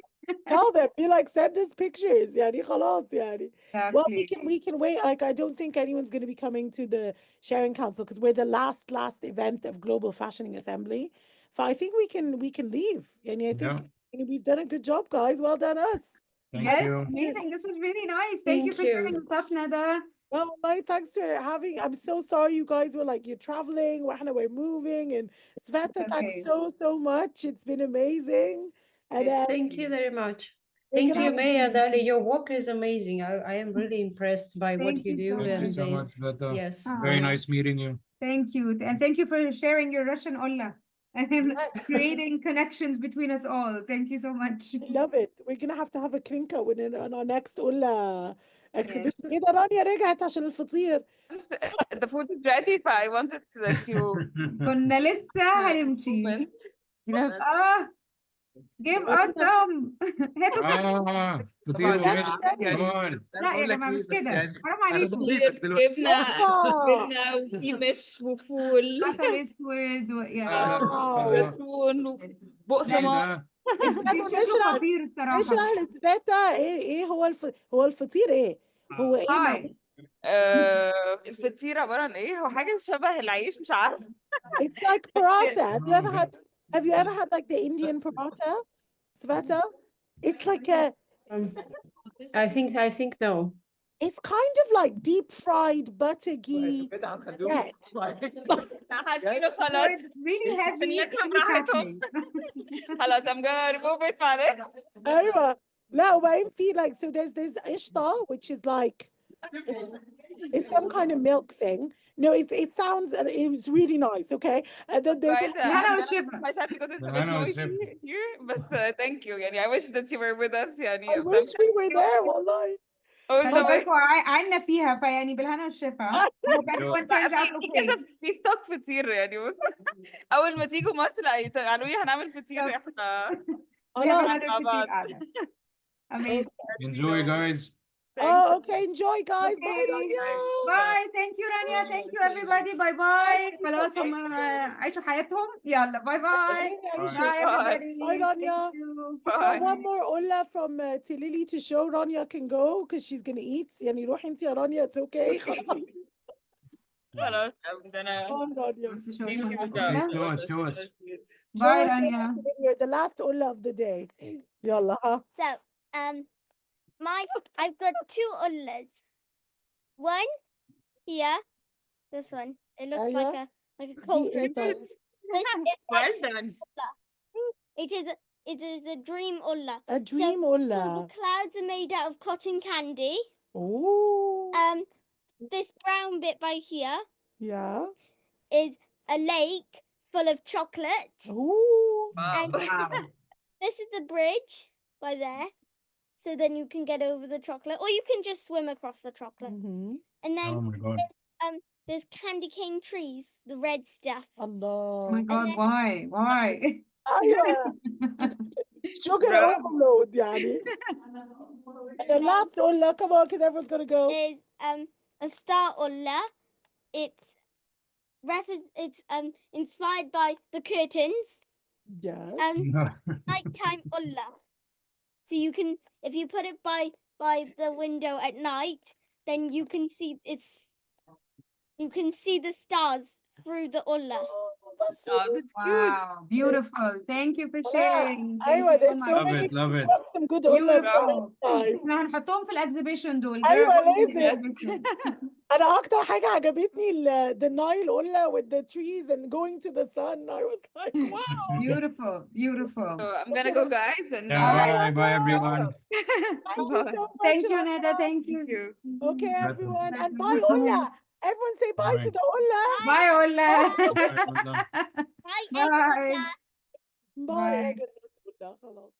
Tell them, be like, send us pictures. يعني خلاص يعني. Well, exactly. we can wait. Like, I don't think anyone's going to be coming to the sharing council because we're the last event of Global Fashioning Assembly. So I think we can leave. And I think Yeah. And we've done a good job, guys. Well done, us. Thank Yes, you. amazing. This was really nice. Thank you Thank for you. sharing with us, Nada. Well, like, thanks for having. I'm so sorry you guys were like, you're traveling, we're moving, and Sveta, thanks Okay. so much. It's been amazing. And Thank you very much. we're Thank gonna you, have May and Ali. Your work is amazing. I am really impressed by what Thank you you do. so Thank you much. so much, Sveta. Yes. Very nice meeting you. Thank you. And thank you for sharing your Russian Ola and Yes. creating connections between us all. Thank you so much. love it. We're gonna have to have a klinka on our next Ulla Yes. exhibition. إيه ده رانيا رجعت عشان الفطير. The food is ready, so I wanted that you كنا لسه هنمشي. moment. You know, Give us some. هاتوا فطير وبيض. يعني كمان. لا يا جماعة مش كده. حرام عليكم. جبنة أوبا. جبنة وفي مش وفول عسل اسود واو. وزيتون وبقسماط. استنوا شكله نشرح خطير الصراحة. نشرح لسفاتا ايه هو الفطير ايه؟ هو ايه هاي. الفطير عبارة عن ايه؟ هو حاجة شبه العيش مش عارفة. It's like paratha. Have you ever had like the Indian paratha, Sveta? It's like I think no. it's kind of like deep fried butter ghee bread. هشيله خلاص. It's really heavy. عشان ياكلوا and براحتهم. fattening. خلاص I'm gonna remove it معلش. ايوه لا وبعدين في like so there's ishta which is like it's some kind of milk thing. No, it sounds it's really nice. Okay, and then there's Guys, هلا I'm والشفا. gonna myself because it's a bit هلا noisy والشفا. here, but thank you. يعني I wish that you were with us. يعني I wish we were there والله. all the خلي way. بالكوا عنا فيها فيعني بالهنا والشفا. Hope everyone turns out في okay. كذا في ستوك فطير يعني بص اول ما تيجوا مصر قالوا لي هنعمل فطير احنا خلاص. مع بعض. Amazing. Enjoy, guys. Oh, okay. Enjoy, guys. Bye, Okay. Rania. Bye. Thank you, Rania. Thank you, everybody. Bye bye. خلاص هم عيشوا حياتهم. يلا. Bye bye. Bye, everybody. Bye, Rania. Thank you. We've got one more Ola from Tilili to show Rania can go because she's going to eat. يعني روحي انت يا رانيا. It's okay. خلاص. خلاص I'm gonna Bye, Rania. Wants to show us leave one you last with Ola? Show us. Bye, Show us Rania. You're the last Ola of the day. يلا ها. So, I've got two ullas. One here, this one. It looks like a cauldron. This is well done. it is a dream ulla. A dream So Ola. the clouds are made out of cotton candy. Oh. This brown bit by here Yeah. is a lake full of chocolate. Oh. And this is the bridge by there. So then you can get over the chocolate, or you can just swim across the chocolate. Mm-hmm. And then Oh my God. there's candy cane trees, the red stuff. Allah. Oh my God, why? Why? أيوة. Sugar overload يعني. And the last Ola, come on, because everyone's gonna go. Is a star ulla. It's inspired by the curtains. Yes. Nighttime ulla. So you can, if you put it by the window at night, then you can see the stars through the ulla. That's so Oh, that's cute. Wow, beautiful. Thank you for sharing. Thank أيوة, you so there's so much. many. Love it. Some good Olas for Beautiful. next time. احنا هنحطهم في الاكزيبيشن دول. أيوة، They're all in the لازم. exhibition. أنا أكتر حاجة عجبتني the Nile Ola with the trees and going to the sun. I was like, wow. Beautiful, beautiful. So I'm gonna go, guys, and Yeah, bye everyone. Thank you so much. Thank you, Rania. Nada. Thank you. Okay, Welcome. everyone. And bye, Ola. Everyone say bye to the Ola. Bye, Ola. Bye, Ola. Bye, Bye. Ulla. Bye. Bye. أجل. خلاص.